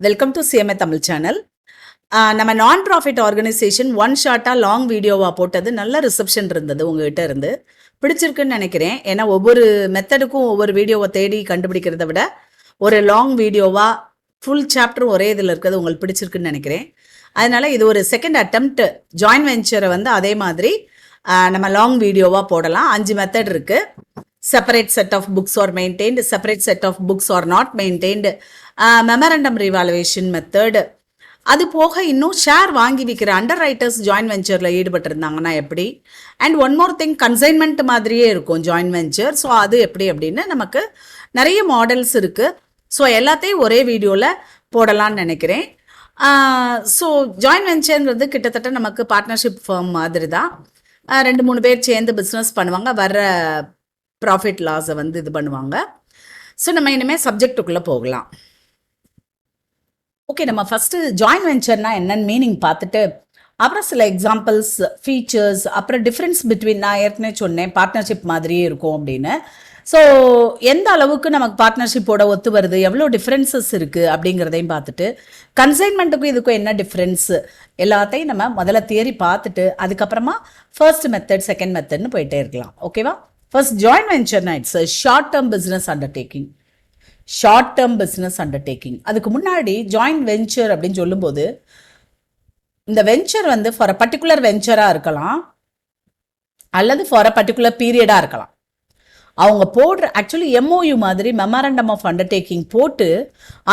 Welcome to CMA Tamil channel. நம்ம நான் profit organisation one ஷார்ட்டாக லாங் வீடியோவாக போட்டது நல்ல ரிசப்ஷன் இருந்தது உங்ககிட்ட இருந்து. பிடிச்சிருக்குன்னு நினைக்கிறேன். ஏன்னா ஒவ்வொரு மெத்தடுக்கும் ஒவ்வொரு வீடியோவை தேடி கண்டுபிடிக்கிறத விட ஒரு லாங் வீடியோவாக ஃபுல் சாப்டரும் ஒரே இதில் இருக்கிறது உங்களுக்கு பிடிச்சிருக்குன்னு நினைக்கிறேன். அதனால் இது ஒரு செகண்ட் அட்டெம்ப்ட். ஜாயின் வெஞ்சரை வந்து அதே மாதிரி நம்ம லாங் வீடியோவாக போடலாம். 5 மெத்தட் இருக்குது. separate set of books are maintained, separate set of books are not maintained, memorandum revaluation method. அது போக இன்னும் ஷேர் வாங்கி விற்கிற அண்டர் ரைட்டர்ஸ் ஜாயின் வெஞ்சரில் ஈடுபட்டிருந்தாங்கன்னா எப்படி, and one more thing consignment மாதிரியே இருக்கும் ஜாயின் வெஞ்சர். ஸோ அது எப்படி அப்படின்னு நமக்கு நிறைய மாடல்ஸ் இருக்குது. ஸோ எல்லாத்தையும் ஒரே வீடியோவில் போடலான்னு நினைக்கிறேன். ஸோ ஜாயின் வெஞ்சர்ங்கிறது கிட்டத்தட்ட நமக்கு பார்ட்னர்ஷிப் ஃபார்ம் மாதிரி தான். 2-3 பேர் சேர்ந்து பிஸ்னஸ் பண்ணுவாங்க, வர்ற ப்ராஃபிட் லாஸை வந்து இது பண்ணுவாங்க. ஸோ நம்ம இனிமேல் சப்ஜெக்டுக்குள்ளே போகலாம். ஓகே, நம்ம ஃபஸ்ட்டு ஜாயின் வெஞ்சர்னா என்னன்னு மீனிங் பார்த்துட்டு அப்புறம் சில எக்ஸாம்பிள்ஸ், ஃபீச்சர்ஸ், அப்புறம் டிஃப்ரென்ஸ் பிட்வீன், நான் ஏற்கனவே சொன்னேன் பார்ட்னர்ஷிப் மாதிரியே இருக்கும் அப்படின்னு. ஸோ எந்த அளவுக்கு நமக்கு பார்ட்னர்ஷிப்போட ஒத்து வருது, எவ்வளோ டிஃப்ரென்சஸ் இருக்குது அப்படிங்கிறதையும் பார்த்துட்டு, கன்சைன்மெண்ட்டுக்கும் இதுக்கும் என்ன டிஃப்ரென்ஸ் எல்லாத்தையும் நம்ம முதல்ல தியரி பார்த்துட்டு அதுக்கப்புறமா ஃபர்ஸ்ட் மெத்தட் செகண்ட் மெத்தட்னு போயிட்டே இருக்கலாம். ஓகேவா? First, joint venture it's a short-term business undertaking. Short-term business undertaking. அதுக்கு முன்னாடி joint venture அப்படின்னு சொல்லும்போது இந்த வெஞ்சர் வந்து ஃபார் அ பர்டிகுலர் வெஞ்சராக இருக்கலாம் அல்லது ஃபார் அ பர்டிகுலர் பீரியடாக இருக்கலாம். அவங்க போடுற ஆக்சுவலி எம்ஓயு மாதிரி மெமரண்டம் ஆஃப் அண்டர்டேக்கிங் போட்டு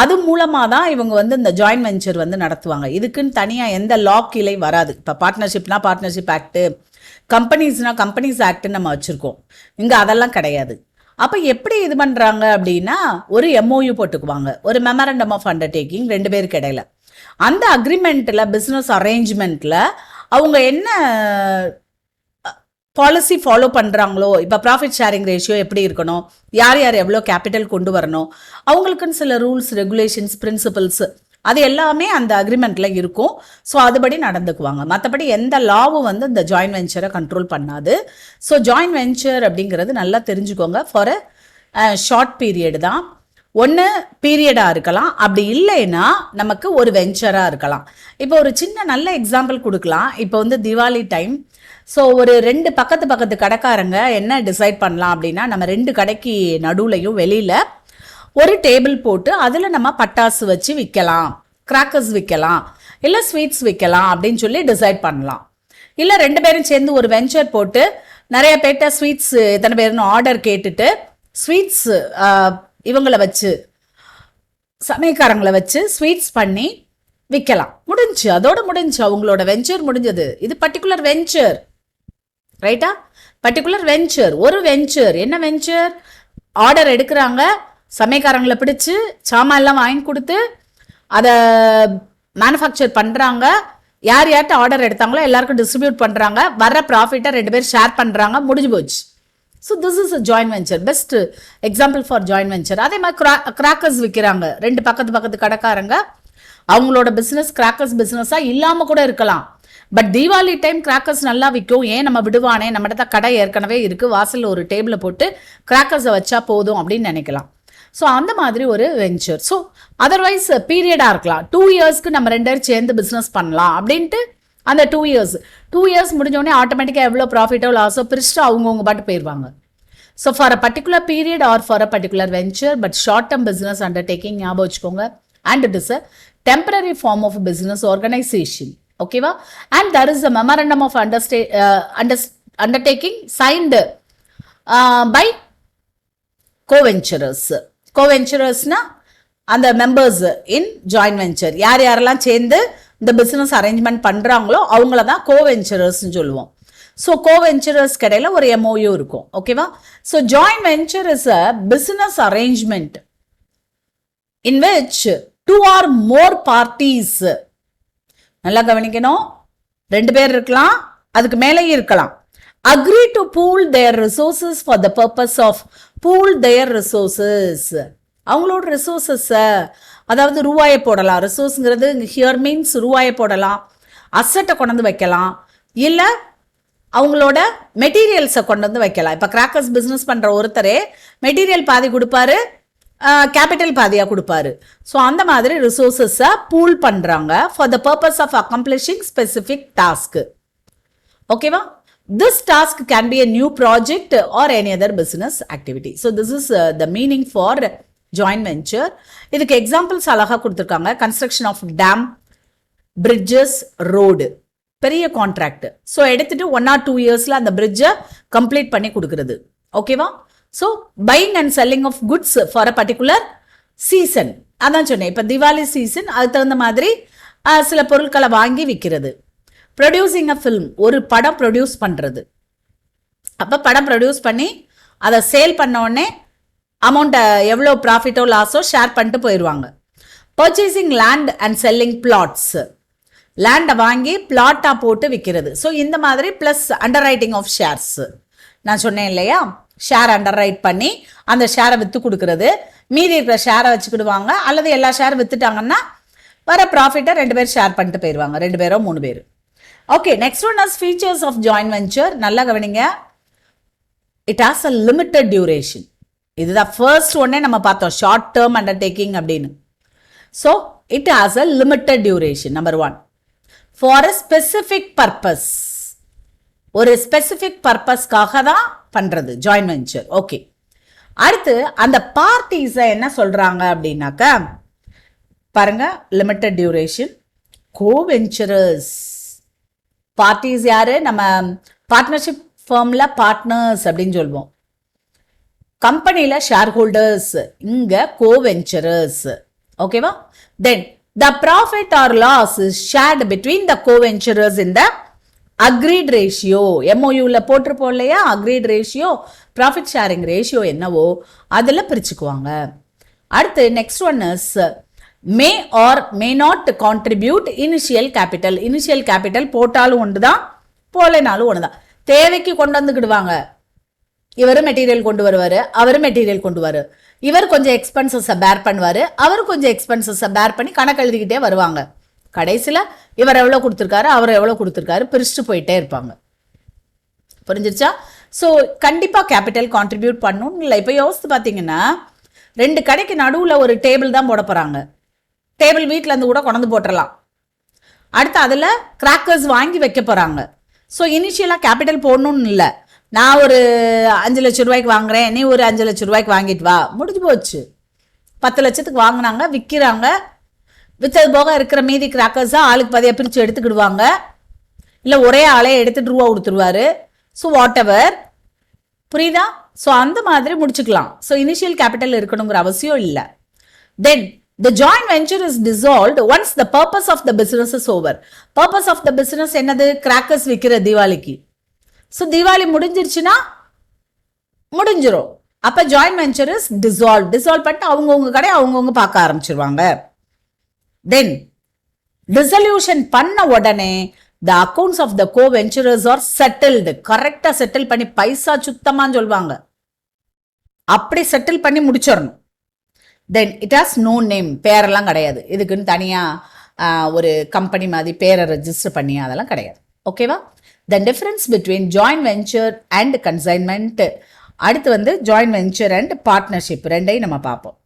அது மூலமாக தான் இவங்க வந்து இந்த ஜாயின் வெஞ்சர் வந்து நடத்துவாங்க. இதுக்குன்னு தனியாக எந்த லா கீழே வராது. இப்போ பார்ட்னர்ஷிப்னா பார்ட்னர்ஷிப் ஆக்டு, கம்பெனிஸ்னா கம்பெனிஸ் ஆக்ட்னு நம்ம வச்சுருக்கோம். இங்கே அதெல்லாம் கிடையாது. அப்போ எப்படி இது பண்ணுறாங்க அப்படின்னா, ஒரு எம்ஓயு போட்டுக்குவாங்க, ஒரு மெமரண்டம் ஆஃப் அண்டர்டேக்கிங் 2 பேருக்கு இடையில. அந்த அக்ரிமெண்ட்டில், பிஸ்னஸ் அரேஞ்ச்மெண்ட்டில் அவங்க என்ன பாலிசி ஃபாலோ பண்ணுறாங்களோ, இப்போ ப்ராஃபிட் ஷேரிங் ரேஷியோ எப்படி இருக்கணும், யார் யார் எவ்வளோ கேபிட்டல் கொண்டு வரணும், அவங்களுக்குன்னு சில ரூல்ஸ், ரெகுலேஷன்ஸ், பிரின்சிபல்ஸ் அது எல்லாமே அந்த அக்ரிமெண்ட்டில் இருக்கும். ஸோ அதுபடி நடந்துக்குவாங்க. மற்றபடி எந்த லாவும் வந்து இந்த ஜாயின் வெஞ்சரை கண்ட்ரோல் பண்ணாது. ஸோ ஜாயின் வெஞ்சர் அப்படிங்கிறது நல்லா தெரிஞ்சுக்கோங்க, ஃபார் அ ஷார்ட் பீரியட் தான். ஒன்று பீரியடாக இருக்கலாம், அப்படி இல்லைன்னா நமக்கு ஒரு வெஞ்சராக இருக்கலாம். இப்போ ஒரு சின்ன நல்ல எக்ஸாம்பிள் கொடுக்கலாம். இப்போ வந்து திவாலி டைம். ஸோ ஒரு 2 பக்கத்து கடைக்காரங்க என்ன டிசைட் பண்ணலாம் அப்படின்னா, நம்ம 2 கடைக்கு நடுவுலையும் வெளியில் ஒரு டேபிள் போட்டு அதில் நம்ம பட்டாசு வச்சு விற்கலாம், கிராக்கர்ஸ் விற்கலாம், இல்லை ஸ்வீட்ஸ் விற்கலாம் அப்படின்னு சொல்லி டிசைட் பண்ணலாம். இல்லை 2 பேரும் சேர்ந்து ஒரு வெஞ்சர் போட்டு நிறைய பேர்ட்ட ஸ்வீட்ஸ் எத்தனை பேர்னு ஆர்டர் கேட்டுட்டு ஸ்வீட்ஸ் இவங்களை வச்சு, சமயக்காரங்களை வச்சு ஸ்வீட்ஸ் பண்ணி விற்கலாம். முடிஞ்சு, அதோட முடிஞ்சு, அவங்களோட வெஞ்சர் முடிஞ்சது. இது பர்டிகுலர் வெஞ்சர், ரைட்டா? பர்டிகுலர் வெஞ்சர், ஒரு வெஞ்சர். என்ன வெஞ்சர்? ஆர்டர் எடுக்கிறாங்க, சமயக்காரங்களை பிடிச்சி சாமான் எல்லாம் வாங்கி கொடுத்து அதை மேனுஃபேக்சர் பண்ணுறாங்க. யார் யார்கிட்ட ஆர்டர் எடுத்தாங்களோ எல்லாருக்கும் டிஸ்ட்ரிபியூட் பண்ணுறாங்க. வர்ற ப்ராஃபிட்டை 2 பேர் ஷேர் பண்ணுறாங்க. முடிஞ்சு போச்சு. So this is a joint venture, best example for joint venture. அதே மாதிரி கிராக்கர்ஸ் விற்கிறாங்க. 2 பக்கத்து கடைக்காரங்க, அவங்களோட பிஸ்னஸ் கிராக்கர்ஸ் பிஸ்னஸாக இல்லாமல் கூட இருக்கலாம். பட் தீபாவளி டைம் கிராக்கர்ஸ் நல்லா விற்கும். ஏன் நம்ம விடுவானே, நம்மகிட்ட கடை ஏற்கனவே இருக்குது, வாசலில் ஒரு டேபிளை போட்டு கிராக்கர்ஸை வச்சா போதும் அப்படின்னு நினைக்கலாம். ஸோ அந்த மாதிரி ஒரு வெஞ்சர். ஸோ அதர்வைஸ் பீரியடாக இருக்கலாம். 2 இயர்ஸ்க்கு நம்ம 2 பேர் சேர்ந்து பிஸ்னஸ் பண்ணலாம் அப்படின்ட்டு அந்த 2 இயர்ஸ் முடிஞ்சோடனே ஆட்டோமேட்டிக்காக எவ்வளோ ப்ராஃபிட்டோ லாஸோ பிரிச்சுட்டு அவங்கவுங்க பாட்டு போயிடுவாங்க. So for a particular period or for a particular venture, but short term business undertaking ஞாபகம் வச்சுக்கோங்க. And it is a temporary form of business organisation. ஓகேவா? And there is a memorandum of undertaking signed by coventurers. கோவெஞ்சரர்ஸ்னா அந்த members இன் join venture. யாரெல்லாம் சேர்ந்து இந்த business arrangement பண்ணுறாங்களோ அவங்கள தான் கோவெஞ்சரர்ஸ்னு சொல்லுவோம். ஸோ கோவெஞ்சரர்ஸ் கிடையில ஒரு எம்ஓயு இருக்கும். ஓகேவா? So joint venture is a business arrangement in which 2 or more parties, நல்லா கவனிக்கணும், 2 பேர் இருக்கலாம், அதுக்கு மேலேயும் இருக்கலாம், agree to pool their resources for the purpose of pool their resources. அவங்களோட ரிசோர்ஸஸை, அதாவது ரூபாயை போடலாம். ரிசோர்ஸுங்கிறது ஹியர் மீன்ஸ் ரூபாயை போடலாம், அசட்டை கொண்டு வந்து வைக்கலாம், இல்லை அவங்களோட மெட்டீரியல்ஸை கொண்டு வந்து வைக்கலாம். இப்போ கிராக்கர்ஸ் பிஸ்னஸ் பண்ணுற ஒருத்தரே மெட்டீரியல் பாதி கொடுப்பாரு, கேபிட்டல் பாதியாக கொடுப்பாரு. ஸோ அந்த மாதிரி ரிசோர்ஸஸை பூல் பண்ணுறாங்க for the purpose of accomplishing specific டாஸ்க்கு. ஓகேவா? This task can be a new project or any other business activity. So this is the meaning for joint venture. இதுக்கு எக்ஸாம்பிள்ஸ் அழகாக கொடுத்துருக்காங்க. Construction of dam, bridges, road, பெரிய contract. So எடுத்துட்டு 1 or 2 இயர்ஸில் அந்த பிரிட்ஜை complete பண்ணி கொடுக்குறது. ஓகேவா? So buying and selling of goods for a particular season. அதான் சொன்னேன், இப்போ திவாலி சீசன், அதுக்கு தகுந்த மாதிரி சில பொருட்களை வாங்கி விற்கிறது. ப்ரொடியூசிங் அ ஃபில்ம், ஒரு படம் ப்ரொடியூஸ் பண்ணுறது. அப்போ படம் ப்ரொடியூஸ் பண்ணி அதை சேல் பண்ண உடனே அமௌண்ட்டை எவ்வளோ ப்ராஃபிட்டோ லாஸோ ஷேர் பண்ணிட்டு போயிடுவாங்க. Purchasing land and selling flats, லேண்டை வாங்கி பிளாட்டாக போட்டு விற்கிறது. ஸோ இந்த மாதிரி plus underwriting of shares. நான் சொன்னேன் இல்லையா, ஷேர் அண்டர் ரைட் பண்ணி அந்த ஷேரை விற்று கொடுக்குறது. மீதி இருக்கிற ஷேரை வச்சுக்கிடுவாங்க, அல்லது எல்லா ஷேர் விற்றுட்டாங்கன்னா வர ப்ராஃபிட்டை 2 பேர் ஷேர் பண்ணிட்டு போயிடுவாங்க, 2 பேரோ 3 பேர். Okay, next one is features of joint venture. நல்லா கவனிங்க. It has a limited duration. இதுதான் ஃபர்ஸ்ட் ஒன்னே நம்ம பார்த்தோம், ஷார்ட் டேர்ம் அண்டர்டேக்கிங் அப்படின்னு. So it has a limited duration. Number 1, for a specific purpose. ஒரு ஸ்பெசிஃபிக் பர்பஸ்க்காக தான் பண்ணுறது ஜாயின்ட் வெஞ்சர். ஓகே, அடுத்து அந்த பார்ட்டிஸை என்ன சொல்கிறாங்க அப்படின்னாக்கா பாருங்க, லிமிட்டட் டியூரேஷன். கோவென்ச்சரர்ஸ் பார்ட்டிஸ் யாரு? நம்ம பார்ட்னர்ஷிப் ஃபர்மில் பார்ட்னர்ஸ் அப்படின்னு சொல்லுவோம். கம்பெனியில் ஷேர் ஹோல்டர்ஸ், இங்கே கோவென்ச்சரர்ஸ். ஓகேவா? Then the profit or loss is shared between the coventurers in the agreed ratio. எம்ஓயூவில் போட்டிருப்போம் இல்லையா, agreed ratio, profit sharing ratio என்னவோ அதில் பிரிச்சுக்குவாங்க. அடுத்து next one is may or may not contribute initial capital. Initial capital போட்டாலும் ஒன்று தான், போலனாலும் ஒன்று தான். தேவைக்கு கொண்டு வந்துக்கிடுவாங்க. இவர் மெட்டீரியல் கொண்டு வருவார், அவர் மெட்டீரியல் கொண்டு வருவார். இவர் கொஞ்சம் எக்ஸ்பென்சஸை பேர் பண்ணுவார், அவர் கொஞ்சம் எக்ஸ்பென்சஸை பேர் பண்ணி கணக்கு எழுதிக்கிட்டே வருவாங்க. கடைசியில் இவர் எவ்வளோ கொடுத்துருக்காரு, அவர் எவ்வளோ கொடுத்துருக்காரு, பிரிச்சுட்டு போயிட்டே இருப்பாங்க. புரிஞ்சிருச்சா? ஸோ கண்டிப்பாக கேபிட்டல் கான்ட்ரிபியூட் பண்ணணும் இல்லை. இப்போ யோசித்து பார்த்தீங்கன்னா 2 கடைக்கு நடுவில் ஒரு டேபிள் தான் போட போகிறாங்க. டேபிள் வீட்டிலேருந்து கூட கொண்டு போட்டுடலாம். அடுத்து அதில் கிராக்கர்ஸ் வாங்கி வைக்க போகிறாங்க. ஸோ இனிஷியலாக கேபிட்டல் போடணும்னு இல்லை. நான் ஒரு 5 லட்ச ரூபாய்க்கு வாங்குறேன், நீ ஒரு 5 லட்ச ரூபாய்க்கு வாங்கிட்டு வா, முடிஞ்சு போச்சு. 10 லட்சத்துக்கு வாங்கினாங்க, விற்கிறாங்க. விற்றது போக இருக்கிற மீதி கிராக்கர்ஸாக ஆளுக்கு பாதியாக பிரித்து எடுத்துக்கிடுவாங்க. இல்லை ஒரே ஆளே எடுத்துட்டு ரூபா கொடுத்துருவாரு. ஸோ வாட் எவர், புரியுதா? ஸோ அந்த மாதிரி முடிச்சுக்கலாம். ஸோ இனிஷியல் கேபிட்டல் இருக்கணுங்கிற அவசியம் இல்லை. தென் the joint venture is dissolved once the purpose of the business is over. Purpose of the business என்னது? கிராக்கர்ஸ் விற்கிற தீபாவளிக்கு. ஸோ தீபாவளி முடிஞ்சிருச்சுன்னா முடிஞ்சிடும். அப்போ joint venture is dissolve. Dissolve பண்ணிட்டு அவங்கவுங்க கடையை அவங்கவுங்க பார்க்க ஆரம்பிச்சிருவாங்க. தென் டிசல்யூஷன் பண்ண உடனே the accounts of the co-venturers are settled. கரெக்டாக செட்டில் பண்ணி பைசா சுத்தமான்னு சொல்லுவாங்க, அப்படி செட்டில் பண்ணி முடிச்சிடணும். Then it has no name, பேரெல்லாம் கிடையாது. இதுக்குன்னு தனியாக ஒரு கம்பெனி மாதிரி பேரை ரெஜிஸ்டர் பண்ணி அதெல்லாம் கிடையாது. ஓகேவா? Then difference between joint venture and consignment. அடுத்து ஜாயின்ட் வெஞ்சர் அண்ட் பார்ட்னர்ஷிப் ரெண்டையும் நம்ம பார்ப்போம்.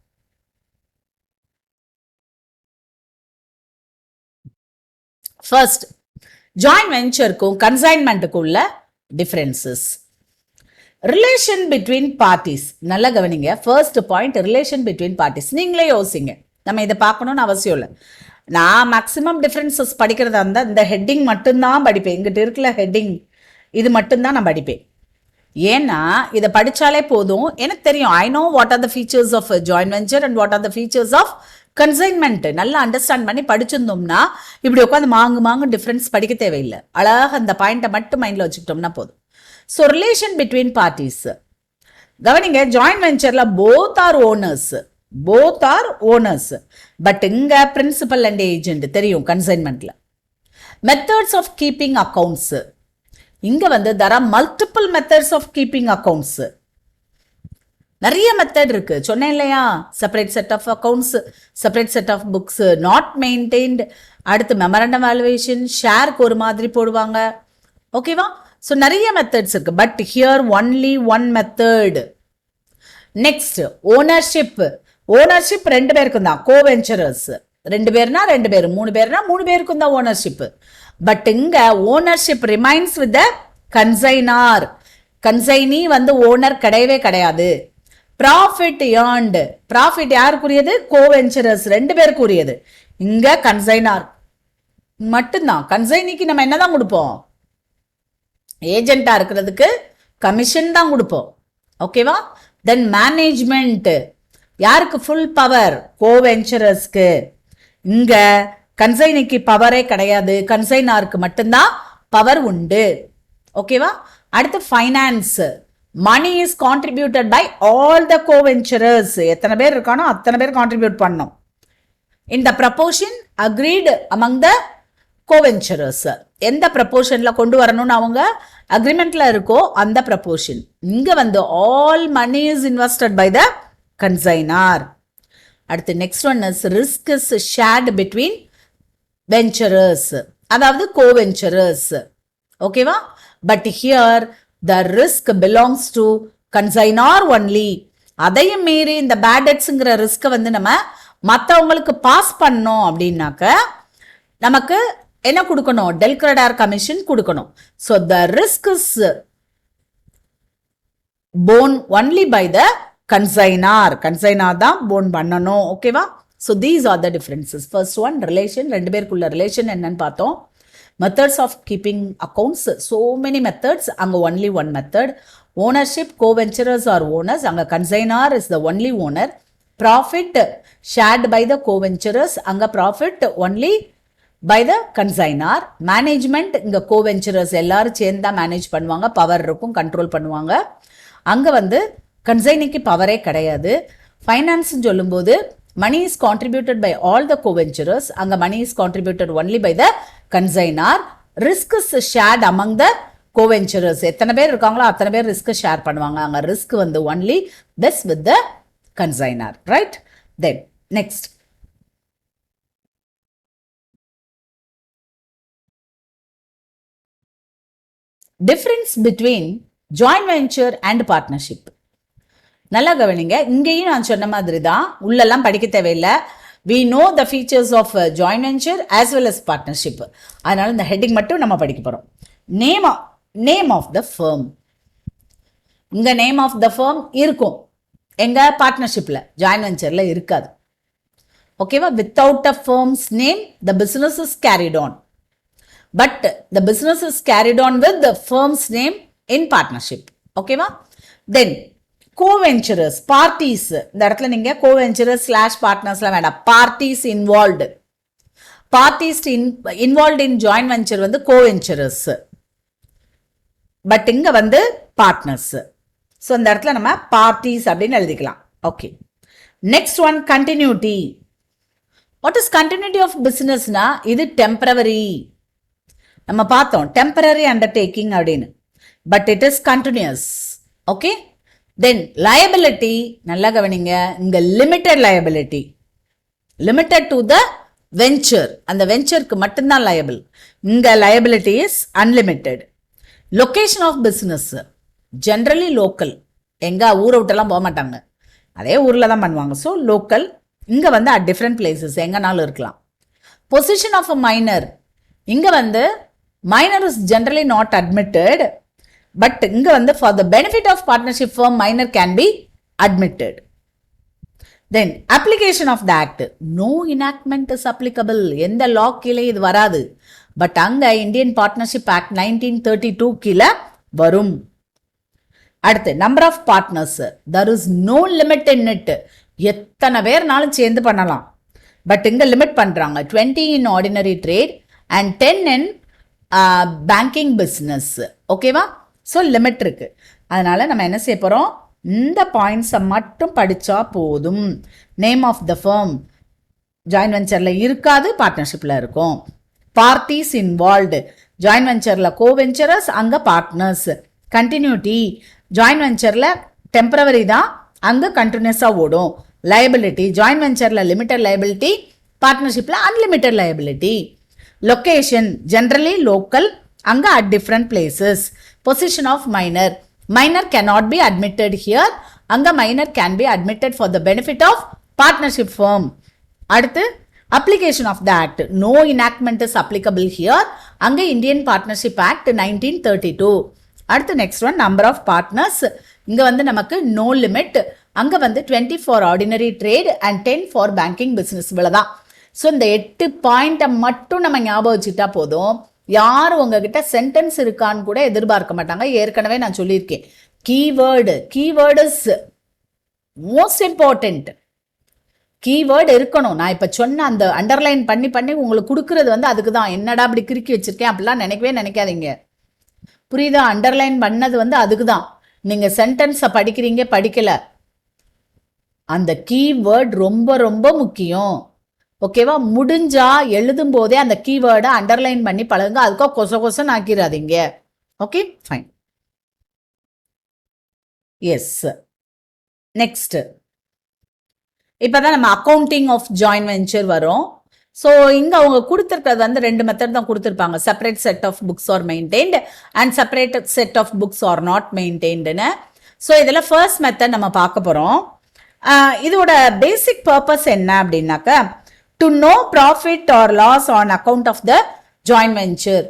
ஃபர்ஸ்ட், ஜாயின்ட் வெஞ்சருக்கும் கன்சைன்மெண்ட்டுக்கும் உள்ள டிஃபரன்சஸ். Relation between parties. நல்லா கவனிங்க. First point, relation between parties. நீங்களே யோசிங்க, நம்ம இதை பார்க்கணும்னு அவசியம் இல்லை. நான் மேக்ஸிமம் டிஃப்ரென்சஸ் படிக்கிறதா இருந்தால் இந்த ஹெட்டிங் மட்டும்தான் படிப்பேன். எங்கிட்ட இருக்கிற ஹெட்டிங் இது மட்டும்தான் நான் படிப்பேன். ஏன்னா இதை படித்தாலே போதும், எனக்கு தெரியும். I know what are the features of joint venture and what are the features of consignment. நல்லா அண்டர்ஸ்டாண்ட் பண்ணி படிச்சிருந்தோம்னா இப்படி உட்காந்து மாங்கு டிஃப்ரென்ஸ் படிக்க தேவையில்லை. அழகாக அந்த பாயிண்ட்டை மட்டும் மைண்டில் வச்சுக்கிட்டோம்னா போதும். ஸோ ரிலேஷன் பிட்வீன் பார்ட்டிஸ் கவனிங்க. ஜாயின்ட் வெஞ்சரில் போத் ஆர் ஓனர்ஸ். பட் இங்கே பிரின்சிபல் அண்ட் ஏஜென்ட் தெரியும் கன்சைன்மெண்ட்ல. Methods of keeping accounts. இங்கே there are multiple methods of keeping accounts. நிறைய மெத்தட் இருக்கு, சொன்னேன் இல்லையா? Separate set of accounts, separate set of books, not maintained. அடுத்து மெமரண்டம் வேல்யூவேஷன், ஷேருக்கு ஒரு மாதிரி போடுவாங்க. ஓகேவா? ஸோ நிறைய மெத்தட்ஸ் இருக்கு. But here only one method. Next ownership. Ownership 2 பேருக்கும் தான், கோ வெஞ்சரர்ஸ் 2 பேர்னா 2 பேர், 3 பேர்னா 3 பேருக்கும் தான் ஓனர்ஷிப். பட் இங்க ownership remains with the consignor. Consignee வந்து ஓனர் கிடையவே கிடையாது. ப்ராஃபிட் ஏர்ன்டு, ப்ராஃபிட் யாருக்குரியது? கோ வெஞ்சரர்ஸ் 2 பேருக்குரியது. இங்க கன்சைனார் மட்டும்தான். கன்சைனிக்கு நம்ம என்னதான் கொடுப்போம்? ஏஜென்டா இருக்கிறதுக்கு கமிஷன் தான் கொடுப்போம். ஓகேவா? தென் மேனேஜ்மெண்ட் யாருக்கு ஃபுல் பவர்? கோ வெஞ்சரர்ஸ்க்கு. இங்க கன்சைனிக்கு பவரே கிடையாது, கன்சைனாருக்கு மட்டும்தான் பவர் உண்டு. ஓகேவா? அடுத்து finance. Money is contributed by all the coventurers. எத்தனை பேர் இருக்கானோ அத்தனை பேர் கான்ட்ரிபியூட் பண்ணணும். In the proportion agreed among the coventurers. எந்த ப்ரப்போர்ஷன்ல கொண்டு வரணும்னு அவங்க அக்ரிமெண்ட்ல இருக்கோ அந்த ப்ரப்போர்ஷன். இங்க வந்து all money is invested by the consignor. அடுத்து next one is risk is shared between venturers, அதாவது கோவெஞ்சரர்ஸ். ஓகேவா? But here the risk belongs to consignor only. அதையும் மீறி இந்த பேட் டெட்ஸ்ங்கிற ரிஸ்கை வந்து நம்ம மற்றவங்களுக்கு பாஸ் பண்ணோம் அப்படின்னாக்க நமக்கு என்ன கொடுக்கணும்? டெல் கிரெடார் கமிஷன் கொடுக்கணும். So the risk is borne only by the consignor. Consignor தான் போன் பண்ணணும். ஓகேவா? So these are the differences. First one relation, 2 பேருக்குள்ள ரிலேஷன் என்னன்னு பார்த்தோம். Methods of keeping accounts, so many methods, அங்க only one method. Ownership, co-venturers are owners, அங்க consignor is the only owner. Profit shared by the co-venturers, அங்க profit only by the consignor. Management, இங்க co-venturers எல்லாரும் சேர்ந்தா manage பண்ணுவாங்க, power இருக்கும், control பண்ணுவாங்க. அங்க வந்து கன்சைனிக்கு பவரே கிடையாது. ஃபைனான்ஸ் சொல்லும்போது money is contributed by all the co-venturers, அங்க money is contributed only by the consignor. Risk is shared among the co-venturers. எத்தனை பேர் இருக்காங்களோ அத்தனை பேர் ரிஸ்க் ஷேர் பண்ணுவாங்க. அங்க ரிஸ்க் வந்து only this with the consignor, right? Then next, difference between joint venture and partnership. நல்லா கவனிங்க. இங்கேயும் நான் சொன்ன மாதிரி தான், உள்ளெல்லாம் படிக்க தேவையில்லை. we know the features of joint venture as well as partnership. அதனால இந்த ஹெட்டிங் மட்டும் நம்ம படிக்க போறோம். Name of the firm. இங்க நேம் ஆஃப் த firm இருக்கும், எங்க பார்ட்னர்ஷிப்ல, ஜாயின்ட் வெஞ்சர்ல இருக்காது. ஓகேவா? Without a firm's name the business is carried on, but the business is carried on with the firm's name in partnership. ஓகேவா? then co-venturers, parties. இந்த இடத்துல நீங்க co-venturers / partnersலாம் வேண்டாம், parties involved. parties involved in joint venture வந்து co-venturers, but இங்க வந்து partners. So இந்த இடத்துல நம்ம parties அப்படின்னு எழுதிக்கலாம். Okay, next one continuity. What is continuity of businessனா, இது டெம்பரவரி. நம்ம பார்த்தோம் டெம்பரரி அண்டர்டேக்கிங் அப்படின்னு, but it is continuous. Okay, then liability. நல்லா கவனிங்க, இங்க limited liability, limited to the venture, அந்த வெஞ்சருக்கு மட்டும்தான் லயபிள். இங்க liability is unlimited. Location of business generally local, எங்க ஊரை விட்டெல்லாம் போக மாட்டாங்க, அதே ஊரில் தான் பண்ணுவாங்க. So local. இங்கே வந்து அட் டிஃப்ரெண்ட் பிளேசஸ் எங்கனாலும் இருக்கலாம். பொசிஷன் ஆஃப் அ மைனர், இங்கே வந்து minor is generally not admitted, but இங்கே வந்து for the benefit of partnership firm minor can be admitted. Then application of the act, no enactment is applicable. எந்த law கீழே இது வராது, but அங்கே Indian partnership act 1932 கீழே வரும். அடுத்து number of partners, there is no limit in it. எத்தனை பேர்னாலும் சேர்ந்து பண்ணலாம், பட் இங்கே லிமிட் பண்ணுறாங்க. 20 in ordinary trade and 10 in banking business. ஓகேவா? ஸோ லிமிட் இருக்கு. அதனால நம்ம என்ன செய்ய போகிறோம், இந்த பாயிண்ட்ஸை மட்டும் படித்தா போதும். Name of the firm joint வெஞ்சரில் இருக்காது, பார்ட்னர்ஷிப்பில் இருக்கும். பார்ட்டிஸ் இன்வால்வ்டு, ஜாயின்ட் வெஞ்சரில் கோவெஞ்சரர்ஸ், அங்கே பார்ட்னர்ஸ். கண்டினியூட்டி, ஜாயின்ட் வெஞ்சரில் டெம்பரவரி தான், அங்கே கண்டினியூஸாக ஓடும். லயபிலிட்டி, ஜாயின்ட் வெஞ்சரில் லிமிட்டட் லயபிலிட்டி, பார்ட்னர்ஷிப்பில் unlimited liability. Location generally local, அங்கே at different places. Position of minor, minor cannot be admitted here, அங்க minor can be admitted for the benefit of partnership firm. அடுத்து application of the act. No enactment is applicable here. அங்கே Indian partnership act 1932. அடுத்து next one number of partners. இங்கே வந்து நமக்கு no limit. அங்கே வந்து 20 for ordinary trade and 10 for banking business. இவ்வளோதான். So இந்த 8 பாயிண்ட்டை மட்டும் நம்ம ஞாபகம் வச்சுட்டா போதும். யாரும் உங்ககிட்ட சென்டென்ஸ் இருக்கான்னு கூட எதிர்பார்க்க மாட்டாங்க. ஏற்கனவே நான் சொல்லியிருக்கேன், keyword is most important. Keyword இருக்கணும். நான் இப்போ சொன்ன அந்த அண்டர்லைன் பண்ணி பண்ணி உங்களுக்கு கொடுக்கறது வந்து அதுக்கு தான். என்னடா அப்படி கிறுக்கி வச்சிருக்கேன் அப்படிலாம் நினைக்கவே நினைக்காதீங்க. புரியுதா? அண்டர்லைன் பண்ணது வந்து அதுக்கு தான். நீங்கள் சென்டென்ஸை படிக்கிறீங்க, படிக்கல, அந்த கீவேர்டு ரொம்ப ரொம்ப முக்கியம். ஓகேவா? முடிஞ்சா எழுதும் போதே அந்த கீவேர்டை அண்டர்லைன் பண்ணி பழகுங்க. அதுக்கோ கொசன் ஆக்கிடாதீங்க. Okay, fine. எஸ், நெக்ஸ்ட் இப்போதான் நம்ம அக்கௌண்டிங் ஆஃப் ஜாயின்ட் வெஞ்சர் வரும். ஸோ இங்கே அவங்க கொடுத்துருக்கிறது வந்து 2 மெத்தட் தான் கொடுத்துருப்பாங்க. Separate set of books are maintained and separate set of books are not மெயின்டைன்டுன்னு. ஸோ இதில் ஃபர்ஸ்ட் மெத்தட் நம்ம பார்க்க போகிறோம். இதோட பேசிக் பர்பஸ் என்ன அப்படின்னாக்க, to know profit or loss on account of the joint venture.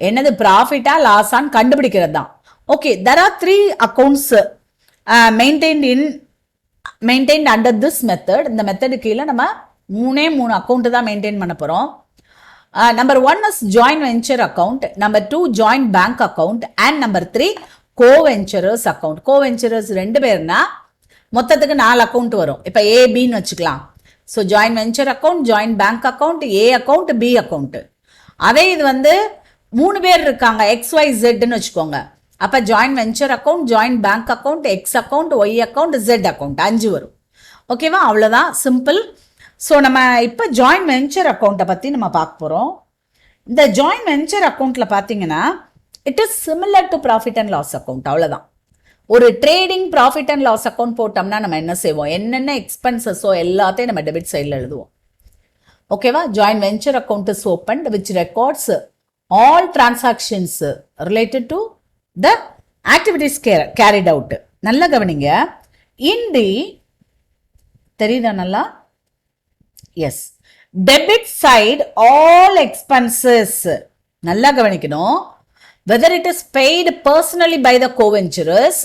என்னது ப்ராஃபிட்டா லாஸான்னு கண்டுபிடிக்கிறது தான். Okay, there are 3 accounts maintained under this method. இந்த மெத்தடு கீழே நம்ம 3 அக்கௌண்ட் தான் மெயின்டைன் பண்ண போகிறோம். Number 1 is joint venture account, number 2 joint bank account and number 3 coventurers account. Coventurers 2 பேர்னா மொத்தத்துக்கு 4 அக்கௌண்ட் வரும். இப்போ ஏபின்னு வச்சுக்கலாம். So joint venture account, joint bank account, A account, B account. அதே இது வந்து 3 பேர் இருக்காங்க, XYZன்னு வச்சுக்கோங்க. அப்போ joint venture account, joint bank account, X account, Y account, Z account 5 வரும். ஓகேவா? அவ்வளோதான், சிம்பிள். ஸோ நம்ம இப்போ ஜாயின்ட் வெஞ்சர் அக்கௌண்ட்டை பற்றி நம்ம பார்க்க போகிறோம். இந்த ஜாயின்ட் வெஞ்சர் அக்கௌண்ட்டில் பார்த்தீங்கன்னா it is similar to profit and loss account. அவ்வளோதான். ஒரு trading profit and loss account போட்டோம்னா நம்ம என்ன செய்வோம், என்னென்ன எக்ஸ்பென்சஸோ எல்லாத்தையும் நம்ம டெபிட் சைடில் எழுதுவோம். ஓகேவா? Joint venture account is opened which records all transactions related to the activities carried out. நல்லா கவனிங்க. இன்டி தெரியுதா நல்லா? Yes, debit side all expenses. நல்லா கவனிக்கணும். Whether it is paid personally by the co-venturers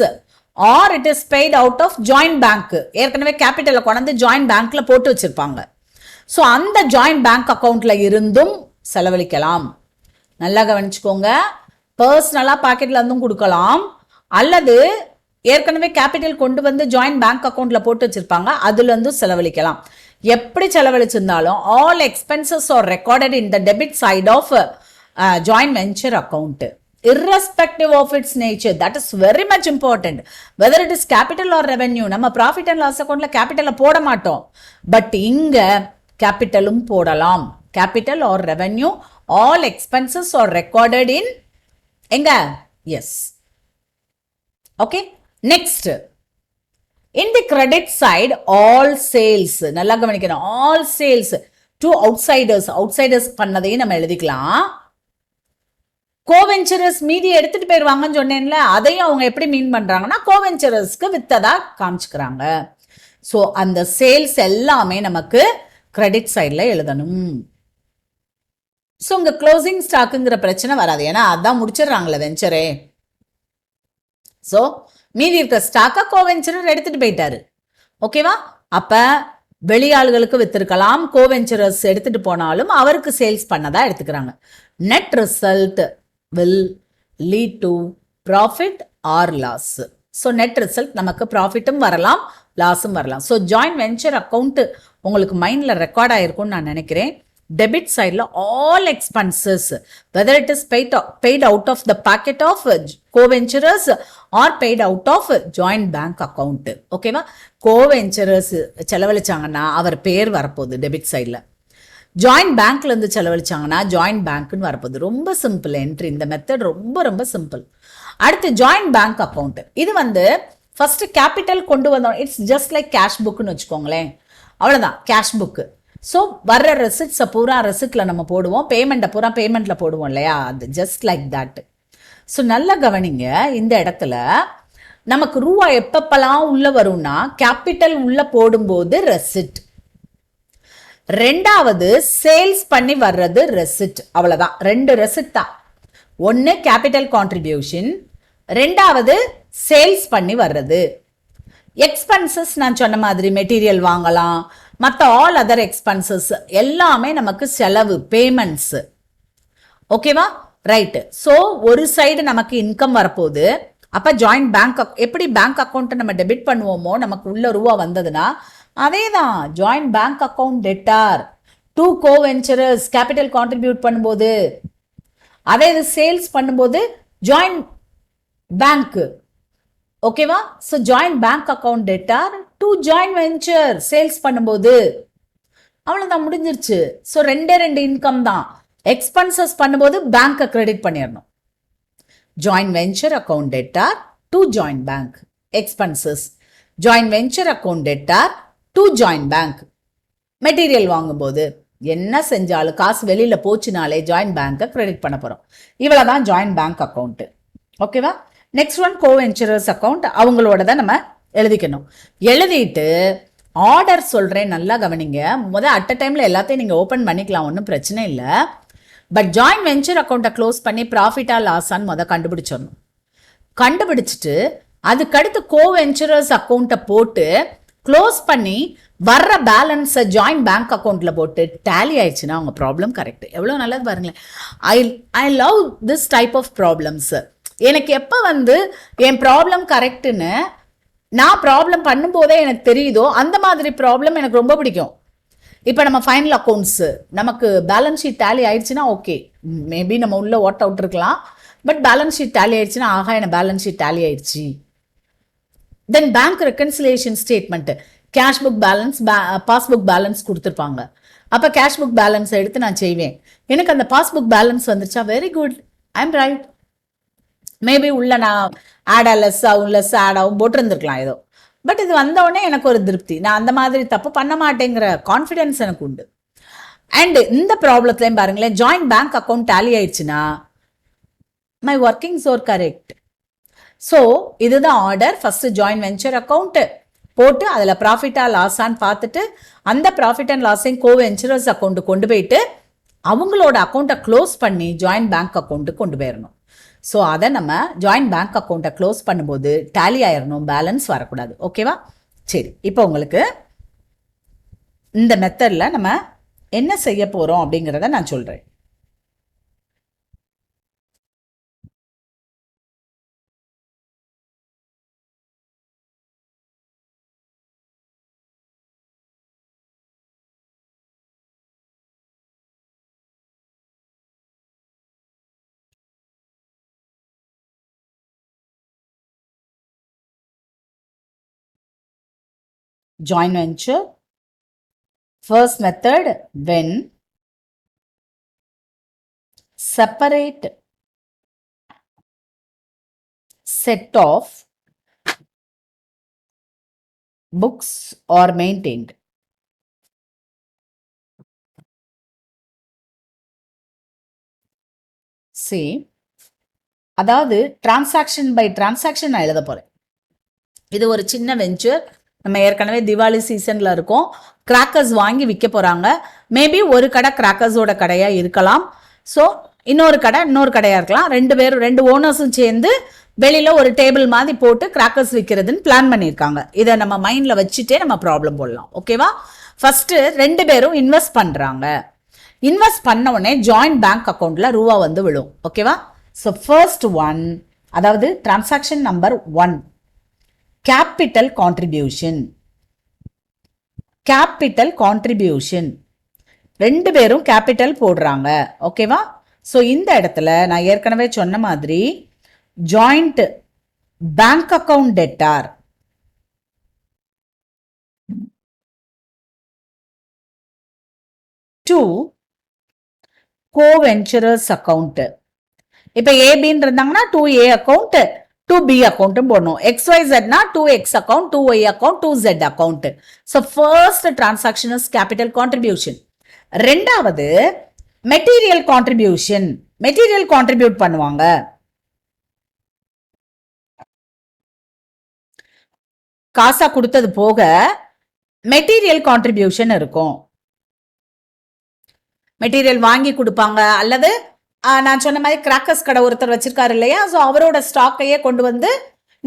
or it is paid out of joint bank. ஏற்கனவே கேபிட்டலை கொண்டு joint பேங்க்ல போட்டு வச்சிருப்பாங்க. ஸோ அந்த ஜாயிண்ட் பேங்க் அக்கௌண்ட்ல இருந்தும் செலவழிக்கலாம். நல்லா கவனிச்சுக்கோங்க. பர்சனலாக பாக்கெட்ல இருந்தும் கொடுக்கலாம், அல்லது ஏற்கனவே கேபிட்டல் கொண்டு வந்து ஜாயிண்ட் பேங்க் அக்கௌண்ட்ல போட்டு வச்சிருப்பாங்க, அதுல இருந்தும் செலவழிக்கலாம். எப்படி செலவழிச்சிருந்தாலும் all expenses are recorded in the debit side of joint venture account irrespective of its nature. That is very much important. Whether it is capital or revenue. நம்ம profit and loss accountல கேபிட்டலை போட மாட்டோம், பட் இங்க கேபிட்டலும் போடலாம். capital or revenue, all expenses are recorded in எங்க? yes. okay, next in the credit side all sales. நல்லா கவனிக்கணும். all sales to outsiders பண்ணதையும் நம்ம எழுதிக்கலாம். கோவெஞ்சரஸ் மீதி எடுத்துட்டு போயிருவாங்கன்னு சொன்னேன்ல, அதையும் அவங்க எப்படி மீன் பண்றாங்கன்னா கோவெஞ்சரஸ்க்கு வித்ததா காமிச்சுக்கிறாங்க. ஸோ அந்த சேல்ஸ் எல்லாமே நமக்கு கிரெடிட் சைடில் எழுதணும். ஸோ உங்க க்ளோசிங் ஸ்டாக்குங்கிற பிரச்சனை வராது, ஏன்னா அதான் முடிச்சிடுறாங்களே வெஞ்சரே. ஸோ மீதி இருக்கிற ஸ்டாக்கை கோவெஞ்சரர் எடுத்துட்டு போயிட்டாரு. ஓகேவா? அப்ப வெளியாள்களுக்கு வித்திருக்கலாம், கோவெஞ்சரர்ஸ் எடுத்துட்டு போனாலும் அவருக்கு சேல்ஸ் பண்ணதா எடுத்துக்கிறாங்க. Net result will lead to profit or loss. So net result நமக்கு ப்ராஃபிட்டும் வரலாம், லாஸும் வரலாம். ஸோ ஜாயின்ட் வெஞ்சர் அக்கௌண்ட் உங்களுக்கு மைண்டில் ரெக்கார்ட் ஆயிருக்கும்னு நான் நினைக்கிறேன். டெபிட் சைடில் all expenses whether it is paid out of the pocket of coventurers are paid out of joint bank account. ஓகேவா? Coventurers செலவழிச்சாங்கன்னா அவர் பேர் வரப்போகுது டெபிட் சைடில். ஜாயிண்ட் பேங்க்ல இருந்து செலவழிச்சாங்கன்னா ஜாயிண்ட் பேங்க்னு வரப்போகுது. ரொம்ப சிம்பிள் என்ட்ரி. இந்த மெத்தட் ரொம்ப ரொம்ப சிம்பிள். அடுத்து ஜாயிண்ட் பேங்க் அக்கௌண்ட். இது வந்து ஃபர்ஸ்ட் கேபிட்டல் கொண்டு வந்தோம். இட்ஸ் ஜஸ்ட் லைக் கேஷ் புக்னு வச்சுக்கோங்களேன். அவ்வளோதான், கேஷ் புக்கு. ஸோ வர்ற ரெசிப்ட்ஸை பூரா ரெசிப்ட்ல நம்ம போடுவோம், பேமெண்ட்டை பூரா பேமெண்ட்ல போடுவோம் இல்லையா, அது ஜஸ்ட் லைக் தட். ஸோ நல்லா கவனிங்க. இந்த இடத்துல நமக்கு ரூபா எப்பப்பெல்லாம் உள்ள வரும்னா கேபிட்டல் உள்ள போடும்போது ரெசிட், ரெண்டாவது சேல்ஸ் பண்ணி வர்றது ரெசிட். அவ்வளவுதான், ரெண்டு ரெசிட் தான். ஒன்னு கேபிட்டல் கான்ட்ரிபியூஷன், ரெண்டாவது சேல்ஸ் பண்ணி வர்றது. எக்ஸ்பென்சஸ் நான் சொன்ன மாதிரி மெட்டீரியல் வாங்கலாம், மற்ற ஆல் அதர் எக்ஸ்பென்சஸ் எல்லாமே நமக்கு செலவு, பேமெண்ட்ஸ். ஓகேவா? ரைட். ஸோ ஒரு சைடு நமக்கு இன்கம் வரப்போகுது. அப்போ ஜாயிண்ட் பேங்க், எப்படி பேங்க் அக்கௌண்ட்டை நம்ம டெபிட் பண்ணுவோமோ நமக்கு உள்ள ரூபா வந்ததுன்னா அதே தான் joint bank account debtor. To coventurers capital contribute பண்ணும்போது, அதே இது சேல்ஸ் பண்ணும்போது ஜாயிண்ட் பேங்க். ஓகேவா? So joint bank account debtor to joint venture sales பண்ணும்போது அவ்வளோதான், முடிஞ்சிருச்சு. ஸோ ரெண்டே ரெண்டு இன்கம் தான். எக்ஸ்பென்சஸ் பண்ணும்போது பேங்க்கை கிரெடிட் பண்ணிடணும். Joint venture account debtor to joint bank. Expenses joint venture account debtor to joint bank. Material வாங்கும்போது என்ன செஞ்சாலும் காசு வெளியில போச்சுனாலே ஜாயிண்ட் பேங்கை கிரெடிட் பண்ண போறோம். இவ்வளவுதான் ஜாயிண்ட் பேங்க் அக்கௌண்ட். ஓகேவா? Next one coventurers account. அவங்களோட தான் நம்ம எழுதிக்கணும். எழுதிட்டு ஆர்டர் சொல்றேன், நல்லா கவனிங்க. அட் அ டைம்ல எல்லாத்தையும் நீங்க ஓபன் பண்ணிக்கலாம், ஒன்றும் பிரச்சனை இல்லை. பட் ஜாயிண்ட் வெஞ்சர் அக்கௌண்ட்டை க்ளோஸ் பண்ணி ப்ராஃபிட்டா லாஸான்னு கண்டுபிடிச்சிடணும். கண்டுபிடிச்சிட்டு அதுக்கடுத்து கோவென்ச்சரர்ஸ் அக்கௌண்ட்டை போட்டு க்ளோஸ் பண்ணி வர்ற பேலன்ஸை ஜாயிண்ட் பேங்க் அக்கௌண்ட்ல போட்டு டேலி ஆயிடுச்சுன்னா அவங்க ப்ராப்ளம் கரெக்ட். எவ்வளோ நல்லது பாருங்களேன். I love this type of problems. எனக்கு எப்போ என் ப்ராப்ளம் கரெக்டுன்னு நான் ப்ராப்ளம் பண்ணும்போதே எனக்கு தெரியுதோ அந்த மாதிரி ப்ராப்ளம் எனக்கு ரொம்ப பிடிக்கும். இப்போ நம்ம ஃபைனல் அக்கௌண்ட்ஸ் நமக்கு பேலன்ஸ் ஷீட் டேலி ஆயிடுச்சுன்னா ஓகே, மேபி நம்ம உள்ள ஓட் அவுட் இருக்கலாம். பட் பேலன்ஸ் ஷீட் டேலி ஆயிடுச்சுன்னா ஆகா என்ன பேலன்ஸ் ஷீட் டேலி ஆயிடுச்சு. தென் bank reconciliation statement, cash book balance, passbook balance கொடுத்துருப்பாங்க. அப்போ கேஷ் புக் பேலன்ஸ் எடுத்து நான் செய்வேன். எனக்கு அந்த பாஸ்புக் பேலன்ஸ் வந்துருச்சா, very good, I am right. Maybe உள்ள நான் ஆட் லெஸ் ஆகும் லெஸ் ஆட் ஆகும் போட்டிருந்துருக்கலாம் ஏதோ. பட் இது வந்தவுடனே எனக்கு ஒரு திருப்தி, நான் அந்த மாதிரி தப்பு பண்ண மாட்டேங்கிற கான்ஃபிடென்ஸ் எனக்கு உண்டு. அண்ட் இந்த ப்ராப்ளத்துலையும் பாருங்களேன், ஜாயிண்ட் பேங்க் அக்கௌண்ட் டேலி ஆயிடுச்சுன்னா my workings are correct. So இதுதான் order. First joint venture account போட்டு அதில் ப்ராஃபிட்டா லாஸான்னு பார்த்துட்டு அந்த ப்ராஃபிட் அண்ட் லாஸையும் கோவென்ச்சரர்ஸ் அக்கௌண்ட் கொண்டு போயிட்டு அவங்களோட அக்கௌண்ட்டை க்ளோஸ் பண்ணி ஜாயிண்ட் பேங்க் அக்கௌண்ட்டு கொண்டு போயிடணும். ஸோ அதை நம்ம ஜாயிண்ட் பேங்க் அக்கௌண்ட்டை க்ளோஸ் பண்ணும்போது டேலி ஆயிடணும், பேலன்ஸ் வரக்கூடாது. ஓகேவா? சரி, இப்போ உங்களுக்கு இந்த மெத்தடில் நம்ம என்ன செய்ய போகிறோம் அப்படிங்கிறத நான் சொல்கிறேன். Joint venture. First method, when separate set of books are maintained. See, அதாவது டிரான்சாக்ஷன் பை டிரான்சாக்ஷன் நான் எழுத போறேன். இது ஒரு சின்ன வெஞ்சர். நம்ம ஏற்கனவே திவாலி சீசன்ல இருக்கோம். கிராக்கர்ஸ் வாங்கி விற்க போறாங்க. மேபி ஒரு கடை கிராக்கர்ஸோட கடையா இருக்கலாம். ஸோ இன்னொரு கடையா இருக்கலாம். ரெண்டு ஓனர்ஸும் சேர்ந்து வெளியில ஒரு டேபிள் மாதிரி போட்டு கிராக்கர்ஸ் விற்கிறதுன்னு பிளான் பண்ணியிருக்காங்க. இதை நம்ம மைண்ட்ல வச்சுட்டே நம்ம ப்ராப்ளம் போடலாம். ஓகேவா? ஃபர்ஸ்ட் ரெண்டு பேரும் இன்வெஸ்ட் பண்றாங்க. இன்வெஸ்ட் பண்ண உடனே ஜாயிண்ட் பேங்க் அக்கௌண்ட்ல ரூபா விழும். ஓகேவா? ஸோ ஃபர்ஸ்ட் ஒன், அதாவது transaction number 1, capital contribution. Capital contribution, ரெண்டு பேரும் கேபிட்டல் போடுறாங்க. ஓகேவா? ஸோ இந்த இடத்துல நான் ஏற்கனவே சொன்ன மாதிரி joint bank account debtor to coventurers account. இப்போ ஏபின்னு இருந்தாங்கன்னா 2A அக்கௌண்ட் 2B அக்கௌண்ட் போடணும். XYZனா 2X account 2Y account 2Z account. So first transaction is capital contribution. ரெண்டாவது மெட்டீரியல் கான்ட்ரிபியூஷன். மெட்டீரியல் கான்ட்ரிபியூட் பண்ணுவாங்க. காசா கொடுத்தது போக மெட்டீரியல் கான்ட்ரிபியூஷன் இருக்கும். மெட்டீரியல் வாங்கி கொடுப்பாங்க, அல்லது நான் சொன்ன மாதிரி கிராக்கர்ஸ் கடை ஒருத்தர் வச்சிருக்காரு இல்லையா, ஸோ அவரோட ஸ்டாக்கையே கொண்டு வந்து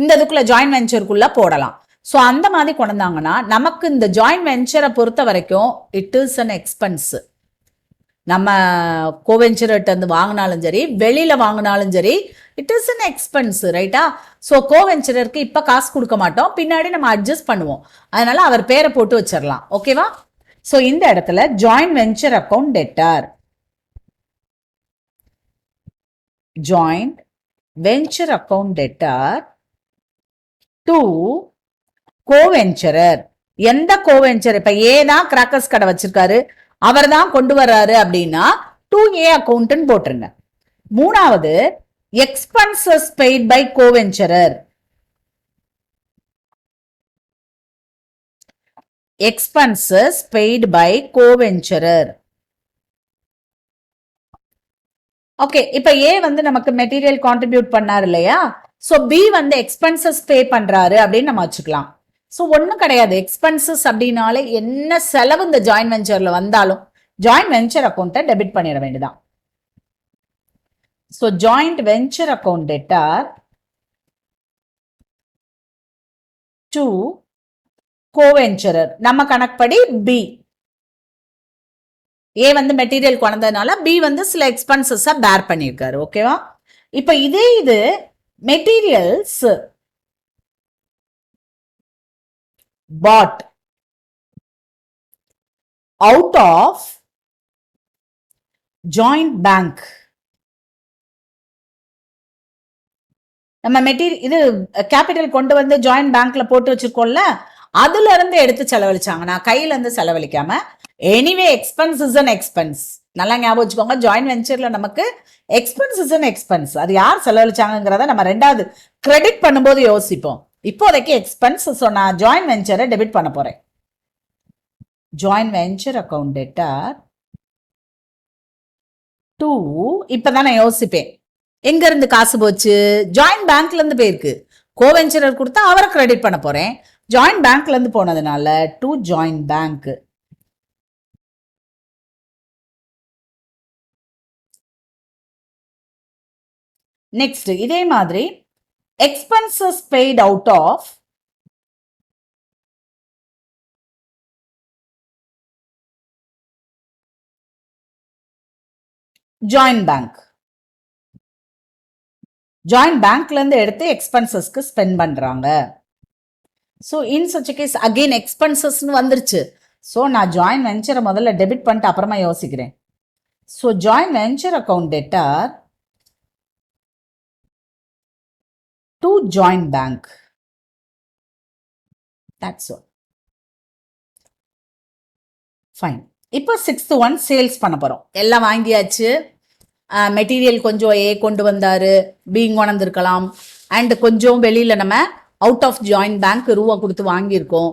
இந்த இதுக்குள்ள ஜாயின்ட் வெஞ்சருக்குள்ள போடலாம். ஸோ அந்த மாதிரி கொண்டாங்கன்னா நமக்கு இந்த ஜாயின்ட் வெஞ்சரை பொறுத்த வரைக்கும் இட் இஸ் அன் எக்ஸ்பென்ஸ். நம்ம கோவெஞ்சர்கிட்ட இருந்து வாங்கினாலும் சரி, வெளியில வாங்கினாலும் சரி, இட் இஸ் அன் எக்ஸ்பென்ஸ், ரைட்டா? ஸோ கோவெஞ்சரருக்கு இப்ப காசு கொடுக்க மாட்டோம், பின்னாடி நம்ம அட்ஜஸ்ட் பண்ணுவோம். அதனால அவர் பேரை போட்டு வச்சிடலாம். ஓகேவா? ஸோ இந்த இடத்துல joint venture account debtor, joint venture account debtor to coventurer. எந்த கோவெஞ்சர்? இப்ப ஏதான் கிராக்கர்ஸ் கடை வச்சிருக்காரு, அவர் தான் கொண்டு வர்றாரு அப்படின்னா 2A அக்கௌண்ட் போட்டுருங்க. மூணாவது expenses paid by coventurer, expenses paid by coventurer. Okay, இப்ப ஏ வந்து நமக்கு மெட்டீரியல் கான்ட்ரிபியூட் பண்ணாரு இல்லையா, சோ பி வந்து எக்ஸ்பென்சஸ் பே பண்றாரு அப்படின்னு நம்ம வச்சுக்கலாம். ஸோ ஒன்றும் கிடையாது, எக்ஸ்பென்சஸ் அப்படின்னாலே என்ன செலவு இந்த ஜாயின்ட் வெஞ்சர்ல வந்தாலும் ஜாயின்ட் வெஞ்சர் அக்கௌண்ட்டை டெபிட் பண்ணிட வேண்டியதான். So joint venture account debtor to coventurer, நம்ம கணக்குப்படி பி. ஏ வந்து மெட்டீரியல் கொண்டதுனால பி வந்து சில எக்ஸ்பென்சஸ் பேர் பண்ணியிருக்காரு. ஓகேவா? இப்ப இதே இது materials bought out of joint bank. நம்ம மெட்டீரியல் இது கேபிட்டல் கொண்டு வந்து ஜாயிண்ட் பேங்க்ல போட்டு வச்சிருக்கோம்ல, அதுல இருந்து எடுத்து செலவழிச்சாங்கன்னா கையில இருந்து செலவழிக்காம, anyway expense is an expense. நல்லா ஞாபகம் வச்சுக்கோங்க, ஜாயிண்ட் வெஞ்சர்ல நமக்கு எக்ஸ்பென்ஸ் இஸ் அன் எக்ஸ்பென்ஸ். அது யார் செலவழிச்சாங்கிறத நம்ம ரெண்டாவது கிரெடிட் பண்ணும்போது யோசிப்போம். இப்போதைக்கு எக்ஸ்பென்ஸ், ஸோ நான் ஜாயின்ட் வெஞ்சரை டெபிட் பண்ண போறேன். Joint venture account debtor to, இப்பதான் நான் யோசிப்பேன் எங்க இருந்து காசு போச்சு, ஜாயின்ட் பேங்க்ல இருந்து போயிருக்கு. கோவெஞ்சரர் கொடுத்தா அவரை கிரெடிட் பண்ண போறேன், ஜாயின்ட் பேங்க்ல இருந்து போனதுனால டு ஜாயின்ட் பேங்க். நெக்ஸ்ட் இதே மாதிரி expenses paid out of joint bank. joint bankல இருந்து எடுத்து எக்ஸ்பென்சஸ்க்கு ஸ்பெண்ட் பண்றாங்க. So in such case again எக்ஸ்பென்சஸ்னு வந்துருச்சு. ஸோ நான் ஜாயின்ட் வெஞ்சரை முதல்ல டெபிட் பண்ணிட்டு அப்புறமா யோசிக்கிறேன். So joint venture account debtor to joint bank. That's all. Fine. இப்போ 6th one சேல்ஸ் பண்ண போறோம். எல்லாம் வாங்கியாச்சு. மெட்டீரியல் கொஞ்சம் ஏ கொண்டு வந்தாரு, பி கொண்டிருக்கலாம், அண்ட் கொஞ்சம் வெளியில நம்ம அவுட் ஆஃப் ஜாயின்ட் பேங்க் ரூபா கொடுத்து வாங்கியிருக்கோம்.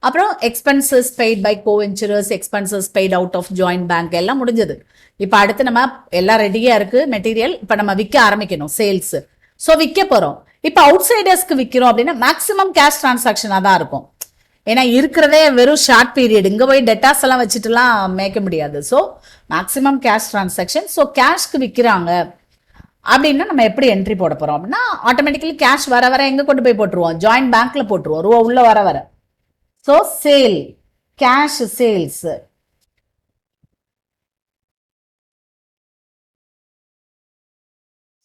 அப்புறம் expenses paid by coventurers, expenses paid out of joint bank எல்லாம் முடிஞ்சது. இப்போ அடுத்து நம்ம எல்லாம் ரெடியா இருக்கு மெட்டீரியல். இப்போ நம்ம விற்க ஆரம்பிக்கணும், சேல்ஸ். ஸோ விற்க போறோம். இப்போ அவுட் சைடர்ஸ்க்கு விற்கிறோம் அப்படின்னா மேக்ஸிமம் கேஷ் டிரான்சாக்ஷனாக தான் இருக்கும். ஏன்னா இருக்கிறதே வெறும் ஷார்ட் பீரியட், இங்கே போய் டெட்டாஸ் எல்லாம் வச்சுட்டுலாம் மேய்க்க முடியாது. So maximum cash transaction. So கேஷ்க்கு விற்கிறாங்க அப்படின்னா நம்ம எப்படி என்ட்ரி போட போறோம் அப்படின்னா, ஆட்டோமேட்டிக்கலி கேஷ் வர வர எங்கே கொண்டு போய் போட்டுருவோம், ஜாயின்ட் பேங்க்ல போட்டுருவோம், ரூபா உள்ள வர வர. So sale, cash sales.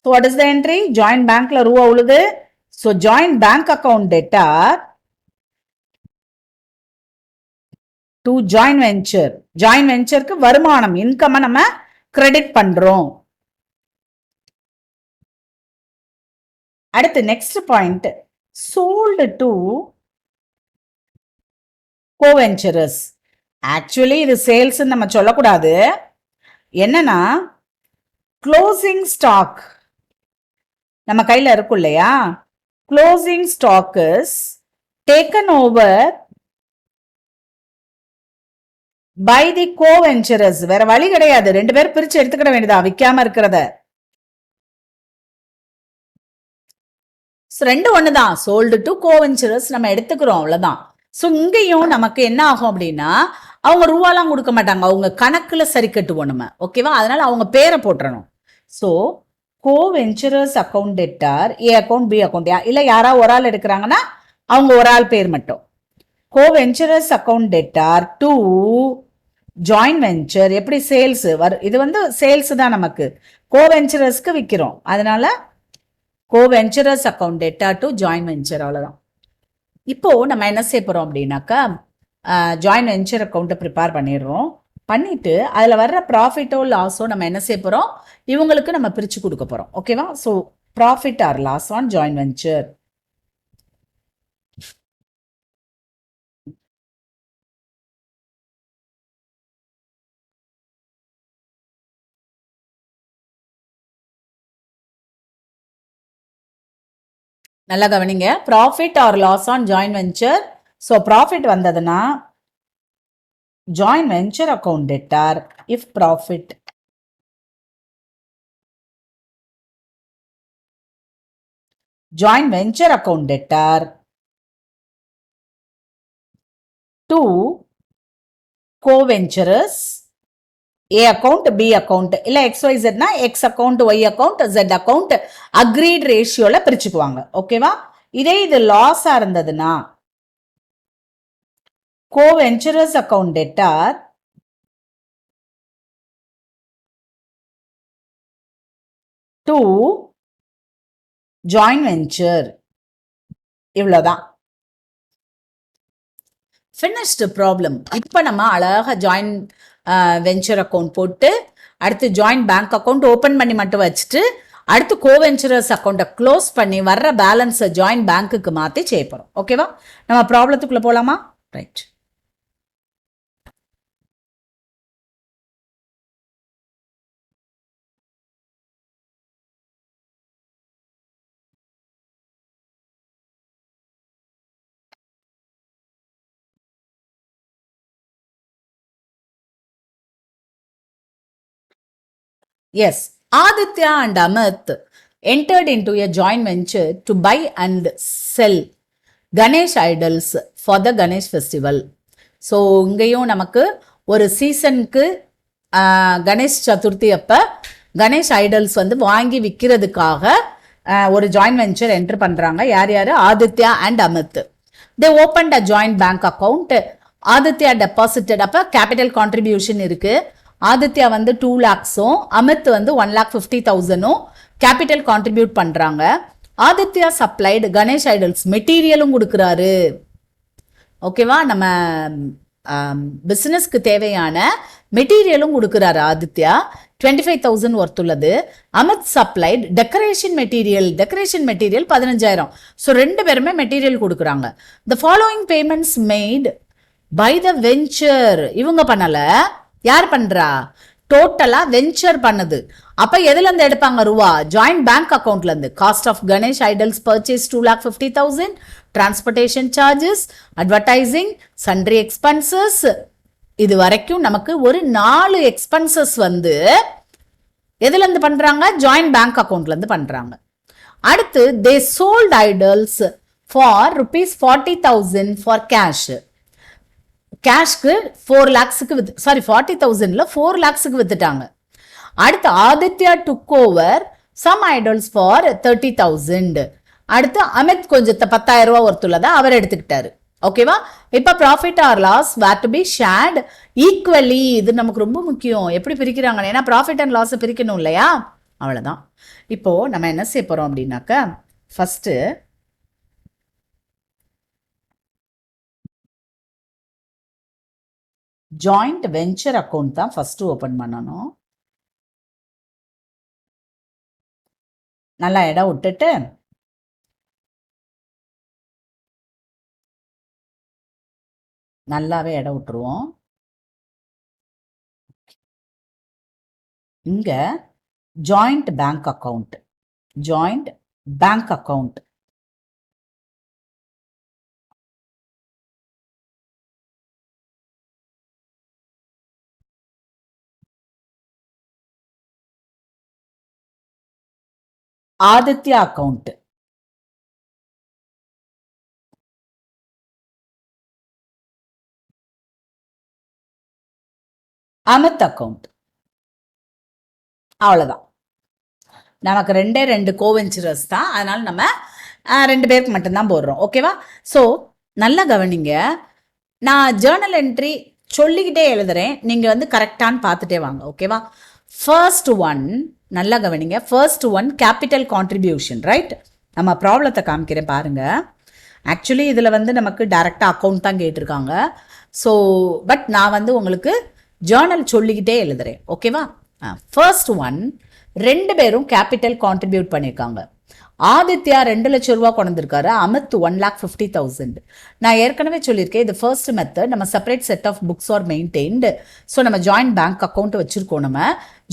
So what is the entry? Joint bankல ரூபா உழுது. So joint bank account debtor to joint venture. joint ventureக்கு வருமானம், இன்கம் நம்ம கிரெடிட் பண்றோம். அடுத்து next point, sold to co-venturers. Actually இது சேல்ஸ் நம்ம சொல்லக்கூடாது. என்னன்னா க்ளோசிங் ஸ்டாக் நம்ம கையில இருக்கும் இல்லையா, closing stock is taken over by the coventurers. வேற வழி கிடையாது, ரெண்டு பேரும் பிரிச்சு எடுத்துக்கிட வேண்டியதா விற்காம இருக்கிறத. ரெண்டு ஒன்று தான், சோல்டு டு கோவென்ச்சரர்ஸ் நம்ம எடுத்துக்கிறோம், அவ்வளோதான். ஸோ இங்கேயும் நமக்கு என்ன ஆகும் அப்படின்னா, அவங்க ரூபாலாம் கொடுக்க மாட்டாங்க, அவங்க கணக்கில் சரி கட்டுவோம் நம்ம, ஓகேவா? அதனால அவங்க பேரை போட்டுறணும். ஸோ கோவென்ச்சரர்ஸ் அக்கௌண்ட் டெட்டார், ஏ அக்கௌண்ட் பி அக்கௌண்ட், இல்லை யாராவது ஒரு ஆள் எடுக்கிறாங்கன்னா அவங்க ஒரு ஆள் பேர் மட்டும். Coventurers account debtor to joint venture, எப்படி சேல்ஸ் இது வந்து சேல்ஸ் தான் நமக்கு, கோவென்ச்சரர்ஸ்க்கு விற்கிறோம், அதனால coventurers account debtor to joint venture, அவ்வளோதான். இப்போ நம்ம என்ன செய்ய போகிறோம் அப்படின்னாக்கா, ஜாயின்ட் வெஞ்சர் அக்கௌண்ட்டை ப்ரிப்பேர் பண்ணிடுறோம். பண்ணிட்டு அதில் வர்ற ப்ராஃபிட்டோ லாஸோ நம்ம என்ன செய்ய போகிறோம், இவங்களுக்கு நம்ம பிரித்து கொடுக்க போகிறோம், ஓகேவா? So profit or loss on joint venture. நல்லா கவனிங்க, profit or loss on joint venture. So profit வந்ததுன்னா joint venture account debtor if profit. Joint venture account debtor to co-venturers, A account, B account, இல்ல XYZ னா X account, Y account, Z account agreed ratioல பிரிச்சுக்குவாங்க, ஓகேவா? இதே இது லாஸா இருந்ததுன்னா co-venturers account debtor to joint venture, இவ்வளவுதான். Finished problem. இப்போ நம்ம அழகாக ஜாயின்ட் வெஞ்சர் அக்கௌண்ட் போட்டு அடுத்து ஜாயின்ட் பேங்க் அக்கௌண்ட் ஓப்பன் பண்ணி மட்டும் வச்சுட்டு அடுத்து கோவென்ச்சரர்ஸ் அக்கௌண்ட்டை க்ளோஸ் பண்ணி வர்ற பேலன்ஸை ஜாயின்ட் பேங்க்குக்கு மாற்றி செய்ய போகிறோம், ஓகேவா? நம்ம ப்ராப்ளத்துக்குள்ளே போகலாமா? Right. Yes, Aditya and Amit entered into a joint venture to buy and sell Ganesh idols for the Ganesh festival. So இங்கேயும் நமக்கு ஒரு சீசனுக்கு கணேஷ் சதுர்த்தி அப்போ கணேஷ் ஐடல்ஸ் வந்து வாங்கி விற்கிறதுக்காக ஒரு ஜாயின்ட் வெஞ்சர் என்ட்ரு பண்ணுறாங்க. யார் யார்? Aditya and Amit. They opened a joint bank account. Aditya deposited, அப்போ கேபிட்டல் கான்ட்ரிபியூஷன் இருக்குது. ஆதித்யா வந்து 2 lakhஸும் அமித் வந்து 1,50,000 கேபிட்டல் கான்ட்ரிபியூட் பண்ணுறாங்க. ஆதித்யா சப்ளைடு கணேஷ் ஐடல்ஸ் மெட்டீரியலும் கொடுக்குறாரு, ஓகேவா? நம்ம பிஸ்னஸ்க்கு தேவையான மெட்டீரியலும் கொடுக்குறாரு ஆதித்யா, 25,000 ஒர்த் உள்ளது. Amit supplied decoration material, 15,000. So ரெண்டு பேருமே மெட்டீரியல் கொடுக்குறாங்க. The following payments made by the venture, இவங்க பண்ணல, யார் பண்றா? டோட்டலா வெஞ்சர் பண்ணுது. அப்ப எதுல இருந்து எடுப்பாங்க ரூபா? ஜாயிண்ட் பேங்க் அக்கௌண்ட்ல இருந்து. Cost of Ganesh idols purchase 2,50,000, transportation charges, advertising, sundry expenses, இது வரைக்கும் நமக்கு ஒரு 4 எக்ஸ்பென்சஸ் வந்து எதுல இருந்து பண்றாங்க? ஜாயிண்ட் பேங்க் அக்கௌண்ட்ல இருந்து பண்றாங்க. அடுத்து they sold idols for ₹40,000 for cash. கேஷ்க்கு 4 lakhsக்கு வித்து, சாரி 40,000ல 4 lakhsக்கு வித்துட்டாங்க. அடுத்து Aditya took over some idols for 30,000. அடுத்து அமித் கொஞ்சம் 10,000 ரூபா ஒருத்துள்ளதா அவர் எடுத்துக்கிட்டாரு, ஓகேவா? இப்ப profit or loss were to be shared equally. இது நமக்கு ரொம்ப முக்கியம், எப்படி பிரிக்கிறாங்க, ஏன்னா ப்ராஃபிட் அண்ட் லாஸ் பிரிக்கணும் இல்லையா? அவ்வளவுதான். இப்போ நம்ம என்ன செய்ய போறோம் அப்படின்னாக்க, ஃபர்ஸ்ட் ஜாயிண்ட் வெஞ்சர் அக்கௌண்ட் தான் ஃபர்ஸ்ட் ஓபன் பண்ணணும். நல்லா இடம் விட்டுட்டு நல்லாவே இடம் விட்டுருவோம். இங்க joint bank account, joint bank account, Aditya account, Amit account. அவ்வளோதான். நமக்கு ரெண்டு கோவென்ச்சரஸ் தான், அதனால நம்ம 2 பேருக்கு மட்டும்தான் போடுறோம். ஓகேவா? ஸோ நல்லா கவனிங்க. நான் ஜேர்னல் என்ட்ரி சொல்லிக்கிட்டே எழுதுறேன், நீங்கள் வந்து கரெக்டானு பார்த்துட்டே வாங்க. ஓகேவா? ஃபர்ஸ்ட் ஒன் நல்லா கவனிங்க. First one capital contribution. Right? நம்ம ப்ராப்ளத்தை காமிக்கிறேன் பாருங்க. ஆக்சுவலி இதில் வந்து நமக்கு டைரெக்டாக அக்கௌண்ட் தான் கேட்டிருக்காங்க. ஸோ பட் நான் வந்து உங்களுக்கு ஜேர்னல் சொல்லிக்கிட்டே எழுதுறேன். ஓகேவா? ஃபர்ஸ்ட் ஒன், 2 பேரும் கேபிட்டல் கான்ட்ரிபியூட் பண்ணியிருக்காங்க. ஆதித்யா 2 லட்சம் ரூபா கொண்டு வந்திருக்காரு, அமித் 1,50,000. நான் ஏற்கனவே சொல்லியிருக்கேன், இது ஃபர்ஸ்ட் மெத்தட். நம்ம separate set of books are maintained. So நம்ம ஜாயிண்ட் பேங்க் அக்கௌண்ட் வச்சிருக்கோம். நம்ம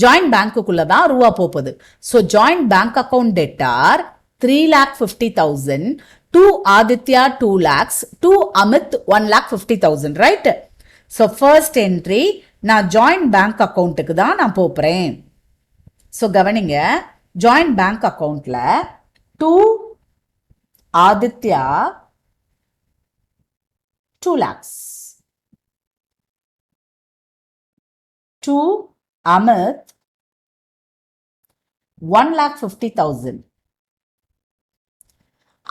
ஜாயிண்ட் பேங்க்குள்ளே தான் ரூபா போகுது. So joint bank account debtor 3,50,000, to Aditya 2 lakhs, to Amit 1,50,000. Right? So first entry நான் ஜாயிண்ட் பேங்க் அக்கௌண்ட்டுக்கு தான் நான் போகிறேன். ஸோ கவனிங்க, ஜாயிண்ட் பேங்க் அக்கௌண்ட்ல to Aditya 2 lakhs, to Amit 1,50,000.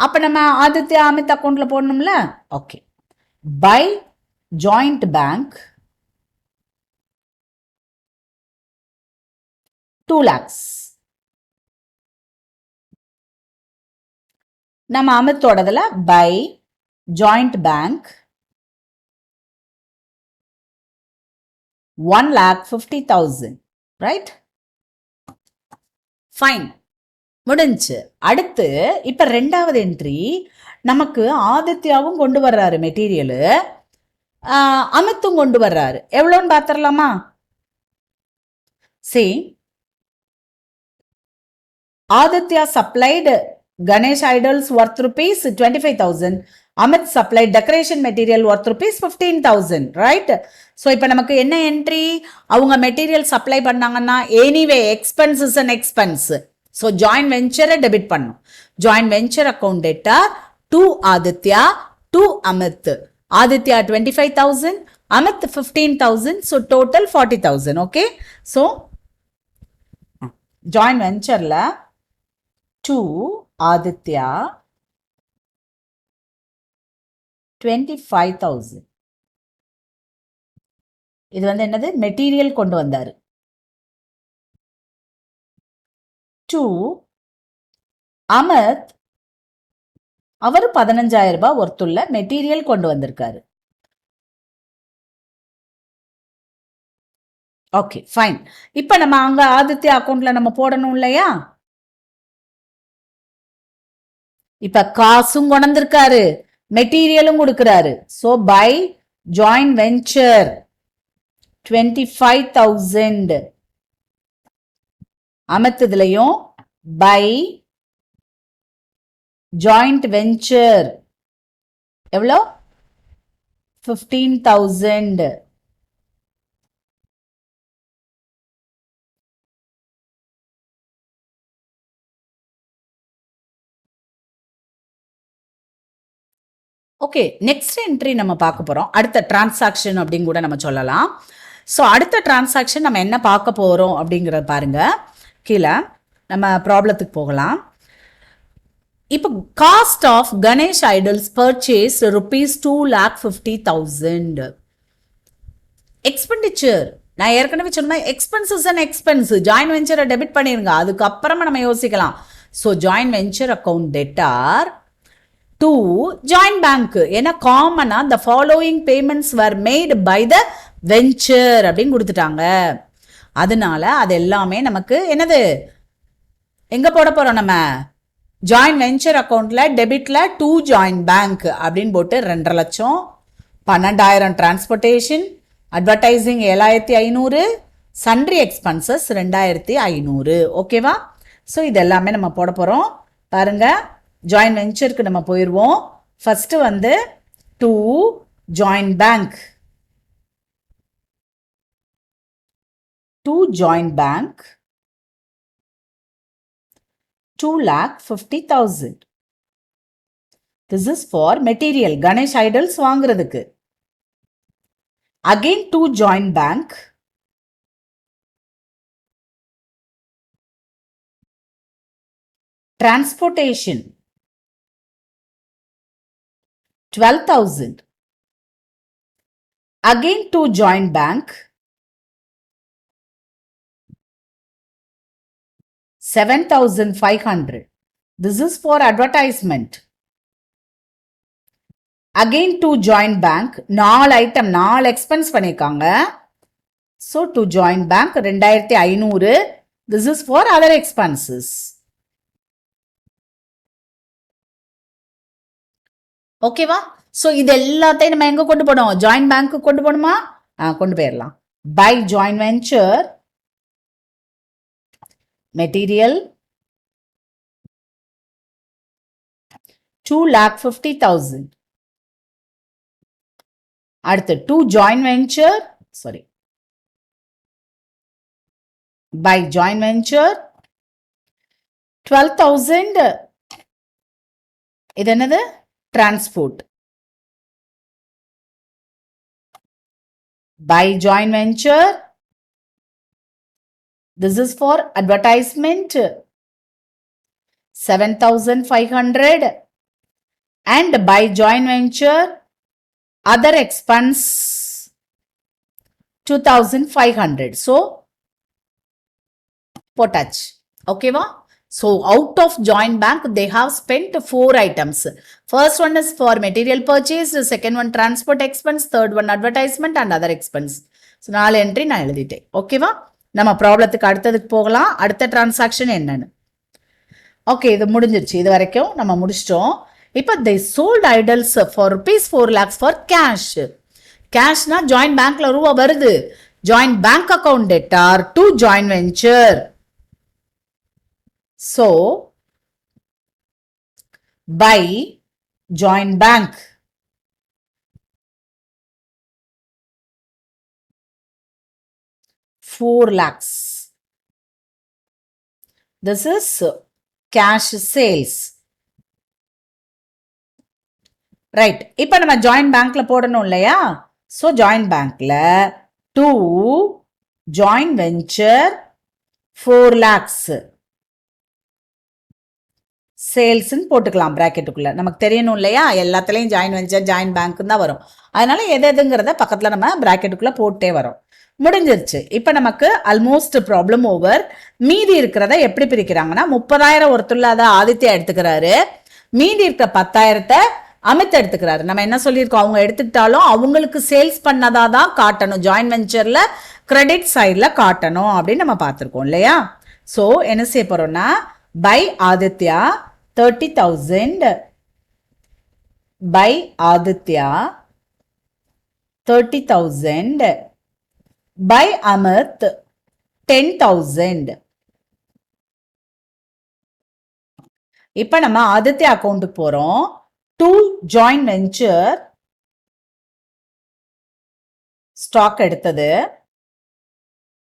அப்ப நம்ம ஆதித்யா அமித் அக்கௌண்ட்ல போடணும்ல. Okay. By joint bank 2 lakhs. நம்ம அமித்தோடதுல by joint bank 1,50,000. Right? Fine, முடிஞ்சு. அடுத்து இப்ப 2வது என்ட்ரி நமக்கு ஆதித்யாவும் கொண்டு வர்றாரு மெட்டீரியலு, அமித்தும் கொண்டு வர்றாரு. எவ்வளோன்னு பார்த்துடலாமா? See, Aditya supplied Ganesh idols worth rupees 25,000. Amit supplied decoration material worth rupees 15,000. Right? So இப்போ நமக்கு என்ன என்ட்ரி? அவங்க மெட்டீரியல் சப்ளை பண்ணாங்கன்னா anyway expense is an expense. So joint வெஞ்சரை டெபிட் பண்ணும். Joint venture account debtor to Aditya, to Amit. Aditya 25,000, Amit 15,000. So total 40,000. Okay? So joint வெஞ்சர்ல to Aditya 25,000. இது வந்து என்னது? மெட்டீரியல் கொண்டு வந்தாரு. டு அமித், அவர் 15,000 ரூபாய் ஒர்த்துள்ள மெட்டீரியல் கொண்டு வந்திருக்காரு. Okay, fine. இப்ப நம்ம அங்க ஆதித்யா அக்கௌண்ட்ல நம்ம போடணும் இல்லையா? இப்ப காசும் கொண்டிருக்காரு, மெட்டீரியலும் கொடுக்கிறாரு. So by joint venture 25,000. Amit இதுலயும் பை ஜாயிண்ட் வெஞ்சர் எவ்வளோ? 15,000. ஓகே, நெக்ஸ்ட் என்ட்ரி நம்ம பார்க்க போறோம். அடுத்த டிரான்சாக்ஷன் அப்படின்னு கூட நம்ம சொல்லலாம். ஸோ அடுத்த டிரான்சாக்ஷன் நம்ம என்ன பார்க்க போறோம் அப்படிங்கிறத பாருங்க. கீழே நம்ம ப்ராப்ளத்துக்கு போகலாம். இப்போ cost of Ganesh idols purchase rupees 2,50,000. Expenditure நான் ஏற்கனவே சொன்னேன், எக்ஸ்பென்சஸ் அண்ட் எக்ஸ்பென்ஸ். ஜாயிண்ட் வெஞ்சரை டெபிட் பண்ணிருங்க, அதுக்கப்புறமா நம்ம யோசிக்கலாம். So joint venture account debtor to joint bank. ஏன்னா காமனா the following payments were made by the venture அப்படின்னு கொடுத்துட்டாங்க. அதனால அது எல்லாமே நமக்கு என்னது? எங்க போட போறோம்? நம்ம ஜாயிண்ட் வெஞ்சர் அக்கௌண்ட்ல டெபிட்ல டு ஜாயிண்ட் பேங்க் அப்படின்னு போட்டு 2.5 லட்சம், 12,000 டிரான்ஸ்போர்டேஷன், அட்வர்டைசிங் 7,500, சன்ட்ரி எக்ஸ்பென்சஸ் 2,500. ஓகேவா? ஸோ இது எல்லாமே நம்ம போட போறோம். பாருங்க, ஜாயிண்ட் வெஞ்சருக்கு நம்ம போயிடுவோம். ஃபர்ஸ்ட் வந்து to joint bank, to joint bank 2,50,000. This is for material Ganesh idols வாங்குறதுக்கு. Again to joint bank transportation 12,000. Again to joint bank 7,500. This is for advertisement. Again to joint bank 4 item 4 expense பண்ணிருக்காங்க. So to joint bank 2,500. This is for other expenses. ஓகேவா? So இது எல்லாத்தையும் நம்ம எங்க கொண்டு போனோம்? Joint பேங்க்கு கொண்டு போகணுமா? கொண்டு போயிடலாம். By joint venture material 2,50,000. அடுத்து to joint venture by joint venture 12,000. இது என்னது? transport. By joint venture, this is for advertisement 7,500, and by joint venture other expense 2,500. So potage. Okay va? So out of joint bank they have spent 4 items. First one is for material purchase, second one transport expense, third one advertisement and other expense. So 4 entry நான் எழுதிட்டேன். ஓகேவா? நம்ம ப்ராப்ளத்துக்கு அடுத்ததுக்கு போகலாம். அடுத்த transaction என்னன்னு. Okay, இது முடிஞ்சிருச்சு. இது வரைக்கும் நம்ம முடிச்சிட்டோம். இப்போ they sold idols for rupees 4 lakhs for cash. கேஷ்னா joint பேங்க்ல ரூபா வருது. Joint bank account debtor to joint venture. So, by joint bank $4 lakhs. This is cash sales. Right. இப்போ நம்ம ஜாயிண்ட் பேங்க்ல போடணும் இல்லையா? So, joint bankல to joint venture 4 lakhs. சேல்ஸ்ன்னு போட்டுக்கலாம் பிராக்கெட்டுக்குள்ள. நமக்கு தெரியணும் இல்லையா? எல்லாத்துலேயும் ஜாயின் வெஞ்சர் ஜாயின் பேங்க் தான் வரும். அதனால எதுங்கிறத பக்கத்தில் நம்ம பிராக்கெட்டுக்குள்ள போட்டே வரோம். முடிஞ்சிருச்சு. இப்போ நமக்கு ஆல்மோஸ்ட் ப்ராப்ளம் ஓவர். மீதி இருக்கிறத எப்படி பிரிக்கிறாங்கன்னா 30,000 ஒருத்தர் ஆதித்யா எடுத்துக்கிறாரு, மீதி இருக்கிற 10,000 அமித் எடுத்துக்கிறாரு. நம்ம என்ன சொல்லியிருக்கோம்? அவங்க எடுத்துக்கிட்டாலும் அவங்களுக்கு சேல்ஸ் பண்ணதா தான் காட்டணும், ஜாயின் வெஞ்சர்ல கிரெடிட் சைட்ல காட்டணும் அப்படின்னு நம்ம பார்த்துருக்கோம் இல்லையா? ஸோ என்ன செய்ய போறோம்னா by Aditya 30,000 by Aditya 30,000 by Amit 10,000. இப்ப நம்ம ஆதித்யா அக்கவுண்ட்டுக்கு போறோம். டூ ஜாயிண்ட் வெஞ்சர் ஸ்டாக் எடுத்தது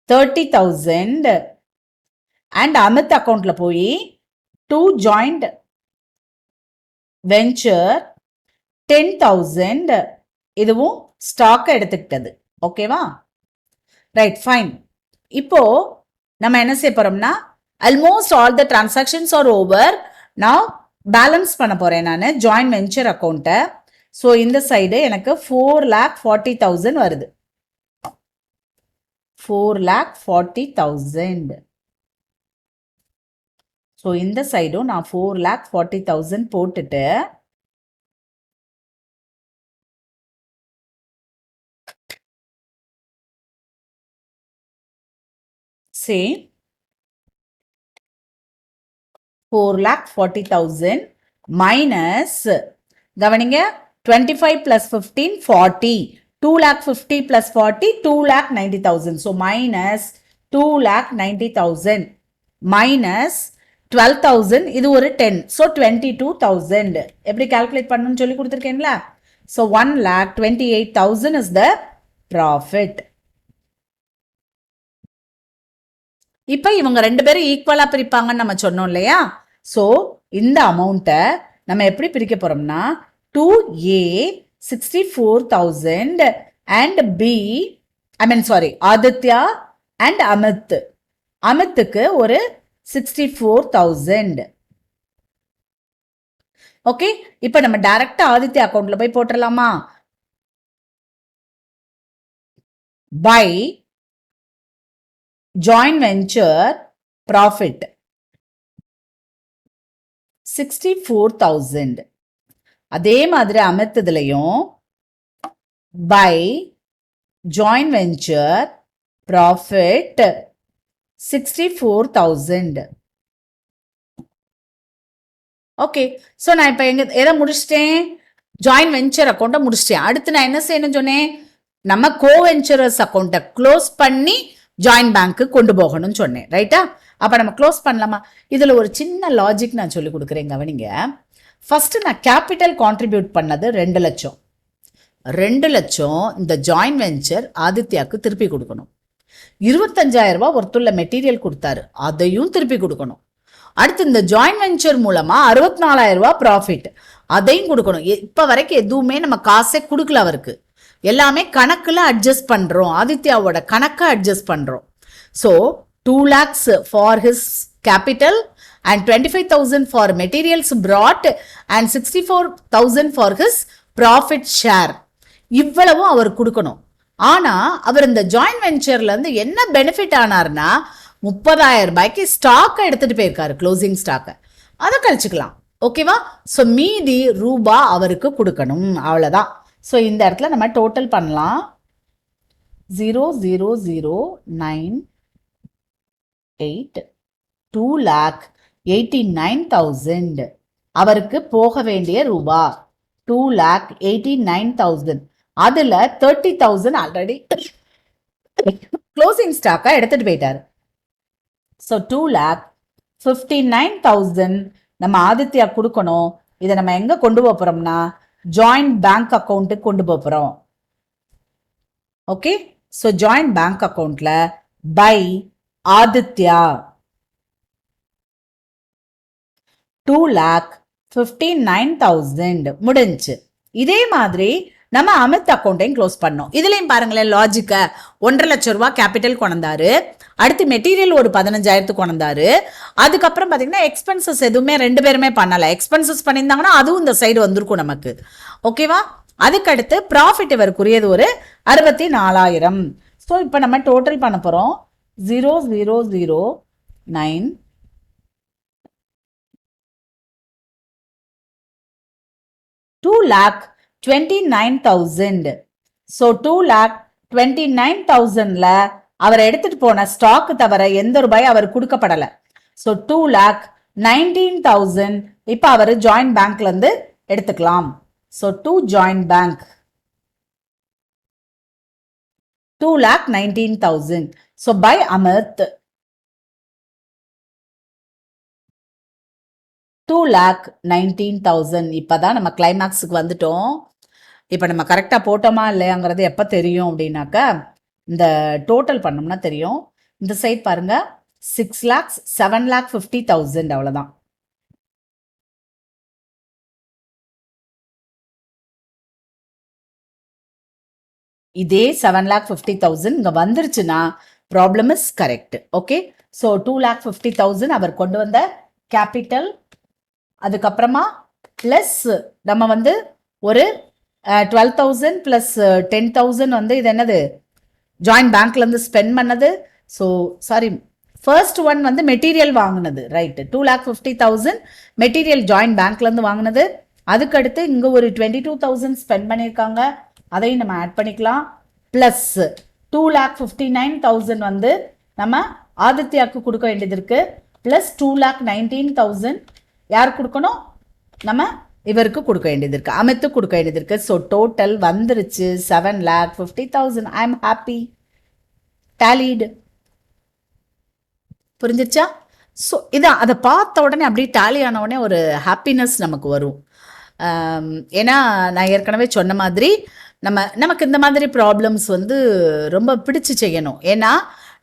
30,000 and அமித் அக்கவுண்ட்ல போய் டூ ஜாயிண்ட் வெஞ்சர் 10,000 இதுவும் ஸ்டாக் எடுத்துக்கிட்டது. ஓகேவா? Right, fine. இப்போ நம்ம என்ன செய்ய போறோம்னா almost all the transactions are over. நான் பேலன்ஸ் பண்ண போறேன் நான் ஜாயிண்ட் வெஞ்சர் அக்கௌண்ட்டை. ஸோ இந்த சைடு எனக்கு 4,40,000 வருது. 4,40,000. ஸோ இந்த சைடும் நான் 4,40,000 போட்டுட்டு சே 4,40,000 மைனஸ் கவனிங்க 25 plus 15 40. 2,50,000 plus 40 2,90,000. So minus 2,90,000 minus 12,000 இது ஒரு 10. ஸோ 22,000. எப்படி கால்குலேட் பண்ணணும்னு சொல்லி கொடுத்துருக்கேன்ல. So 1,28,000 is the profit. இப்போ இவங்க ரெண்டு பேரும் ஈக்குவலா பிரிப்பாங்கன்னு நம்ம சொன்னோம் இல்லையா? ஸோ இந்த அமௌண்ட்டை நம்ம எப்படி பிரிக்க போறோம்னா 2A 64,000 and B Aditya and Amit. அமித்துக்கு ஒரு 64,000. ஓகே, இப்போ நம்ம டைரக்டா ஆதித்யா அக்கௌண்ட்ல போய் போட்டுடலாமா? By joint venture profit 64,000. அதே மாதிரி அமிர்தத்துலையும் by joint venture profit 64,000. Okay, so நான் இப்போ எதை முடிச்சிட்டேன்? ஜாயிண்ட் வெஞ்சர் அக்கௌண்ட்டை முடிச்சிட்டேன். அடுத்து நான் என்ன செய்யணும்னு சொன்னேன்? நம்ம கோவென்ச்சரஸ் அக்கௌண்ட்டை க்ளோஸ் பண்ணி ஜாயிண்ட் பேங்க்கு கொண்டு போகணும்னு சொன்னேன். ரைட்டா? அப்போ நம்ம க்ளோஸ் பண்ணலாமா? இதில் ஒரு சின்ன லாஜிக் நான் சொல்லி கொடுக்குறேன், கவனிங்க. ஃபஸ்ட்டு நான் கேபிட்டல் கான்ட்ரிபியூட் பண்ணது 2 லட்சம். 2 லட்சம் இந்த ஜாயிண்ட் வெஞ்சர் ஆதித்யாவுக்கு திருப்பி கொடுக்கணும். 25,000 ரூபாய் ஒருத்துள்ள மெட்டீரியல் கொடுத்தாரு, அதையும் திருப்பி கொடுக்கணும். அடுத்து இந்த ஜாயிண்ட் வெஞ்சர் மூலமா 64,000 ரூபாய் ப்ராஃபிட், அதையும் கொடுக்கணும். இப்போ வரைக்கும் எதுவுமே நம்ம காசே கொடுக்கல அவருக்கு, எல்லாமே கணக்கில் அட்ஜஸ்ட் பண்ணுறோம், ஆதித்யாவோட கணக்கை அட்ஜஸ்ட் பண்ணுறோம். So 2 lakhs for his capital and 25,000 for materials brought and 64,000 for his profit share. இவ்வளவும் அவர் கொடுக்கணும். ஆனா அவர் இந்த ஜாயிண்ட் வெஞ்சர்ல இருந்து என்ன பெனிஃபிட் ஆனார்னா 30,000 ரூபாய்க்கு ஸ்டாக்கை எடுத்துட்டு போயிருக்காரு, க்ளோசிங் ஸ்டாக்கை, அதை கழிச்சுக்கலாம். ஓகேவா? ஸோ மீதி ரூபா அவருக்கு கொடுக்கணும், அவ்வளோதான். ஸோ இந்த இடத்துல நம்ம டோட்டல் பண்ணலாம். 0,009,8 2,89,000 அவருக்கு போக வேண்டிய ரூபா 2,89,000. அதுல 30,000 ஆல்ரெடி க்ளோசிங் ஸ்டாக்கை எடுத்துட்டு போயிட்டாரு. ஸோ 2,59,000 நம்ம ஆதித்யா கொடுக்கணும். இதை நம்ம எங்க கொண்டு போறோம்னா ஜாயிண்ட் பேங்க் அக்கௌண்ட்டுக்கு கொண்டு போறோம். ஓகே, ஸோ ஜாயிண்ட் பேங்க் அக்கௌண்ட்ல பை ஆதித்யா 2,59,000 முடிஞ்சு. இதே மாதிரி நம்ம அமித் அக்கௌண்ட்டையும் க்ளோஸ் பண்ணோம். இதுலையும் பாருங்களேன் லாஜிக்க. 1.5 லட்சம் ரூபா கேபிட்டல் கொண்டாரு, அடுத்து மெட்டீரியல் ஒரு 15,000 கொண்டாரு. அதுக்கப்புறம் பார்த்தீங்கன்னா எக்ஸ்பென்சஸ் எதுவுமே 2 பேருமே பண்ணலை. எக்ஸ்பென்சஸ் பண்ணியிருந்தாங்கன்னா அதுவும் இந்த சைடு வந்திருக்கும் நமக்கு. ஓகேவா? அதுக்கடுத்து ப்ராஃபிட் இவருக்குரியது ஒரு 64,000. ஸோ இப்போ நம்ம டோட்டல் பண்ண போகிறோம். 0,009 2,29,000. ஸோ 2,29,000ல அவர் எடுத்துட்டு போன ஸ்டாக் தவிர எந்த ரூபாய் அவர் கொடுக்கப்படலை. ஸோ 2,19,000 இப்போ அவர் ஜாயிண்ட் பேங்க்ல இருந்து எடுத்துக்கலாம். So to joint bank 2,19,000. So by Amrit 2,19,000. இப்போதான் நம்ம கிளைமேக்ஸுக்கு வந்துட்டோம். இப்போ நம்ம கரெக்டாக போட்டோமா இல்லையாங்கிறது எப்போ தெரியும் அப்படின்னாக்கா இந்த டோட்டல் பண்ணோம்னா தெரியும். இந்த சைட் பாருங்க 6,07,50,000 அவ்வளோதான். இதே 7,50,000 இங்கே வந்துருச்சுன்னா problem is correct. Okay, so 2,50,000 அவர் கொண்டு வந்த கேபிட்டல், அதுக்கப்புறமா ப்ளஸ் நம்ம வந்து ஒரு 12,000 ப்ளஸ் 10,000 வந்து இது என்னது ஜாயிண்ட் பேங்க்லேருந்து ஸ்பெண்ட் பண்ணது. ஸோ சாரி, ஃபர்ஸ்ட் ஒன் வந்து மெட்டீரியல் வாங்கினது, ரைட்டு. 2,50,000 மெட்டீரியல் ஜாயிண்ட் பேங்க்லேருந்து வாங்கினது. அதுக்கடுத்து இங்கே ஒரு 22,000 ஸ்பெண்ட் பண்ணியிருக்காங்க, அதையும் நம்ம ஆட் பண்ணிக்கலாம். ப்ளஸ் 2,59,000 வந்து நம்ம ஆதித்யாவுக்கு கொடுக்க வேண்டியது இருக்கு. ப்ளஸ் 2,19,000 யார் கொடுக்கணும்? நம்ம இவருக்கு கொடுக்க வேண்டியது இருக்கு, அமித்துக்கு கொடுக்க வேண்டியது இருக்கு. ஸோ டோட்டல் வந்துருச்சு 7,50,000. I am happy. டேலீடு. புரிஞ்சிச்சா? ஸோ இதான், அதை பார்த்த உடனே அப்படியே டேலி ஆன உடனே ஒரு ஹாப்பினஸ் நமக்கு வரும். ஏன்னா நான் ஏற்கனவே சொன்ன மாதிரி நமக்கு இந்த மாதிரி ப்ராப்ளம்ஸ் வந்து ரொம்ப பிடிச்சு செய்யணும். ஏன்னா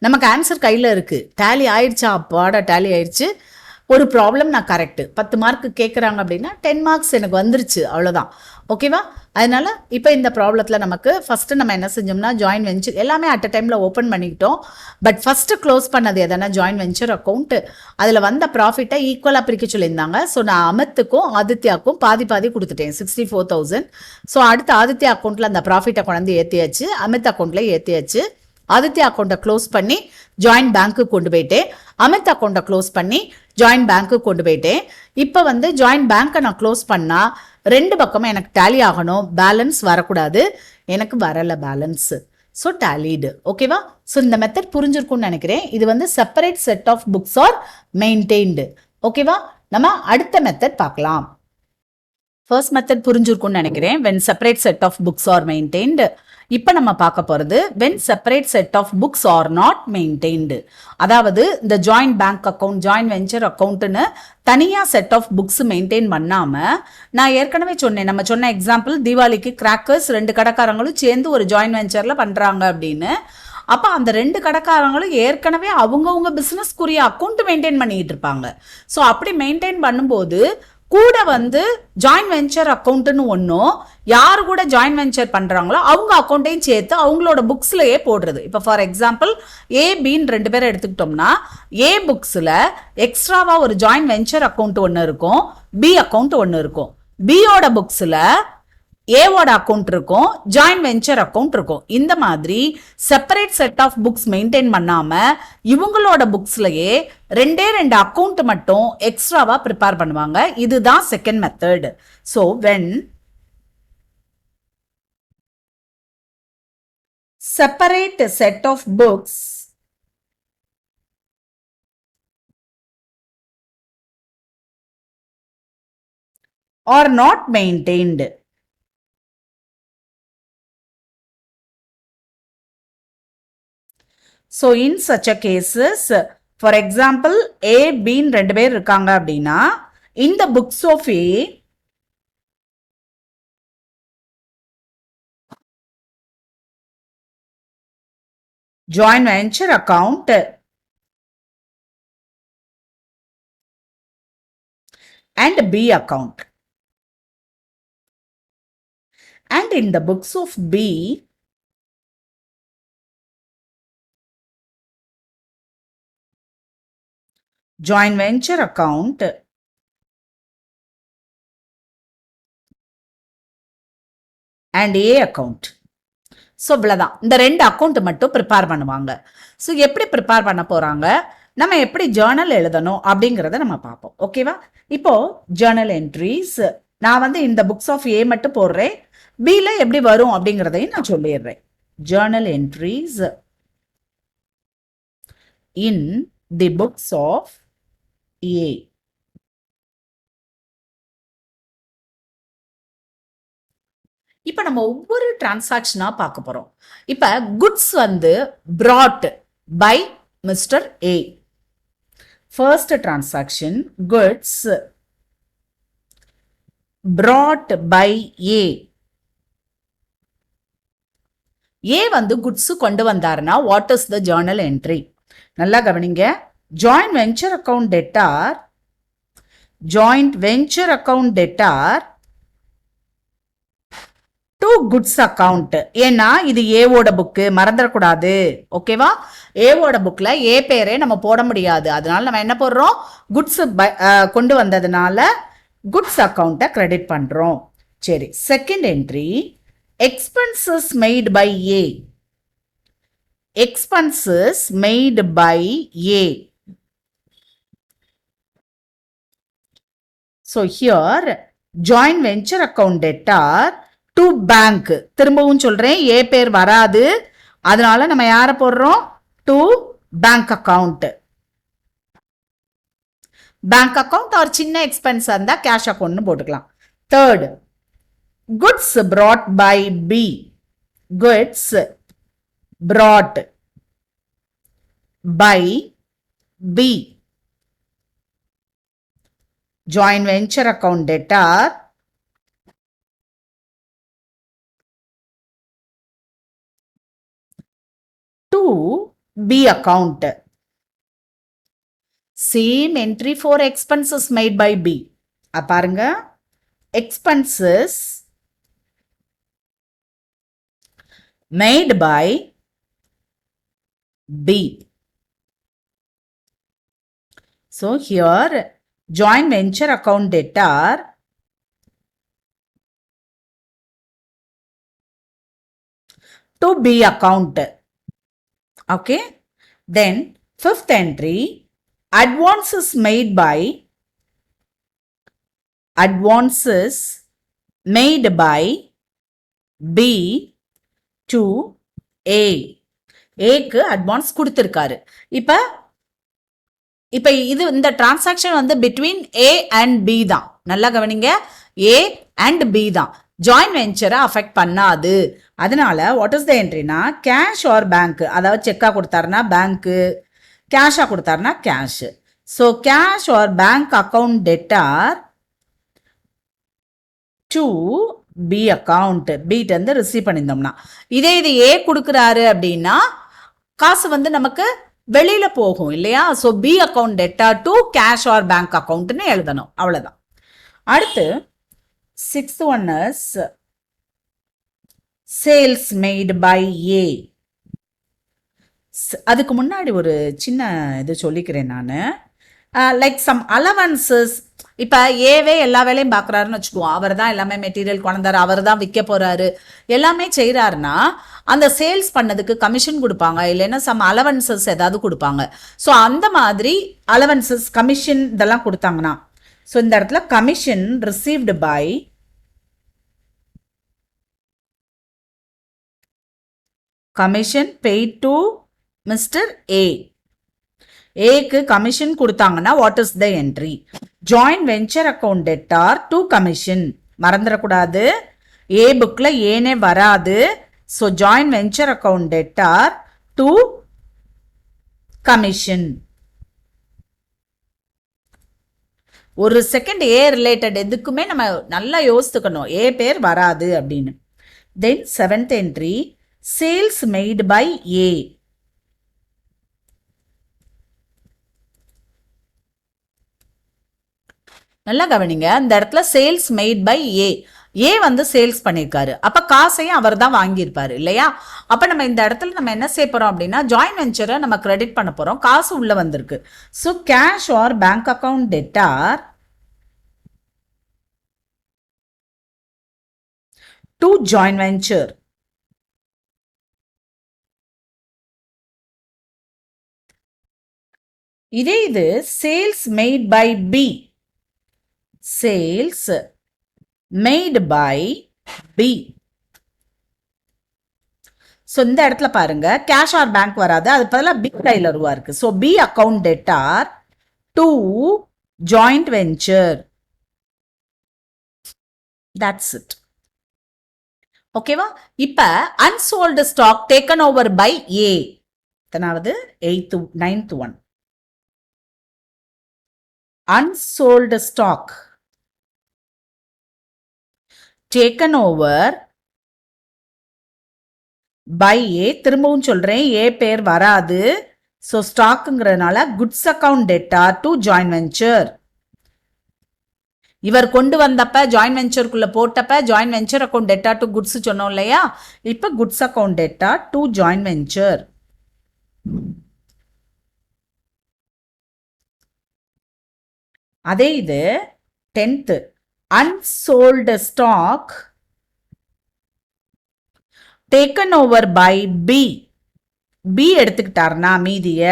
நமக்கு ஆன்சர் கையில் இருக்குது. டேலி ஆயிடுச்சா, அப்பாடா டேலி ஆயிடுச்சு. ஒரு ப்ராப்ளம் நான் கரெக்டு, 10 மார்க் கேட்குறாங்க அப்படின்னா 10 மார்க்ஸ் எனக்கு வந்துருச்சு, அவ்வளோதான். ஓகேவா? அதனால இப்போ இந்த ப்ராப்ளத்தில் நமக்கு ஃபஸ்ட்டு நம்ம என்ன செஞ்சோம்னா ஜாயின் வெஞ்சர் எல்லாமே அட் அ டைமில் ஓப்பன் பண்ணிக்கிட்டோம். பட் ஃபஸ்ட்டு க்ளோஸ் பண்ணது எதனா ஜாயின் வெஞ்சர் அக்கௌண்ட்டு. அதில் வந்த ப்ராஃபிட்டை ஈக்குவலாக பிரிக்க சொல்லியிருந்தாங்க. ஸோ நான் அமித்துக்கும் ஆதித்யாவுக்கும் பாதி பாதி கொடுத்துட்டேன், 64,000. ஸோ அடுத்து ஆதித்யா அக்கௌண்ட்டில் அந்த ப்ராஃபிட்டை கொண்டு ஏற்றியாச்சு, அமித் அக்கௌண்ட்டில் ஏற்றியாச்சு. ஆதித்யா அக்கௌண்ட்டை க்ளோஸ் பண்ணி ஜாயின் பேங்க்கு கொண்டு போயிட்டேன். அமித் அக்கௌண்ட்டை க்ளோஸ் பண்ணி ஜாயின் பேங்க்கு கொண்டு போயிட்டேன். இப்போ வந்து ஜாயின் பேங்க்கை நான் க்ளோஸ் பண்ணால் ரெண்டு பக்கமும் எனக்கு டேலி ஆகணும், பேலன்ஸ் வரக்கூடாது. எனக்கு வரல பேலன்ஸ், ஸோ டேலிடு. ஓகேவா? ஸோ இந்த மெத்தட் புரிஞ்சிருக்கும்னு நினைக்கிறேன். இது வந்து separate set of books are maintained. ஓகேவா? நம்ம அடுத்த மெத்தட் பார்க்கலாம். ஃபர்ஸ்ட் மெத்தட் புரிஞ்சிருக்கும்னு நினைக்கிறேன், when separate set of books are maintained. இப்போ நம்ம பார்க்க போகிறது when separate set of books are not maintained. அதாவது இந்த joint bank account, joint venture அக்கௌண்ட்டுன்னு தனியாக செட் ஆஃப் புக்ஸ் மெயின்டைன் பண்ணாமல், நான் ஏற்கனவே சொன்னேன், நம்ம சொன்ன எக்ஸாம்பிள் தீபாவளிக்கு கிராக்கர்ஸ் 2 கடைக்காரங்களும் சேர்ந்து ஒரு ஜாயிண்ட் வெஞ்சரில் பண்ணுறாங்க அப்படின்னு. அப்போ அந்த 2 கடைக்காரங்களும் ஏற்கனவே அவங்கவுங்க பிஸ்னஸ்க்குரிய அக்கௌண்ட் மெயின்டைன் பண்ணிக்கிட்டு இருப்பாங்க. ஸோ அப்படி மெயின்டைன் பண்ணும்போது கூட வந்து ஜாயிண்ட் வெஞ்சர் அக்கௌண்ட்னு ஒன்றும், யார் கூட ஜாயிண்ட் வெஞ்சர் பண்ணுறாங்களோ அவங்க அக்கௌண்ட்டையும் சேர்த்து அவங்களோட புக்ஸ்லையே போடுறது. இப்போ ஃபார் எக்ஸாம்பிள் ஏபின்னு 2 பேரை எடுத்துக்கிட்டோம்னா, ஏ புக்ஸில் எக்ஸ்ட்ராவாக ஒரு ஜாயிண்ட் வெஞ்சர் அக்கௌண்ட் ஒன்று இருக்கும், பி அக்கௌண்ட் ஒன்று இருக்கும். பியோட புக்ஸில் ஏவோட அக்கௌண்ட் இருக்கும், ஜாயிண்ட் வெஞ்சர் அக்கௌண்ட் இருக்கும். இந்த மாதிரி separate set of books maintain பண்ணாம இவங்களோட புக்ஸ்லயே 2 அக்கௌண்ட் மட்டும் எக்ஸ்ட்ராவா ப்ரிப்பேர் பண்ணுவாங்க. இதுதான் second method. So when separate set of books are not maintained. So in such a cases, for example, A, B 2 பேர் இருக்காங்க அப்படின்னா, in the books of A, joint venture account and B account. And in the books of B, joint venture account and A account. So இவ்வளோதான். இந்த 2 account மட்டும் prepare பண்ணுவாங்க. So எப்படி prepare பண்ண போகிறாங்க, நம்ம எப்படி ஜேர்னல் எழுதணும் அப்படிங்கிறத நம்ம பார்ப்போம். ஓகேவா? இப்போ ஜேர்னல் என்ட்ரிஸ் நான் வந்து இந்த புக்ஸ் ஆஃப் ஏ மட்டும் போடுறேன், பியில் எப்படி வரும் அப்படிங்கிறதையும் நான் சொல்லிடுறேன். Journal entries in the books of A. இப்போ நம்ம ஒவ்வொரு டிரான்சாக்ஷனாக பார்க்க போகிறோம். இப்போ குட்ஸ் வந்து brought by mister A. First transaction goods brought by A. A வந்து குட்ஸ் கொண்டு வந்தாருன்னா what is the journal entry? நல்லா கவனிங்க. Joint venture account debtor, joint venture account debtor to goods account. ஏன்னா இது ஏவோட புக்கு, மறந்துடக்கூடாது. ஓகேவா? ஏவோட புக்ல ஏ பேரே நம்ம போட முடியாது. அதனால நம்ம என்ன போடுறோம், குட்ஸ் கொண்டு வந்ததுனால குட்ஸ் அக்கௌண்ட்டை கிரெடிட் பண்றோம். சரி, second entry expenses made by A. Expenses made by A. So here joint venture account debtor to bank. திரும்பவும் சொல்றேன், ஏ பேர் வராது, அதனால நம்ம யாரை போடுறோம், to bank account. Bank account ஒரு சின்ன எக்ஸ்பென்ஸ் இருந்தா கேஷ் அக்கௌண்ட்னு போட்டுக்கலாம். Third goods brought by B. goods brought by B. joint venture account debtor to B account. Same entry for expenses made by B. பாருங்க, expenses made by B. So here joint venture account debtor to B account. Okay. Then fifth entry, advances made by B to A. ஏக்கு advance கொடுத்திருக்காரு. இப்ப இது இந்த transaction வந்து between A and B தான். நல்லா கவனிங்க, ஏ அண்ட் பி தான். ஜாயிண்ட் வெஞ்சரை அஃபெக்ட் பண்ணாது. அதனால வாட் இஸ் த என்ட்ரினா கேஷ் ஆர் பேங்க், அதாவது செக்கா கொடுத்தாருன்னா பேங்க்கு, கேஷா கொடுத்தாருன்னா cash. So cash or bank account debtor to B account, பீட் வந்து ரிசீவ் பண்ணியிருந்தோம்னா. இதே இது ஏ கொடுக்குறாரு அப்படின்னா காசு வந்து நமக்கு வெளியில போகும் இல்லையா. So B account debtor to cash or bank அக்கவுண்ட்னு எழுதணும். அவ்வளவுதான். அடுத்து sixth one is sales made by A. அதுக்கு முன்னாடி ஒரு சின்ன இது சொல்லிக்கிறேன் நான். Like some allowances. இப்போ ஏவே எல்லா வேலையும் பார்க்குறாருன்னு வச்சுக்குவோம். அவர் தான் எல்லாமே மெட்டீரியல் கொண்டாரு, அவர் தான் விற்க போகிறாரு, எல்லாமே செய்கிறாருன்னா அந்த சேல்ஸ் பண்ணதுக்கு கமிஷன் கொடுப்பாங்க, இல்லைன்னா சம் அலவன்சஸ் ஏதாவது கொடுப்பாங்க. ஸோ அந்த மாதிரி அலவன்சஸ் கமிஷன் இதெல்லாம் கொடுத்தாங்கன்னா, ஸோ இந்த இடத்துல commission received by commission paid to mister A. ஏக்கு கமிஷன் கொடுத்தாங்கன்னா what is the entry? Joint venture account debtor to commission. மறந்துடக்கூடாது, ஏ புக்ல ஏனே வராது. So joint venture account debtor to commission. ஒரு செகண்ட் ஏ ரிலேட்டட் எதுக்குமே நம்ம நல்லா யோசித்துக்கணும், ஏ பேர் வராது அப்படின்னு. Then seventh entry sales made by A. நல்லா கவனிங்க, இந்த இடத்துல sales made by A. A வந்து சேல்ஸ் பண்ணியிருக்காரு, அப்ப காசையும் அவர் தான் வாங்கியிருப்பாரு இல்லையா. அப்ப நம்ம இந்த இடத்துல நம்ம என்ன செய்ய போறோம் அப்படின்னா ஜாயிண்ட் வெஞ்சரை நம்ம கிரெடிட் பண்ண போறோம். காசு உள்ள வந்திருக்கு. So cash or bank account debtor to joint venture. இதே இது sales made by B. Sales made by B. So இந்த இடத்துல பாருங்க கேஷ் ஆர் பேங்க் வராது, அது பதிலாக பி கையில் ரூபா இருக்கு. So B account debtor to joint venture. That's it. ஓகேவா. இப்ப unsold stock taken over by A. எத்தனாவது? Ninth one. அன்சோல்டு ஸ்டாக் taken over by A. திரும்பவும் சொல்றேன், ஏ பேர் வராது. ஸோ ஸ்டாக்குங்கிறதுனால goods account debtor to joint venture. இவர் கொண்டு வந்தப்ப ஜாயிண்ட் வெஞ்சருக்குள்ள போட்டப்ப joint venture account debtor to goods சொன்னோம் இல்லையா. இப்ப goods account debtor to joint venture. அதே இது 10th unsold stock taken over by B. B எடுத்துக்கிட்டார்னா மீதிய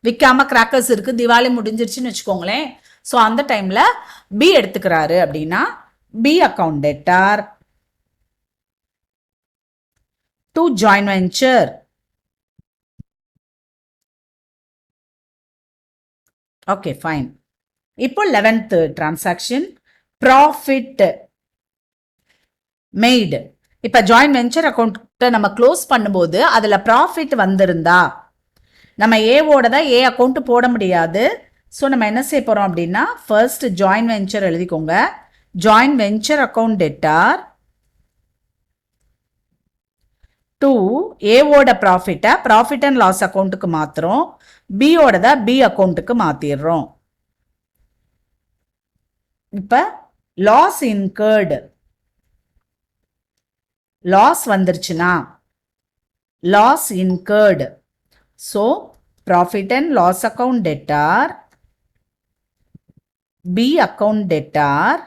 விற்காம கிராக்கர்ஸ் இருக்கு, திவாலி முடிஞ்சிருச்சுன்னு வச்சுக்கோங்களேன். ஸோ அந்த டைம்ல பி எடுத்துக்கிறாரு அப்படின்னா B account debtor to joint venture. Okay fine. இப்போ 11th டிரான்சாக்ஷன் ப்ராஃபிட் மேட். இப்போ ஜாயிண்ட் வெஞ்சர் அக்கௌண்ட்டை நம்ம க்ளோஸ் பண்ணும்போது அதில் ப்ராஃபிட் வந்திருந்தா நம்ம ஏவோட தான் ஏ அக்கௌண்ட் போட முடியாது. ஸோ நம்ம என்ன செய்ய போகிறோம் அப்படின்னா ஃபர்ஸ்ட் ஜாயிண்ட் வெஞ்சர் எழுதிக்கோங்க. Joint venture account debtor to ஏவோட ப்ராஃபிட்டை ப்ராஃபிட் அண்ட் லாஸ் அக்கௌண்ட்டுக்கு மாற்றுறோம், பியோட தான் பி அக்கௌண்ட்டுக்கு மாற்றிடுறோம். இப்போ லாஸ் இன்கர்டு லாஸ் வந்துருச்சுன்னா loss incurred. So profit and loss account debtor, B account debtor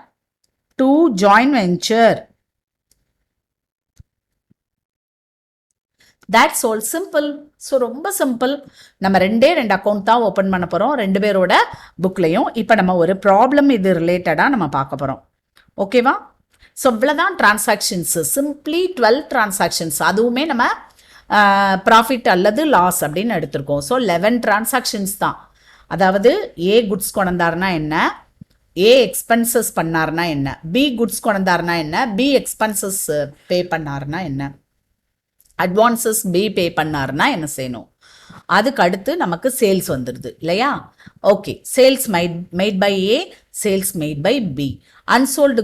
to joint venture. That's all, simple. So ரொம்ப சிம்பிள். நம்ம ரெண்டு அக்கௌண்ட் தான் ஓப்பன் பண்ண போகிறோம் ரெண்டு பேரோட புக்லையும். இப்போ நம்ம ஒரு ப்ராப்ளம் இது ரிலேட்டடாக நம்ம பார்க்க போகிறோம். ஓகேவா? ஸோ இவ்வளோதான் டிரான்சாக்ஷன்ஸு, சிம்பிளி 12 டிரான்சாக்ஷன்ஸ். அதுவுமே நம்ம ப்ராஃபிட் அல்லது லாஸ் அப்படின்னு எடுத்திருக்கோம். ஸோ 11 டிரான்சாக்ஷன்ஸ் தான். அதாவது ஏ குட்ஸ் கொண்டாருனா என்ன, ஏ எக்ஸ்பென்சஸ் பண்ணார்னா என்ன, பி குட்ஸ் கொண்டாருனா என்ன, பி எக்ஸ்பென்சஸ் பே பண்ணாருனா என்ன, அட்வான்சஸ் பி பே பண்ணாருன்னா என்ன செய்யணும். அதுக்கு அடுத்து நமக்கு சேல்ஸ் வந்துடுது இல்லையா? Okay, sales made by A, sales made by B. Unsold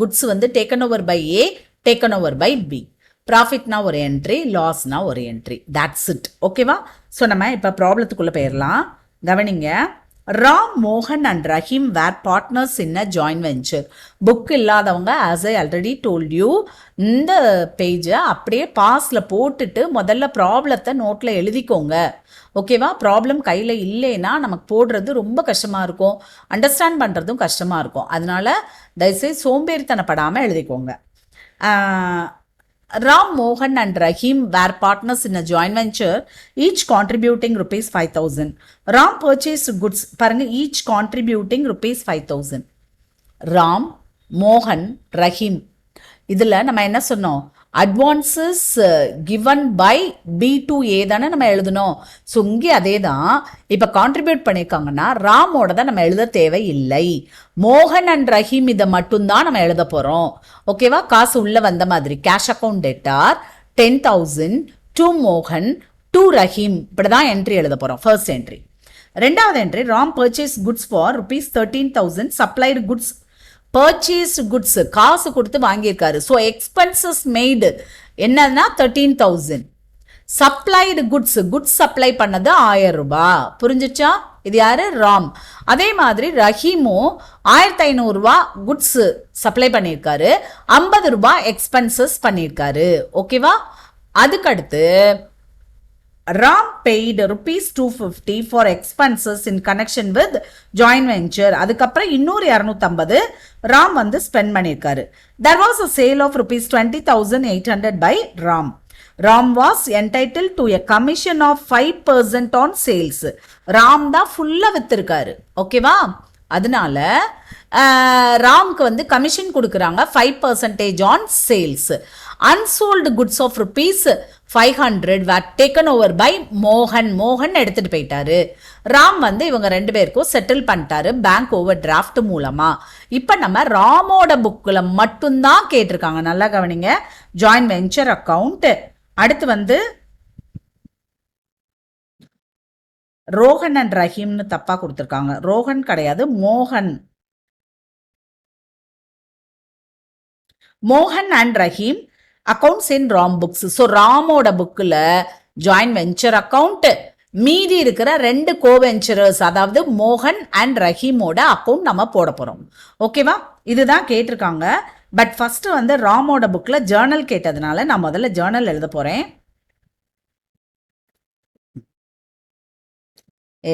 goods வந்து taken over by A, taken over by B. ப்ராஃபிட்னா ஒரு என்ட்ரி, லாஸ்னா ஒரு என்ட்ரி. That's it. ஓகேவா? ஸோ நம்ம இப்போ ப்ராப்ளத்துக்குள்ளே போயிடலாம். கவனிங்க. ராம், மோகன் and Rahim were partners in a joint venture. Book இல்லாதவங்க, as I already told you, இந்த பேஜை அப்படியே பாஸில் போட்டுட்டு முதல்ல ப்ராப்ளத்தை நோட்டில் எழுதிக்கோங்க. ஓகேவா? ப்ராப்ளம் கையில் இல்லைன்னா நமக்கு போடுறது ரொம்ப கஷ்டமாக இருக்கும், அண்டர்ஸ்டாண்ட் பண்ணுறதும் கஷ்டமாக இருக்கும். அதனால தயவுசெய்து சோம்பேறித்தனப்படாமல் எழுதிக்கோங்க. Ram, Mohan and Rahim were partners in a joint venture, each contributing rupees 5,000. Ram purchased goods, paranga, each contributing rupees 5,000. Ram, Mohan, Rahim. இதில் நம்ம என்ன சொன்னோம்? Advances given by B to A தானே நம்ம எழுதணும். ஸோ இங்கே அதே தான். இப்போ கான்ட்ரிபியூட் பண்ணியிருக்காங்கன்னா ராமோட தான் நம்ம எழுத தேவையில்லை. மோகன் அண்ட் ரஹீம் இதை மட்டும்தான் நம்ம எழுத போகிறோம். ஓகேவா? காசு உள்ளே வந்த மாதிரி கேஷ் அக்கௌண்ட் டெட்டார் 10,000 டு மோகன் டு ரஹீம், இப்படி தான் என்ட்ரி எழுத போகிறோம். First entry. ரெண்டாவது entry, Ram purchase goods for rupees 13,000, supplied goods, purchased goods காசு கொடுத்து வாங்கியிருக்காரு. ஸோ எக்ஸ்பென்சஸ் மெய்டு என்னன்னா 13,000. சப்ளைடு குட்ஸ், குட்ஸ் சப்ளை பண்ணது 1000 ரூபாய். புரிஞ்சிச்சா? இது யாரு? ராம். அதே மாதிரி ரஹீமும் 1500 ரூபாய் குட்ஸ் சப்ளை பண்ணியிருக்காரு, 50 ரூபாய் எக்ஸ்பென்சஸ் பண்ணியிருக்காரு. ஓகேவா? அதுக்கடுத்து Ram paid rupees 250 for expenses in connection with joint venture. அதுக்கப்புறம் இன்னொரு 250 ராம் வந்து ஸ்பெண்ட் பண்ணியிருக்காரு. There was a sale of rupees 20,800 by Ram. Ram was entitled to a commission of 5% on sales. Ram தான் ஃபுல்லாக வித்திருக்காரு. ஓகேவா? அதனால ராம்க்கு வந்து கமிஷன் கொடுக்குறாங்க 5% on sales. Unsold goods of rupees 500 were taken over by மோகன். மோகன் எடுத்துட்டு போயிட்டாரு. ராம் வந்து இவங்க ரெண்டு பேருக்கும் செட்டில் பண்ணிட்டாரு பேங்க் ஓவர் டிராஃப்ட் மூலமா. இப்ப நம்ம ராமோட புக்கில் மட்டும்தான் கேட்டிருக்காங்க. நல்லா கவனிங்க. Joint venture account. அடுத்து வந்து ரோஹன் அண்ட் ரஹீம்னு தப்பா கொடுத்துருக்காங்க. ரோஹன் கிடையாது, மோகன். மோகன் and Rahim accounts in Ram books. So ராமோட புக்கில் ஜாயின்ட் வெஞ்சர் அக்கவுண்ட், மீதி இருக்கிற ரெண்டு கோவெஞ்சரர்ஸ் அதாவது மோகன் அண்ட் ரஹீமோட அக்கவுண்ட் நம்ம போட போகிறோம். ஓகேவா? இதுதான் கேட்டிருக்காங்க. பட் ஃபர்ஸ்ட் வந்து ராமோட புக்கில் ஜேர்னல் கேட்டதுனால நான் முதல்ல ஜேர்னல் எழுத போகிறேன்.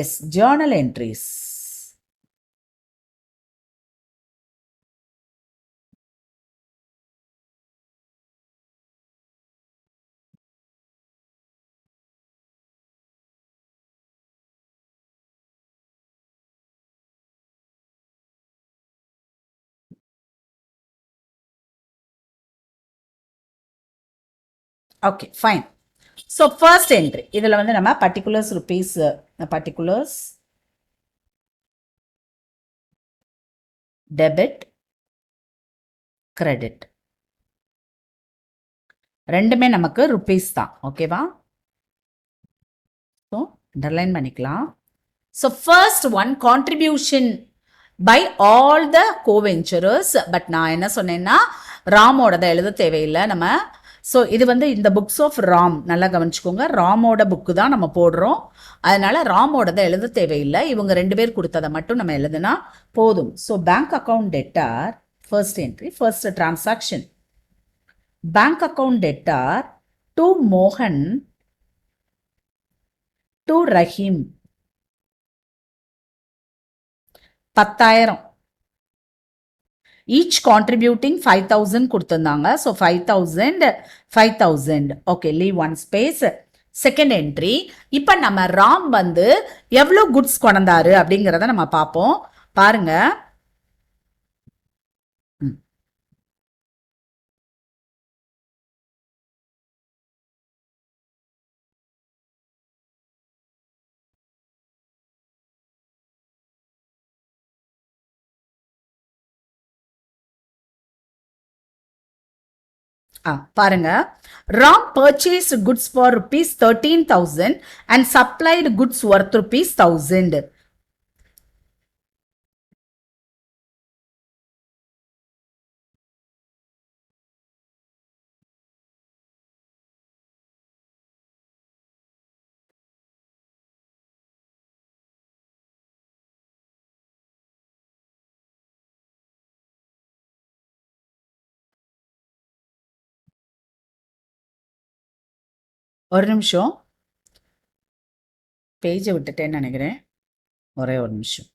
Yes, journal entries. Okay, fine. So first entry இதில் வந்து நம்ம particulars rupees, particulars debit credit ரெண்டுமே நமக்கு ருபீஸ் தான். ஓகேவா? ஸோ அண்டர்லைன் பண்ணிக்கலாம். So first one contribution by all the coventurers. But நான் என்ன சொன்னேன்னா ராமோடதை எழுத தேவையில்லை நம்ம. ஸோ இது வந்து இந்த புக்ஸ் ஆஃப் ராம், நல்லா கவனிச்சுக்கோங்க. ராமோட புக்கு தான் நம்ம போடுறோம், அதனால ராமோடதை எழுத தேவையில்லை. இவங்க ரெண்டு பேர் கொடுத்ததை மட்டும் நம்ம எழுதுனா போதும். So bank account debtor first entry, first transaction bank account debtor to மோகன் டு ரஹீம் 10,000 ஈச் கான்ட்ரிபியூட்டிங் 5,000 கொடுத்துருந்தாங்க. So 5,000 okay, leave one space. Second entry. இப்போ நம்ம ராம் வந்து எவ்வளோ குட்ஸ் கொண்டாரு அப்படிங்கிறத நம்ம பார்ப்போம். பாருங்க. பாருங்க. Ram purchased goods for rupees 13,000 and supplied goods worth rupees 1,000. ஒரு நிமிஷம், பேஜை விட்டுட்டேன்னு நினைக்கிறேன். ஒரே ஒரு நிமிஷம்.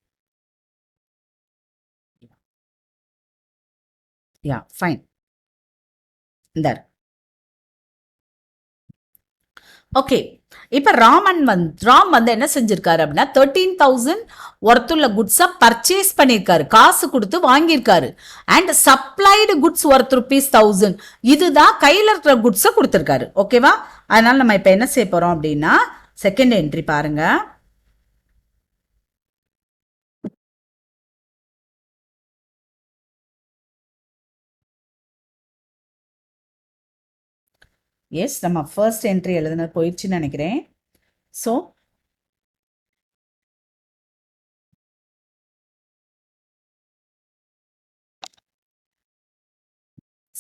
யா, ஃபைன். இந்த ஓகே. இப்போ ராம் வந்து என்ன செஞ்சிருக்காரு அப்படின்னா 13,000 ஒர்த்துள்ள குட்ஸை பர்ச்சேஸ் பண்ணியிருக்காரு, காசு கொடுத்து வாங்கியிருக்காரு. And supplied goods worth rupees 1,000, இதுதான் கையில் இருக்கிற குட்ஸை கொடுத்துருக்காரு. ஓகேவா? அதனால நம்ம இப்போ என்ன செய்ய போறோம் அப்படின்னா செகண்ட் என்ட்ரி பாருங்க. எஸ், நம்ம ஃபர்ஸ்ட் என்ட்ரி எழுதுனது போயிடுச்சுன்னு நினைக்கிறேன். So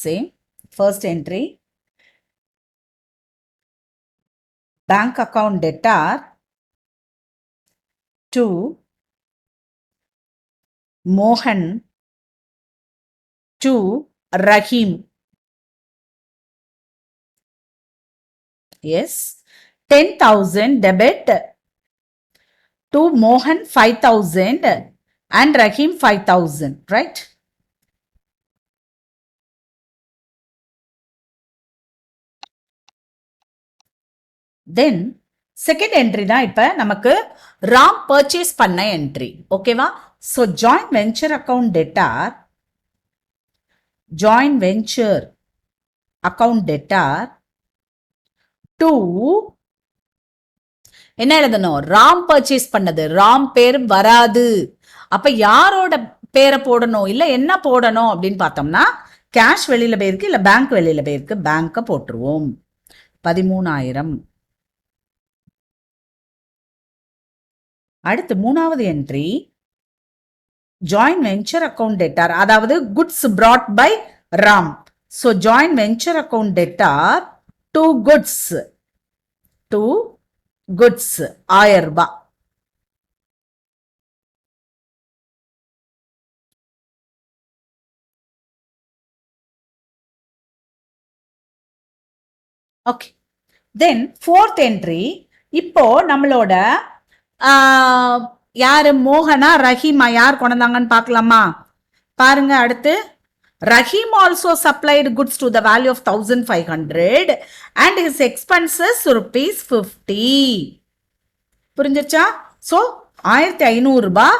same first entry, bank account debtor to Mohan to Rahim. Yes, 10,000 debit to Mohan 5,000 and Rahim 5,000, right? Then second entry தான் இப்போ நமக்கு ராம் பர்ச்சேஸ் பண்ண என்ட்ரி. ஓகேவா? So joint venture account debtor, joint venture account debtor to என்ன எழுதணும்? Ram purchase பண்ணது, ராம் பேர் வராது. அப்ப யாரோட பேரை போடணும், இல்ல என்ன போடணும் அப்படின்னு பார்த்தோம்னா கேஷ் வெளியில போயிருக்கு, இல்ல பேங்க் வெளியில போயிருக்கு, பேங்க போட்டுருவோம். 13,000. அடுத்து மூணாவது entry joint venture account debtor, அதாவது goods brought by Ram. So joint venture account debtor to goods, to goods 1,000 ரூபாய். ஓகே. Then fourth entry. இப்போ நம்மளோட யாரு, மோகனா ரஹீமா யார் கொண்டாங்கன்னு பார்க்கலாமா? பாருங்க. அடுத்து Rahim also supplied goods to the value of 1,500 and his expenses ₹50. புரிஞ்சிச்சா? ஸோ 1,500 ரூபாய்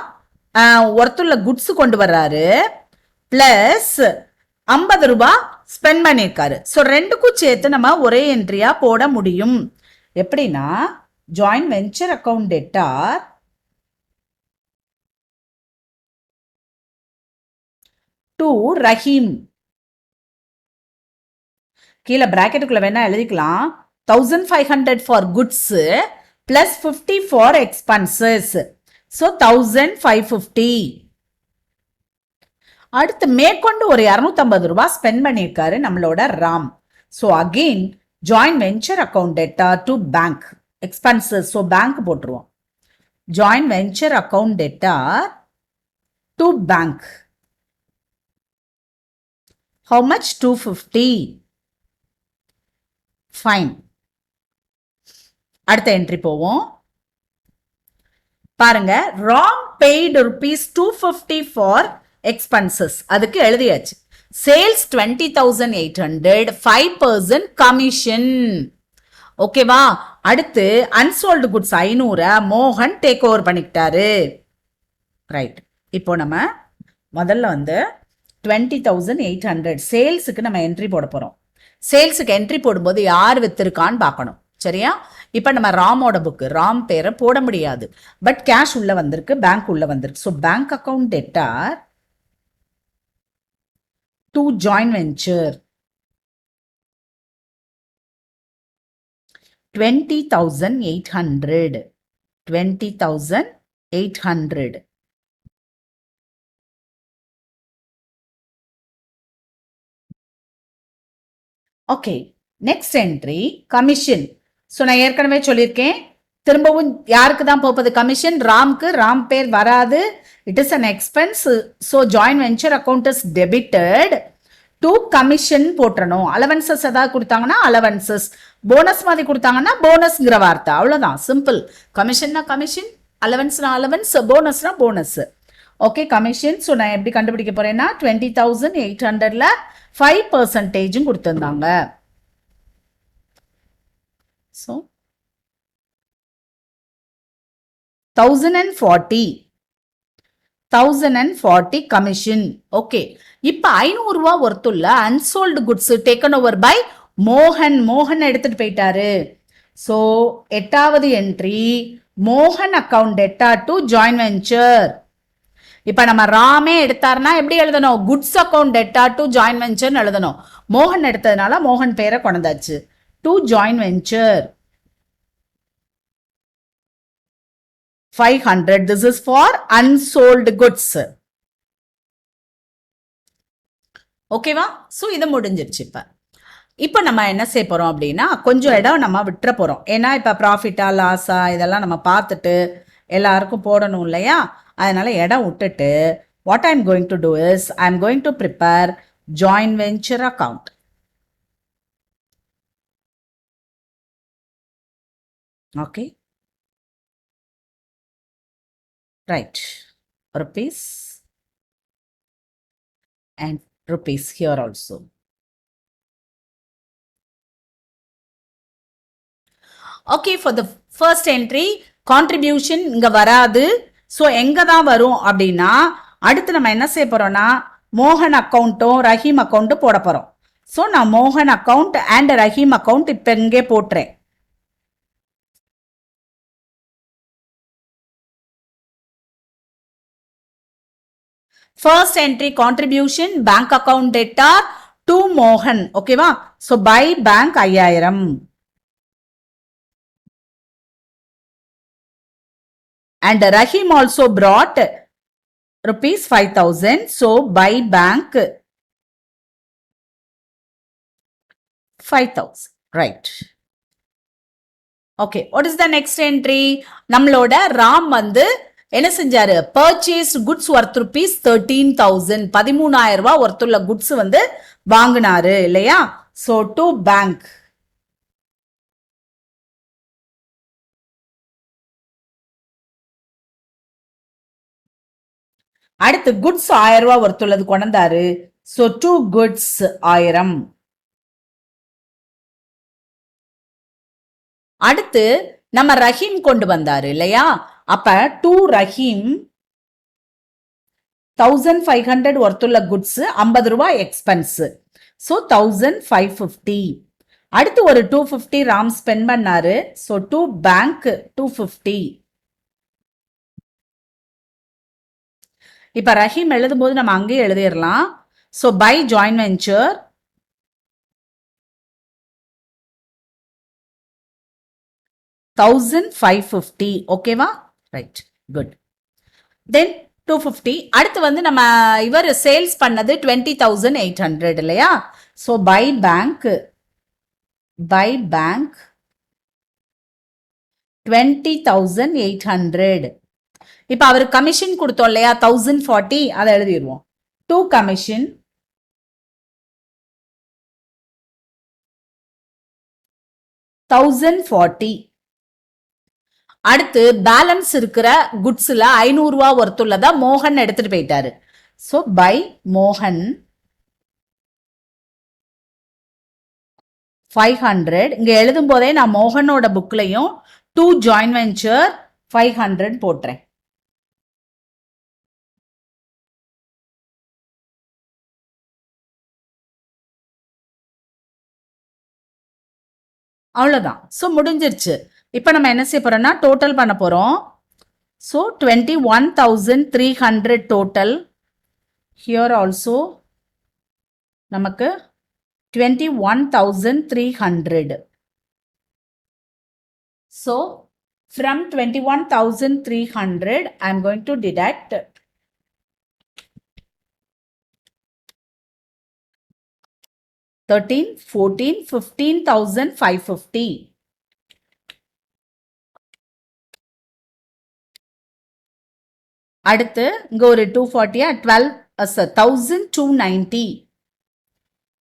ஒருத்துள்ள குட்ஸ் கொண்டு வர்றாரு, பிளஸ் 50 ரூபாய் ஸ்பெண்ட் பண்ணியிருக்காரு. ஸோ ரெண்டுக்கும் சேர்த்து நம்ம ஒரே என்ட்ரியா போட முடியும். எப்படின்னா joint venture account debtor to Rahim, கீழே பிராக்கெட்டுக்குள்ள வேணா எழுதிக்கலாம், 1,500 for goods plus 50 for expenses. So 1,550. அடுத்து மேற்கொண்டு ஒரு 250 ரூபாய் ஸ்பெண்ட் பண்ணியிருக்காரு நம்மளோட Ram. So again joint venture account debtor to bank expenses. So bank போட்டுருவோம். Joint venture account debtor to bank. How much? 250. Fine. அடுத்த என்ட்ரி போவோம். பாருங்க, ராம் பெய்டு ₹250 ஃபார் எக்ஸ்பென்சஸ். அதுக்கு எழுதியாச்சு. Sales 20,800, 5% commission. ஓகேவா? அடுத்து அன்சோல்டு குட்ஸ் 500 மோகன் டேக் ஓவர் பண்ணிக்கிட்டாரு. ரைட். இப்போ நம்ம முதல்ல வந்து 20,800 சேல்ஸுக்கு நம்ம என்ட்ரி போட போறோம். சேல்ஸுக்கு என்ட்ரி போடும்போது யார் வித்திருக்கான்னு பார்க்கணும். சரியா? இப்போ நம்ம ராமோட புக்கு, ராம் பேரை போட முடியாது. பட் கேஷ் உள்ள வந்திருக்கு, பேங்க் உள்ள வந்திருக்கு. So bank account debtor to joint venture 20,800. 20,800. Okay. Next entry commission. So நான் ஏற்கனவே சொல்லியிருக்கேன், திரும்பவும் யாருக்கு தான் போகுது கமிஷன்? ராம்க்கு. ராம் பேர் வராது. It is an expense. So joint venture account is debited to commission போட்டணும். அலவன்சஸ் ஏதாவது கொடுத்தாங்கன்னா அலவன்சஸ், போனஸ் மாதிரி கொடுத்தாங்கன்னா போனஸ்ங்கிற வார்த்தை, அவ்வளோதான். Simple. கமிஷன்னா commission, அலவன்ஸ்னா allowance, போனஸ்னா bonus. Okay, commission. So நான் எப்படி கண்டுபிடிக்க போறேன்னா 20,800ல 5% கொடுத்துருந்தாங்க. So 1,040 commission. ஓகே. இப்ப ₹500 ஒருத்துள்ள unsold goods taken over by மோகன். மோகன் எடுத்துட்டு போயிட்டாரு. ஸோ 8வது என்ட்ரி மோகன் account debtor to joint venture. இப்ப நம்ம ராமே எடுத்தாருன்னா எப்படி எழுதணும்? Goods account debtor to joint venture எழுதணும். மோகன் எடுத்ததுனால மோகன் பேரை கொண்டாச்சு. To joint venture 500. This is for unsold goods. ஓகேவா? ஸோ இது முடிஞ்சிருச்சு. இப்போ நம்ம என்ன செய்ய போறோம் அப்படின்னா, கொஞ்சம் இடம் நம்ம விட்டுற போறோம். ஏன்னா இப்போ ப்ராஃபிட்டா லாஸா இதெல்லாம் நம்ம பார்த்துட்டு எல்லாருக்கும் போடணும் இல்லையா? அதனால இடம் விட்டுட்டு what I'm going to do is I'm going to prepare joint venture account. Okay. Right. Rupees and rupees here also. Okay, for the first entry contribution இங்க வராது. ஸோ எங்க தான் வரும் அப்படின்னா, அடுத்து நம்ம என்ன செய்ய போறோம்னா மோகன் அக்கௌண்ட்டும் ரஹீம் அக்கௌண்ட்டும் போட போறோம். ஸோ நான் மோகன் அக்கௌண்ட் அண்ட் ரஹீம் அக்கௌண்ட் இப்போ இங்கே போட்டுறேன். First entry contribution bank account data to Mohan. ஓகேவா? So by bank 5,000. And Rahim also brought rupees 5,000. So by bank 5,000. Right. Okay. What is the next entry? நம்மளோட ராம் வந்து என்ன செஞ்சாரு? Purchase goods worth rupees 13,000. 13,000 ஒர்த்துள்ள goods வந்து வாங்கினாரு இல்லையா? So to bank. அடுத்து குட்ஸ் 1,000 ஒர்த்துள்ளது கொண்டாரு. So to goods 1,000. அடுத்து நம்ம ரஹீம் கொண்டு வந்தாரு இல்லையா? அப்ப டு ரஹீம் 1,500 ஒர்த்துள்ள குட்ஸ் ₹50 எக்ஸ்பென்ஸ். ஸோ 1,550. அடுத்து ஒரு 250 ராம் ஸ்பெண்ட் பண்ணாரு. So to bank 250. இப்ப ரஹீம் எழுதும் போது நம்ம அங்கேயே எழுதிடலாம். So by join venture 1,550. ஓகேவா? Right, good. தென் 250. அடுத்து வந்து நம்ம இவர் சேல்ஸ் பண்ணது 20,800 இல்லையா? So by bank 20,800. இப்ப அவர் கமிஷன் கொடுத்தோம் இல்லையா? 1,040. அதை எழுதிடுவோம். To commission 1040. அடுத்து பேலன்ஸ் இருக்கிற குட்ஸ்ல 500 ரூபா ஒர்த்துள்ளதா மோகன் எடுத்துட்டு போயிட்டாரு. சோ பை மோகன் 500. இங்க எழுதும் போதே நான் மோகனோட புக்லையும் 2 ஜாயின் வெஞ்சர் 500 போட்டுறேன். அவ்வளவுதான். ஸோ முடிஞ்சிருச்சு. இப்போ நம்ம என்ன செய்ய போறோம்னா டோட்டல் பண்ண போறோம். So 21,300 total. ஹியர் ஆல்சோ நமக்கு 21,300. So from 21,300 I am going to deduct 13, 14, 15,550. அடுத்து இங்க ஒரு 240 12,290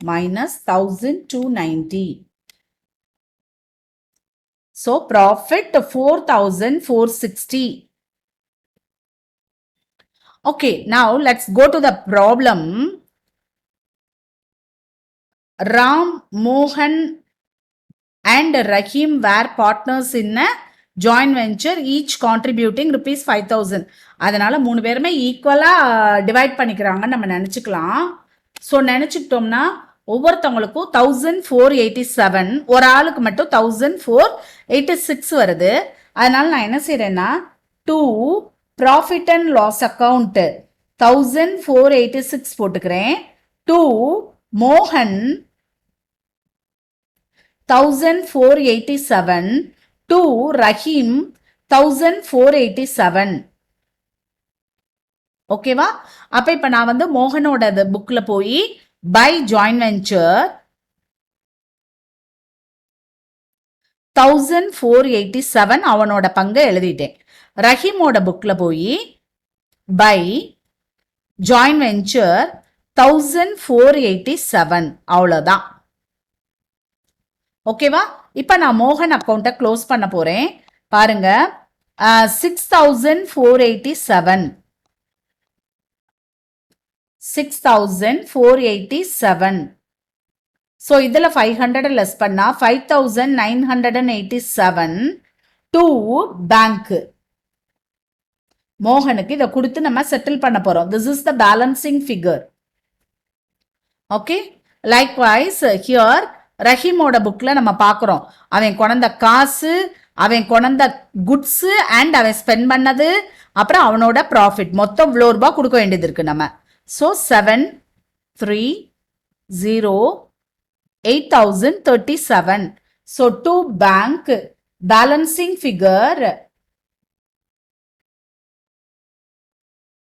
minus 1,290. So profit 4,460. Okay, now let's go to the problem. Ram, Mohan and Rahim were partners in a joint venture, each contributing rupees 5,000. அதனால மூணு பேருமே ஈக்குவலா divide பண்ணிக்கிறாங்கன்னு நம்ம நினைச்சுக்கலாம். So நினைச்சுக்கிட்டோம்னா ஒவ்வொருத்தவங்களுக்கும் 1,487, ஒரு ஆளுக்கு மட்டும் 1,486 வருது. அதனால நான் என்ன செய்யறேன்னா 2 ப்ராஃபிட் அண்ட் லாஸ் அக்கவுண்ட் 1,486 போட்டுக்கிறேன். 2 மோகன் 1,487, 2 ரஹீம் 1,487. ஓகேவா? அப்ப இப்ப நான் வந்து மோகனோட புக்ல போய் பை ஜாயின் வெஞ்சர் 1,487 அவனோட பங்கு எழுதிட்டேன். ரஹீமோட புக்ல போய் பை ஜாயின் வெஞ்சர் 1,487 அவ்வளவுதான். ஓகேவா? இப்ப நான் மோகன் அக்கௌண்ட்டை க்ளோஸ் பண்ண போறேன். பாருங்க 6,487 6,487. ஸோ இதில் 500 லெஸ் பண்ணா 5,987 டு பேங்க். மோகனுக்கு இதை கொடுத்து நம்ம செட்டில் பண்ண போறோம். This is the balancing figure. Okay, likewise here ரஹீமோட புக்ல நம்ம பார்க்குறோம். அவன் கொண்ட காசு, அவன் கொண்ட குட்ஸ் அண்ட் அவன் ஸ்பெண்ட் பண்ணது, அப்புறம் அவனோட ப்ராஃபிட் மொத்தம் இவ்வளோ ரூபாய் கொடுக்க வேண்டியது இருக்கு நம்ம. So 730,8,037. So to bank balancing figure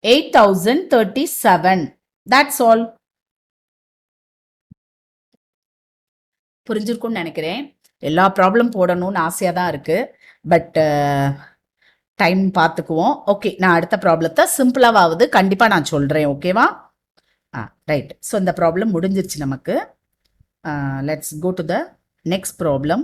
8,037. That's all. புரிஞ்சிருக்கும்னு நினைக்கிறேன். எல்லா ப்ராப்ளம் போடணும்னு ஆசையாக தான் இருக்கு, பட் டைம் பார்த்துக்குவோம். ஓகே, நான் அடுத்த ப்ராப்ளத்தை சிம்பிளாவது கண்டிப்பாக நான் சொல்கிறேன். ஓகேவா? ரைட். ஸோ இந்த ப்ராப்ளம் முடிஞ்சிருச்சு நமக்கு. Let's go to the next problem.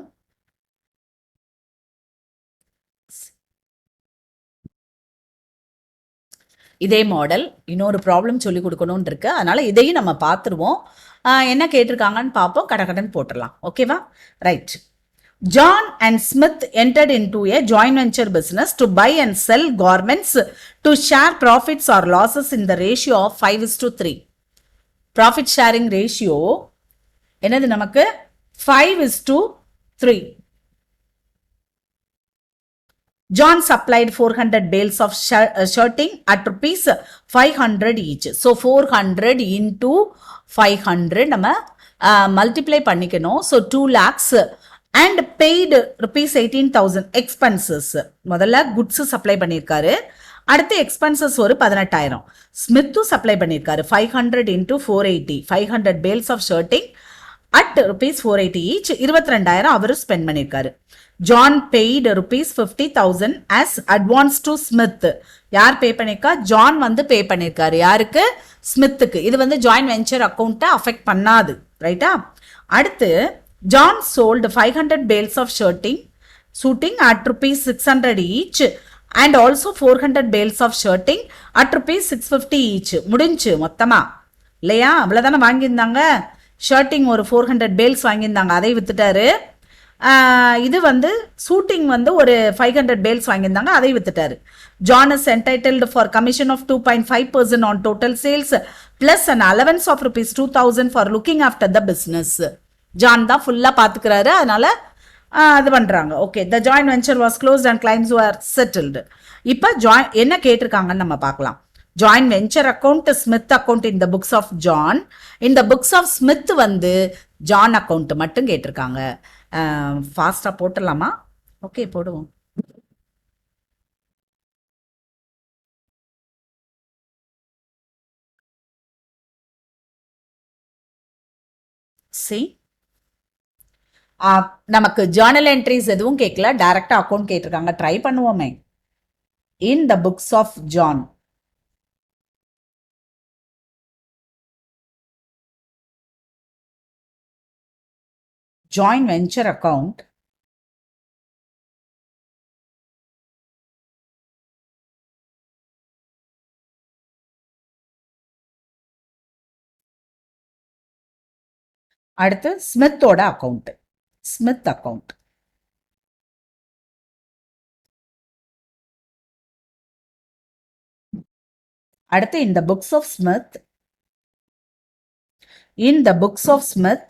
இதே மாடல் இன்னொரு ப்ராப்ளம் சொல்லி கொடுக்கணும்னு இருக்கு, அதனால இதையும் நம்ம பார்த்துருவோம். என்ன கேட்டிருக்காங்கன்னு பார்ப்போம், கடகடன் போட்டுடலாம். ஓகேவா? Right. John and Smith entered into a joint venture business to buy and sell garments to share profits or losses in the ratio of 5:3. Profit sharing ratio என்னது நமக்கு 5:3. John supplied 400 bales of shirting at rupees 500 each. So 400 into 500 நம்ம multiply பண்ணிக்கணும். So 2 lakhs and paid rupees 18,000 expenses. முதல்ல goods supply பண்ணியிருக்காரு, அடுத்து expenses ஒரு 18,000. ஸ்மித்தும் supply பண்ணியிருக்காரு 500 into 480, 500 bales of shirting at rupees 480 each, 22,000 அவரு ஸ்பெண்ட் பண்ணியிருக்காரு. John paid rupees 50,000 as advance to Smith. யார் பே பண்ணியிருக்கா? ஜான் வந்து பே பண்ணியிருக்காரு. யாருக்கு? ஸ்மித்துக்கு. இது வந்து ஜாயின்ட் வெஞ்சர் அக்கௌண்ட்டை அஃபெக்ட் பண்ணாது. ரைட்டா? அடுத்து John sold 500 bales of suiting at rupees 600 each and also 400 bales of shirting at rupees 650 each. முடிஞ்சு மொத்தமா இல்லையா? அவ்வளோதானே வாங்கியிருந்தாங்க. ஷர்ட்டிங் ஒரு 400 பேல்ஸ் வாங்கியிருந்தாங்க, அதை வித்துட்டாரு. இது வந்து சூட்டிங் வந்து ஒரு 500 பேல்ஸ் வாங்கியிருந்தாங்க, அதை வித்துட்டாரு. John is entitled for commission of 2.5% on total sales plus an allowance of rupees 2000 for looking after the business. John தான் ஃபுல்லாக பார்த்துக்கிறாரு, அதனால அது பண்ணுறாங்க. Okay, the joint venture was closed and claims are settled. இப்போ என்ன கேட்டிருக்காங்கன்னு நம்ம பார்க்கலாம். Joint venture account Smith account in the books of John. இந்த புக்ஸ் ஆஃப் ஸ்மித் வந்து ஜான் அக்கௌண்ட் மட்டும் கேட்டிருக்காங்க. ஃபாஸ்ட்டாக போட்டுடலாமா? ஓகே, போடுவோம். சி, நமக்கு ஜேர்னல் என்ட்ரிஸ் எதுவும் கேட்கல, டைரக்டா அக்கௌண்ட் கேட்டிருக்காங்க. ட்ரை பண்ணுவோமே. In the books of John, joint venture account அடுத்து ஸ்மித்தோட அக்கௌண்ட், ஸ்மித் அக்கௌண்ட். அடுத்து in the books of Smith, in the books of Smith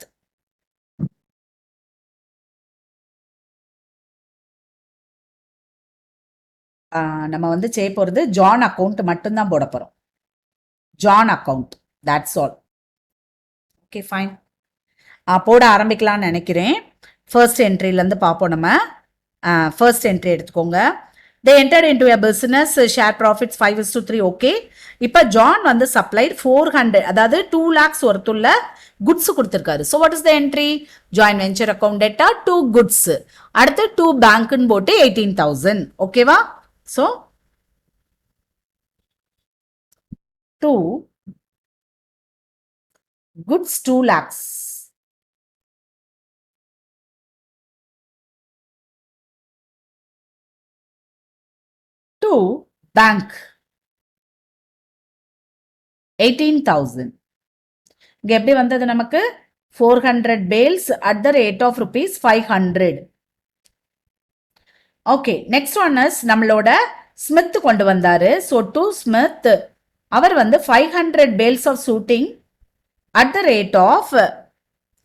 நம்ம வந்து செய்ய போகிறது ஜான் அக்கௌண்ட் மட்டும்தான் போட போகிறோம். John account, that's all. Okay, fine. போட ஆரம்பிக்கலாம்னு நினைக்கிறேன். ஃபர்ஸ்ட் என்ட்ரிலேருந்து பார்ப்போம். நம்ம ஃபர்ஸ்ட் என்ட்ரி எடுத்துக்கோங்க. they entered into a business, share profits 5:3. Okay, இப்போ ஜான் வந்து சப்ளைட் 400, அதாவது 2 lakhs ஒருத்துள்ள குட்ஸ் கொடுத்துருக்காரு. So what is the entry? Joint venture account debtor 2 goods, அடுத்து 2 பேங்க்னு போட்டு 18,000. ஓகேவா? So 2 goods 2 lakhs. To bank 18,000. இங்க எப்படி வந்தது நமக்கு? 400 bales at the rate of rupees 500. Okay, next one is நம்மளோட ஸ்மித் கொண்டு வந்தாரு. ஸோ டு ஸ்மித், அவர் வந்து 500 bales of shooting at the rate of,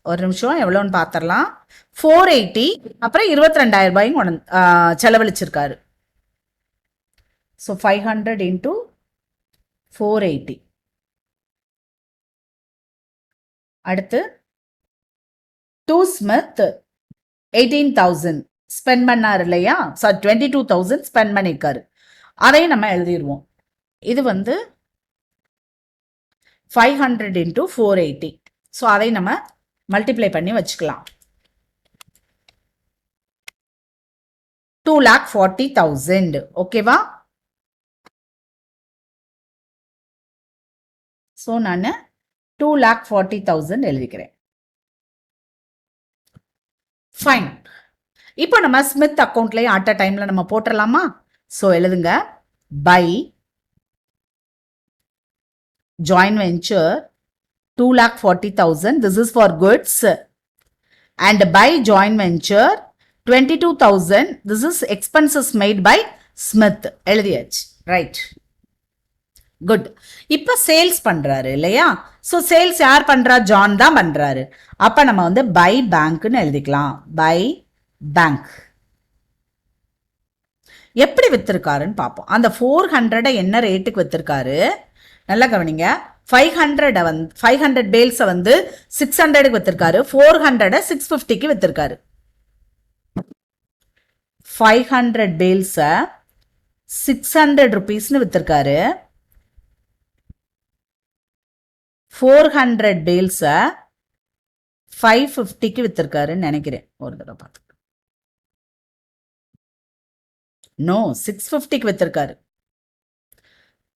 ஒரு நிமிஷம் எவ்வளோன்னு பார்த்துடலாம், 480. அப்புறம் 22,000 ரூபாயும் செலவழிச்சிருக்காரு. So 500 into 480. அடுத்து டு ஸ்மித் 18,000 ஸ்பெண்ட் பண்ணார் இல்லையா? 22,000 ஸ்பெண்ட் பண்ணியிருக்காரு. அதையும் நம்ம எழுதிடுவோம். இது வந்து 500 into 480. ஸோ அதை நம்ம மல்டிப்ளை பண்ணி வச்சுக்கலாம். 2,40,000. ஓகேவா? ஸோ நான் 2,40,000 எழுதிக்கிறேன். ஃபைன். இப்போ நம்ம ஸ்மித் அக்கௌண்ட்லேயே அட் அ டைமில் நம்ம போட்டுடலாமா? ஸோ எழுதுங்க, by joint venture 2,40,000, this is for goods, and by joint venture 22,000, this is expenses made by Smith. எழுதியாச்சு, ரைட், குட். இப்போ சேல்ஸ் பண்றாரு இல்லையா? ஸோ சேல்ஸ் யார் பண்றா? ஜான் தான் பண்றாரு. அப்ப நம்ம வந்து பை பேங்க்னு எழுதிக்கலாம். By bank. எப்படி வித்திருக்காருன்னு பார்ப்போம். அந்த 400 என்ன ரேட்டுக்கு வித்திருக்காரு? நல்லா கவனிங்க. 500 பேல்ஸை வந்து 600க்கு வித்திருக்காரு. 400 650க்கு வித்திருக்காரு. 500 பேல்ஸை 600 rupeesனு வித்திருக்காரு. 400 பேல்ஸை 550க்கு வித்திருக்காருன்னு நினைக்கிறேன். ஒரு தடவை பார்த்து, நோ, 650க்கு வித்திருக்காரு.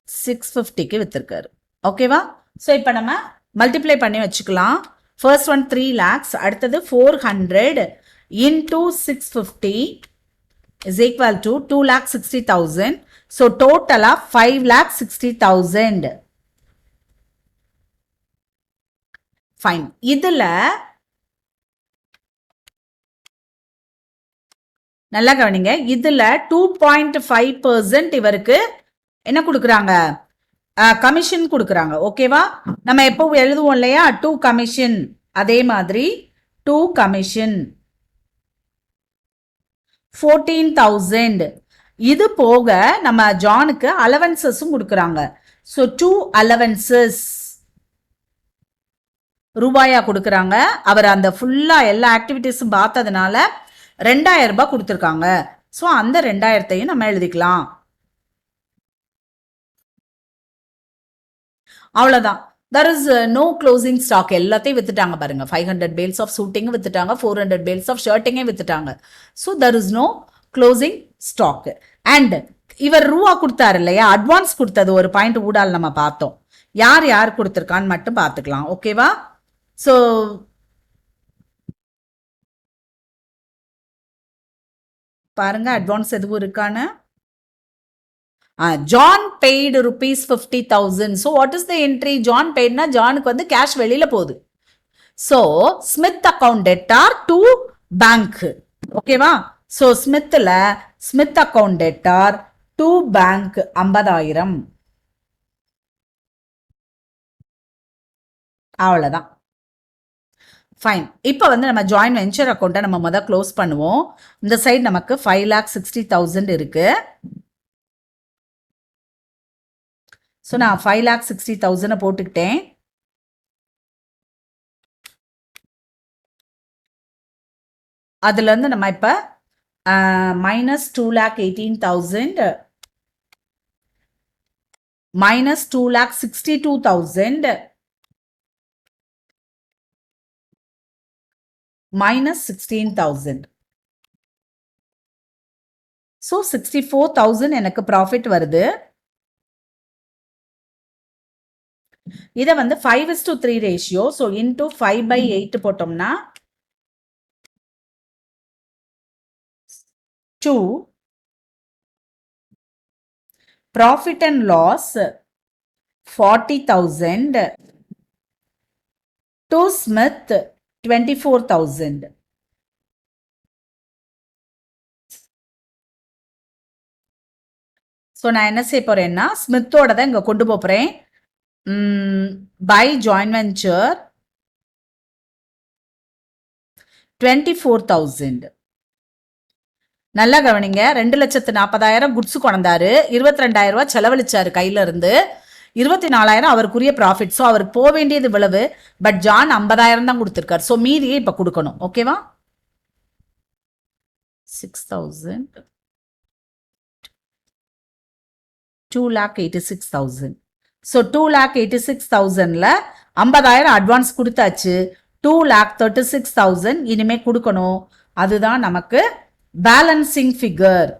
650க்கு வித்திருக்காரு. ஓகேவா? ஸோ இப்போ நம்ம மல்டிப்ளை பண்ணி வச்சுக்கலாம். ஃபர்ஸ்ட் ஒன் 3 lakhs, அடுத்தது 400 into 650 is equal to 2,60,000. So total of 5,60,000. Fine. இதுல நல்லா கவனிங்க, இதுல 2.5% இவருக்கு என்ன கொடுக்குறாங்க, கமிஷன் கொடுக்குறாங்க. ஓகேவா? நம்ம எப்போ எழுதுவோம் இல்லையா, 2 கமிஷன், அதே மாதிரி 2 கமிஷன் 14,000. இது போக நம்ம ஜானுக்கு அலவன்சஸும் கொடுக்குறாங்க. ஸோ 2 அலவன்சஸ் ரூபாயா கொடுக்குறாங்க. அவர் அந்த ஃபுல்லா எல்லா ஆக்டிவிட்டிஸும் பார்த்ததுனால 2,000 ரூபாய் கொடுத்துருக்காங்க. ஸோ அந்த 2,000த்தையும் நம்ம எழுதிக்கலாம். அவ்வளோதான். there is no closing stock. எல்லாத்தையும் வித்துட்டாங்க பாருங்க. 500 bales of suiting வித்துட்டாங்க, 400 bales of shirting வித்துட்டாங்க. so there is no closing stock. and இவர் ரூபா கொடுத்தாரு இல்லையா, அட்வான்ஸ் கொடுத்தது ஒரு பாயிண்ட் ஊடால் நம்ம பார்த்தோம். யார் யார் கொடுத்துருக்கான்னு மட்டும் பார்த்துக்கலாம். ஓகேவா? ஸோ பாருங்க அட்வான்ஸ் எதுவும் இருக்கான்னு. John paid rupees 50,000. So what is the entry? John paid na ஜானுக்கு வந்து கேஷ் வெளியில போகுது. So Smith account debtor to bank. ஓகேவா? ஸோ ஸ்மித்ல Smith account debtor to bank 50,000. அவ்வளோதான். ஃபைன். இப்போ வந்து நம்ம ஜாயின்ட் வெஞ்சர் அக்கௌண்ட்டை நம்ம முதல் க்ளோஸ் பண்ணுவோம். இந்த சைடு நமக்கு 5,60,000 இருக்கு. ஸோ நான் 5,60,000 போட்டுக்கிட்டேன். அதுலேருந்து நம்ம இப்போ minus 2,18,000 minus 2,62,000 minus 16,000. ஸோ 64,000 எனக்கு ப்ராஃபிட் வருது. இதை வந்து 5:3 ரேஷியோ, ஸோ இன்டூ 5/8 போட்டோம்னா 2 profit and loss 40,000 to Smith 24,000. So நான் என்ன செய்ய போறேன்னா ஸ்மித்தோட தான் இங்கே கொண்டு போறேன். by joint venture 24,000. நல்லா கவனிங்க, 2,40,000 குட்ஸ் கொண்டாரு, 22,000 ரூபாய் செலவழிச்சாரு கையில இருந்து, 24,000 அவருக்குரிய ப்ராஃபிட். ஸோ அவருக்கு போக வேண்டியது இவ்வளவு, பட் ஜான் 50,000 தான் கொடுத்துருக்காரு. ஸோ மீதியே இப்ப கொடுக்கணும். ஓகேவா? 6,000 2,86,000. ஸோ 2,86,000ல 50,000 அட்வான்ஸ் கொடுத்தாச்சு. 2,36,000 இனிமே கொடுக்கணும். அதுதான் நமக்கு பேலன்சிங் ஃபிகர்.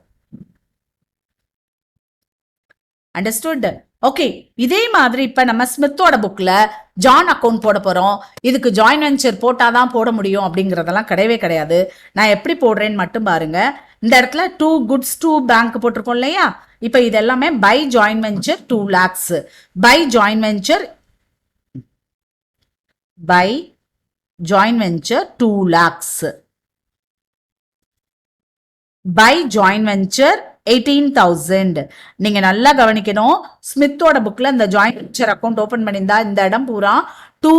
அண்டர்ஸ்டுட்? ஓகே. இதே மாதிரி இப்ப நம்ம ஸ்மித்தோட புக்ல ஜான் அக்கவுண்ட் போட போறோம். இதுக்கு ஜாயின் வெஞ்சர் போட்டாதான் போட முடியும் அப்படிங்கறதெல்லாம் கிடையவே கிடையாது. நான் எப்படி போடுறேன்னு மட்டும் பாருங்க. இந்த இடத்துல 2 goods 2 பேங்க் போட்டிருக்கோம் இல்லையா, இப்ப இது எல்லாமே by join venture 2 lakhs, by join venture 2 lakhs, by join venture 18,000. நீங்க நல்லா கவனிக்கணும். ஸ்மித்தோட புக்ல இந்த ஜாயிண்ட் வெஞ்சர் அக்கௌண்ட் ஓபன் பண்ணியிருந்தா இந்த இடம் பூரா 2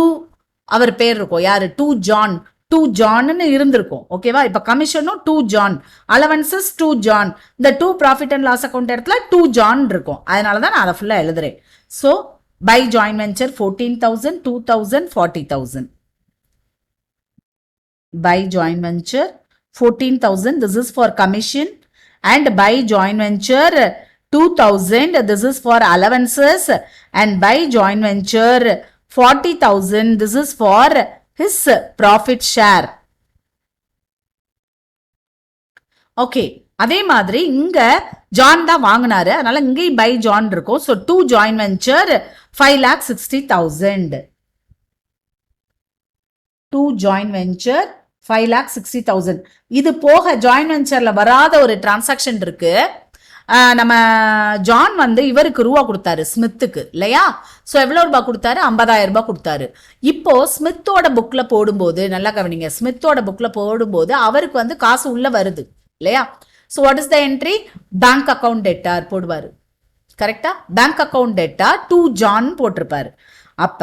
அவர் பேர் இருக்கும். யாரு? 2 ஜான், 2 ஜான்னு இருந்திருக்கும். ஓகேவா? இப்ப கமிஷனும் 2 ஜான், அலவன்சஸ் 2 ஜான், இந்த 2 ப்ராஃபிட் அண்ட் லாஸ் அக்கௌண்ட் இடத்துல 2 ஜான் இருக்கும். அதனாலதான் நான் அதை ஃபுல்லா எழுதுறேன். So by join venture 14,000, 2,000, 40,000. By join venture 14,000, this is for commission, and by joint venture 2,000, this is for allowances, and by joint venture 40,000, this is for his profit share. ஓகே. அதே மாதிரி இங்க ஜான் தான் வாங்கினாரு, அதனால இங்கே பை ஜான் இருக்கும். So 2 joint venture 5,60,000. 2 joint venture 5,60,000. இது போக ஜாயின்ட் வெஞ்சர்ல வராத ஒரு டிரான்சாக்ஷன் இருக்கு. நம்ம ஜான் வந்து இவருக்கு ரூபா கொடுத்தாரு ஸ்மித்துக்கு இல்லையா? ஸோ எவ்வளோ ரூபா கொடுத்தாரு? 50,000 ரூபாய் கொடுத்தாரு. இப்போ ஸ்மித்தோட புக்ல போடும்போது நல்லா கவனிங்க, ஸ்மித்தோட புக்ல போடும்போது அவருக்கு வந்து காசு உள்ள வருது இல்லையா? So what is the entry? Bank account debtor போடுவாரு. கரெக்டா? Bank account debtor to John போட்டிருப்பாரு. அப்ப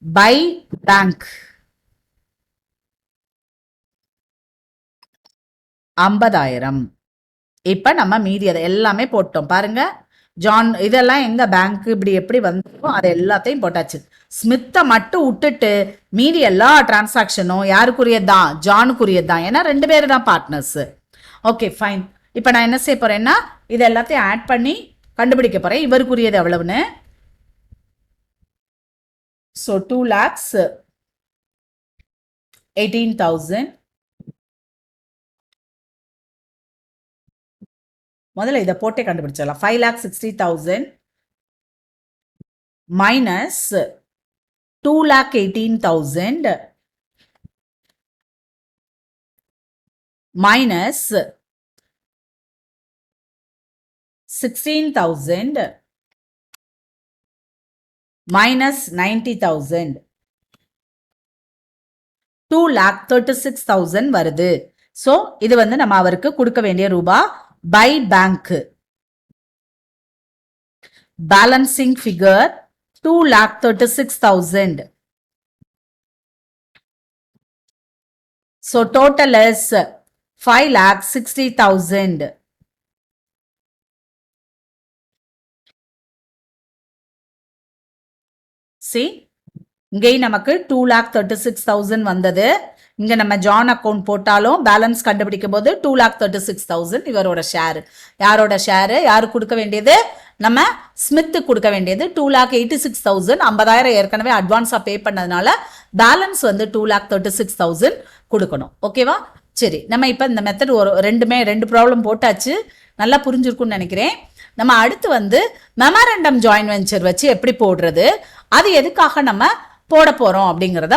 பை பேங்க் 50,000. இப்ப நம்ம மீதி அதை எல்லாமே போட்டோம் பாருங்க. ஜான் இதெல்லாம் எங்க பேங்க் இப்படி எப்படி வந்தோ அதை எல்லாத்தையும் போட்டாச்சு. ஸ்மித்தை மட்டும் விட்டுட்டு மீதி எல்லா டிரான்சாக்ஷனும் யாருக்குரியதான்? ஜானுக்குரியதான். ஏன்னா 2 பேரும் தான் பார்ட்னர்ஸ். Okay fine. இப்போ நான் என்ன செய்ய போறேன்னா இது எல்லாத்தையும் ஆட் பண்ணி கண்டுபிடிக்க போறேன் இவருக்குரியது எவ்வளவுன்னு. ஸோ 2,18,000. முதல்ல இதை போட்டே கண்டுபிடிச்சிடலாம். 5,60,000 மைனஸ் 2,18,000 மைனஸ் 16,000 மைனஸ் 90,000 2,36,000 வருது. ஸோ இது வந்து நம்ம அவருக்கு கொடுக்க வேண்டிய ரூபா by bank. Balancing figure 2,36,000. So total is 5,60,000. See, இங்கேயும் நமக்கு 2,36,000 வந்தது. இங்க நம்ம ஜான் அக்கவுண்ட் போட்டாலும் பேலன்ஸ் கண்டுபிடிக்கும் போது 2,36,000 இவரோட ஷேர். யாரோட ஷேர்? யாரு கொடுக்க வேண்டியது? நம்ம ஸ்மித்து கொடுக்க வேண்டியது 2,86,000. 50,000 ஏற்கனவே அட்வான்ஸா பே பண்ணதுனால பேலன்ஸ் வந்து 2,36,000 கொடுக்கணும். ஓகேவா? சரி, நம்ம இப்ப இந்த மெத்தட் ஒரு ரெண்டு ப்ராப்ளம் போட்டாச்சு. நல்லா புரிஞ்சிருக்கும்னு நினைக்கிறேன். நம்ம அடுத்து வந்து மெமரண்டம் ஜாயின்ட் வெஞ்சர் வச்சு எப்படி போடுறது, அது எதுக்காக நம்ம போட போறோம் அப்படிங்கிறத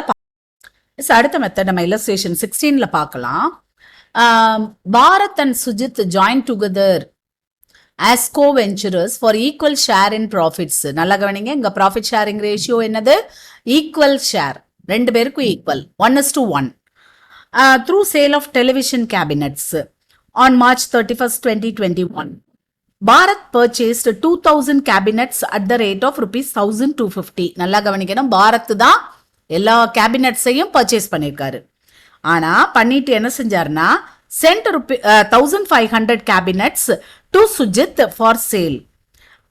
அடுத்த மெத்தட் நம்ம இல்லஸ்ட்ரேஷன் 16ல பார்க்கலாம். Bharat and Sujith join together as co-venturers for equal share in profits. நல்லா கவனிங்க, இங்க ப்ராஃபிட் ஷேரிங் ரேஷியோ என்னது? Equal share. 2 பேருக்கும் equal 1:1. Through sale of television cabinets on March 31st, 2021. Bharat purchased 2,000 cabinets at the rate of rupees 1,250. நல்லா கவனிக்கணும், பாரத் தான் எல்லா கேபினட்ஸையும் purchase பண்ணியிருக்காரு. ஆனா பண்ணிட்டு என்ன செஞ்சாருன்னா sent 1,500 cabinets to Sujit for sale.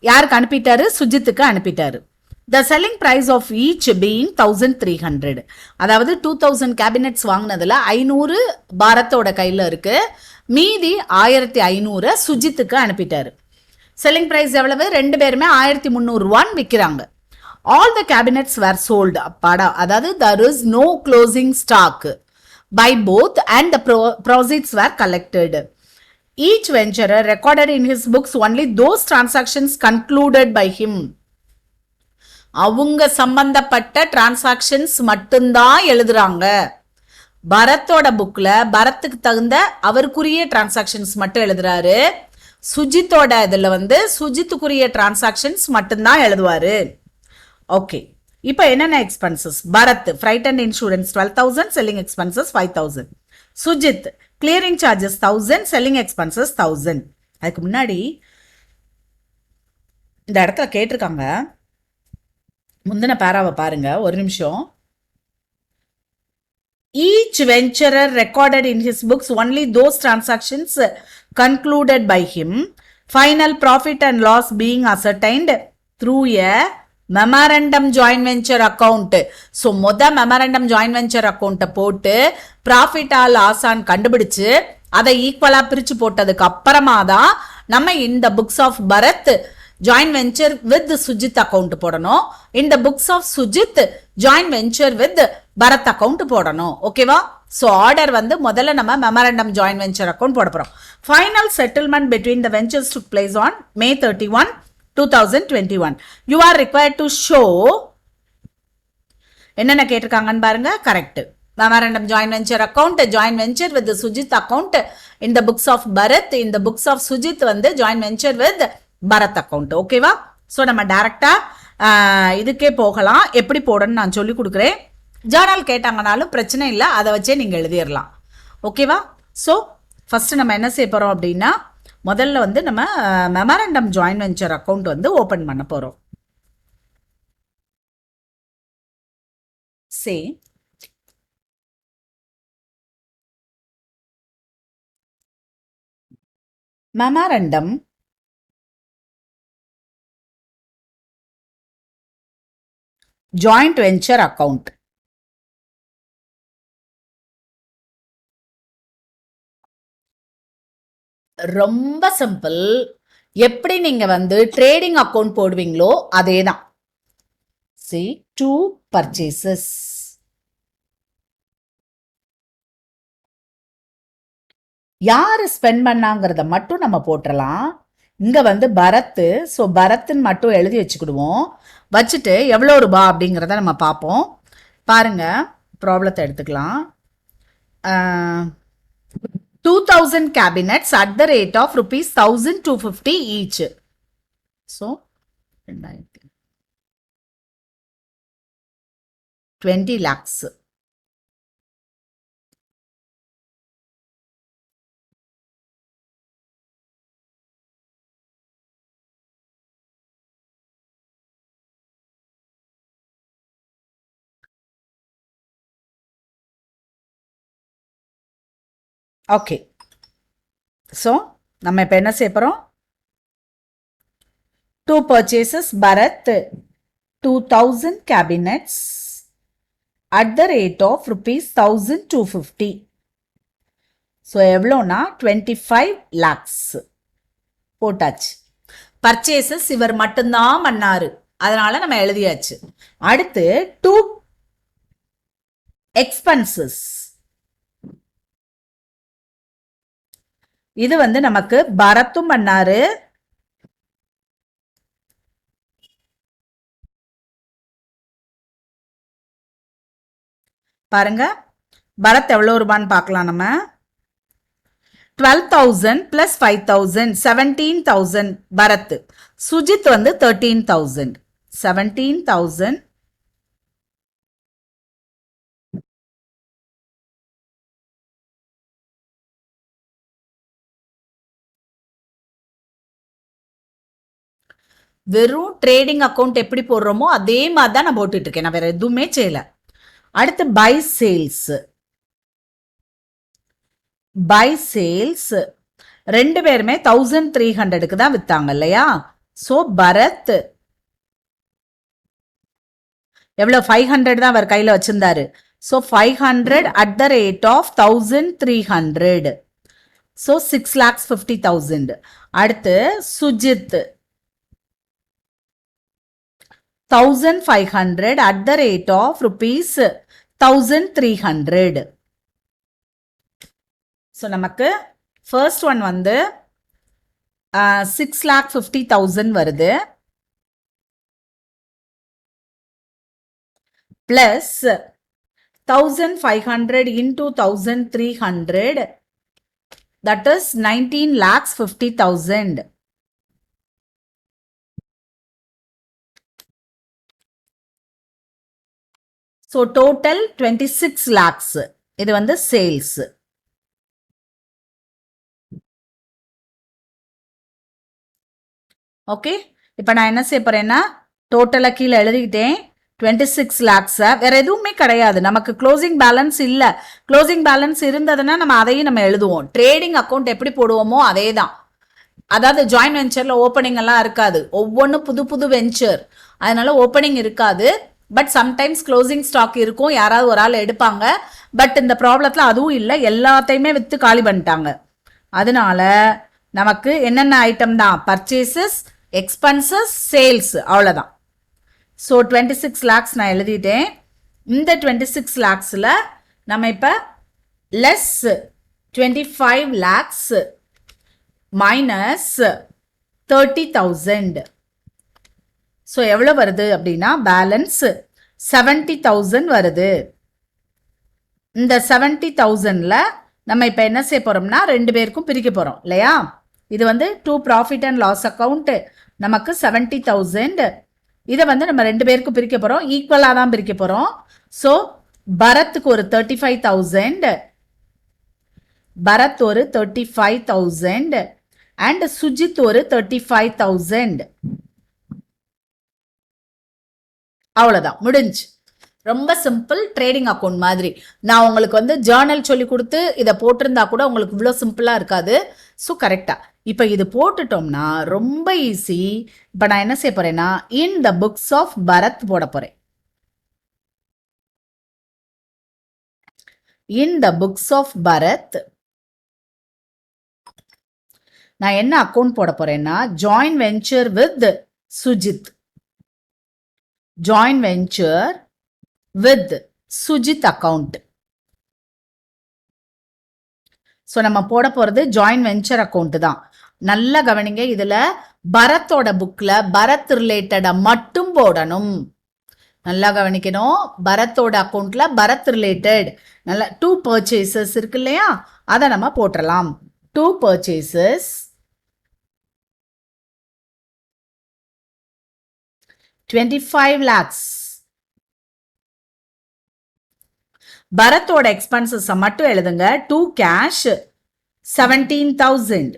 யாருக்கு அனுப்பிட்டாரு? சுஜித்துக்கு அனுப்பிட்டாரு. The selling price of each being 1,300. அதாவது 2,000 cabinets வாங்கினதுல 500 பாரத்தோட கையில இருக்கு, மீதி 1,500 சுஜித்துக்கு அனுப்பிட்டாரு. செல்லிங் பிரைஸ் எவ்வளவு? 2 பேருமே 1,300 ரூபான்னு விற்கிறாங்க. All the cabinets were sold. அப்பாடா, அதாவது there is no closing stock by both and the proceeds were collected. Each venturer recorded in his books only those transactions concluded by him. அவங்க சம்பந்தப்பட்ட transactions மட்டும்தான் எழுதுறாங்க. பரத்தோட புக்ல பரத்துக்கு தகுந்த அவருக்குரிய டிரான்சாக்ஷன்ஸ் மட்டும் எழுதுறாரு. சுஜித்தோட இதுல வந்து சுஜித்துக்குரிய டிரான்சாக்ஷன்ஸ் மட்டும்தான் எழுதுவாரு. ஓகே, இப்போ என்னென்ன expenses? Bharat freight and insurance 12,000, selling expenses 5,000. Sujit clearing charges 1,000, selling expenses 1,000. அதுக்கு முன்னாடி இந்த இடத்துல கேட்டிருக்காங்க, முந்தின பேராவை பாருங்க ஒரு நிமிஷம். Each venturer recorded in his books only those transactions concluded by him, final profit and loss being ascertained through a memorandum joint venture account. So memorandum joint venture account போட்டு profit or loss ஆன் கண்டுபிடிச்சு அதை ஈக்குவலா பிரிச்சு போட்டதுக்கு அப்புறமா தான் நம்ம இந்த books of Bharat joint venture with Sujit account போடணும். இந்த books of Sujit joint venture with Bharat account போடணும். ஓகேவா? ஸோ ஆர்டர் வந்து முதல்ல நம்ம மெமரண்டம் ஜாயின்ட் வெஞ்சர் அக்கௌண்ட் போட போறோம். Final settlement between the ventures took place on May 31, 2021. You are required to show என்னென்ன கேட்டிருக்காங்கன்னு பாருங்க. Correct. Memorandum Joint Venture account, joint venture with Sujit account in the books of Bharat, in the books of Sujit வந்து joint venture with Bharat account. ஓகேவா? ஸோ நம்ம டைரக்டா இதுக்கே போகலாம். எப்படி போடணும்னு நான் சொல்லி கொடுக்குறேன். ஜேர்னல் கேட்டாங்கனாலும் பிரச்சனை இல்லை, அதை வச்சே நீங்கள் எழுதிடலாம். ஓகேவா? ஸோ ஃபஸ்ட்டு நம்ம என்ன செய்ய போகிறோம் அப்படின்னா, முதல்ல வந்து நம்ம மெமரண்டம் ஜாயின்ட் வெஞ்சர் அக்கௌண்ட் வந்து ஓப்பன் பண்ண போகிறோம். Say memorandum joint venture account. ரொம்ப சிம்பிள். எப்படி நீங்க வந்து ட்ரேடிங் அக்கௌண்ட் போடுவீங்களோ அதே தான். C to purchases. யாரு ஸ்பெண்ட் பண்ணாங்கிறத மட்டும் நம்ம போட்டுடலாம். இங்க வந்து பரத், ஸோ பரத்ன்னு மட்டும் எழுதி வச்சுக்கிடுவோம். வச்சுட்டு எவ்வளோ ரூபா அப்படிங்கிறத நம்ம பார்ப்போம். பாருங்க, ப்ராப்ளத்தை எடுத்துக்கலாம். 2000 cabinets at the rate of rupees 1250 each. So 20 lakhs. Okay. So, நம்ம இப்போ என்ன செய்ய போகிறோம்? 2 purchases Bharat 2000 cabinets at the rate of rupees 1250. So எவ்வளோனா 25 lakhs போட்டாச்சு. பர்ச்சேசஸ் இவர் மட்டும்தான் பண்ணாரு, அதனால நம்ம எழுதியாச்சு. அடுத்து 2 எக்ஸ்பென்சஸ். இது வந்து நமக்கு பரத்தும் பண்ணாரு, பாருங்க பரத் எவ்வளோ ரூபான்னு பார்க்கலாம். நம்ம 12,000 plus 5,000 17,000 பரத். சுஜித் வந்து 13,000. 17,000 வெறும் ட்ரேடிங் அக்கௌண்ட் எப்படி போடுறோமோ அதே மாதிரி தான் நான் போட்டுட்டு இருக்கேன். நான் வேற எதுவுமே செய்யல. அடுத்து பை சேல்ஸ். பை சேல்ஸ் ரெண்டு பேருமே 1300க்கு தான் வித்தாங்க இல்லையா? சோ பரத் எவ்வளவு 500 தான் அவர் கையில வச்சிருந்தாரு. So 500 at the rate of 1300. So 6,50,000. அடுத்து Sujith 1,500 at the rate of rupees 1,300. So நமக்கு ஃபர்ஸ்ட் ஒன் வந்து 6,50,000 வருது. Plus 1,500 into 1,300, that is 19,50,000. So total 26 lakhs. இது வந்து சேல்ஸ். ஓகே, இப்போ நான் என்ன செய்ய போறேன்னா டோட்டலாக கீழே எழுதிக்கிட்டேன் 26 lakhs. வேற எதுவுமே கிடையாது, நமக்கு க்ளோசிங் பேலன்ஸ் இல்லை. க்ளோசிங் பேலன்ஸ் இருந்ததுன்னா நம்ம அதையும் நம்ம எழுதுவோம். ட்ரேடிங் அக்கௌண்ட் எப்படி போடுவோமோ அதே தான். அதாவது ஜாயின்ட் வெஞ்சர்ல ஓப்பனிங் எல்லாம் இருக்காது, ஒவ்வொன்றும் புது புது வெஞ்சர், அதனால ஓப்பனிங் இருக்காது. பட் சம்டைம்ஸ் க்ளோசிங் ஸ்டாக் இருக்கும், யாராவது ஒரு ஆள் எடுப்பாங்க. பட் இந்த ப்ராப்ளத்தில் அதுவும் இல்லை, எல்லாத்தையுமே விற்று காலி பண்ணிட்டாங்க. அதனால நமக்கு என்னென்ன ஐட்டம் தான்? பர்ச்சேசஸ், எக்ஸ்பென்சஸ், சேல்ஸ், அவ்வளோதான். ஸோ 26 lakhs நான் எழுதிட்டேன். இந்த 26 lakhsல நம்ம இப்போ லெஸ் 25 lakhs மைனஸ் 30,000. ஸோ எவ்வளோ வருது அப்படின்னா பேலன்ஸ் 70,000 வருது. இந்த 70,000ல நம்ம இப்போ என்ன செய்ய போகிறோம்னா 2 பேருக்கும் பிரிக்க போகிறோம் இல்லையா? இது வந்து to profit and loss account, நமக்கு 70,000. இதை வந்து நம்ம 2 பேருக்கும் பிரிக்க போகிறோம், ஈக்குவலாக தான் பிரிக்க போகிறோம். ஸோ பரத்துக்கு ஒரு 35,000, பரத் ஒரு 35,000 அண்ட் சுஜித் ஒரு 35,000. அவ்வளோதான், முடிஞ்சு. ரொம்ப சிம்பிள், ட்ரேடிங் அக்கௌண்ட் மாதிரி. நான் உங்களுக்கு வந்து ஜேர்னல் சொல்லி கொடுத்து இதை போட்டிருந்தா கூட உங்களுக்கு இவ்வளோ சிம்பிளாக இருக்காது. ஸோ கரெக்டாக இப்போ இது போட்டுட்டோம்னா ரொம்ப ஈஸி. இப்போ நான் என்ன செய்ய போகிறேன்னா in the books of Bharat போட போகிறேன். In the books of Bharat நான் என்ன அக்கௌண்ட் போட போறேன்னா joint venture with Sujit. Joint venture with Sujit account. So நம்ம போட போகிறது ஜாயின்ட் வெஞ்சர் அக்கௌண்ட் தான். நல்லா கவனிங்க, இதில் பரத்தோட புக்கில் பரத் ரிலேட்டடாக மட்டும் போடணும். நல்லா கவனிக்கணும், பரத்தோட அக்கௌண்ட்ல பரத் ரிலேட்டட் நல்லா 2 பர்ச்சேசஸ் இருக்கு இல்லையா, அதை நம்ம போட்டுடலாம். 2 பர்ச்சேசஸ் 25 lakhs. பரத்தோட எக்ஸ்பென்சஸ் மட்டும் எழுதுங்க. 2 cash 17,000.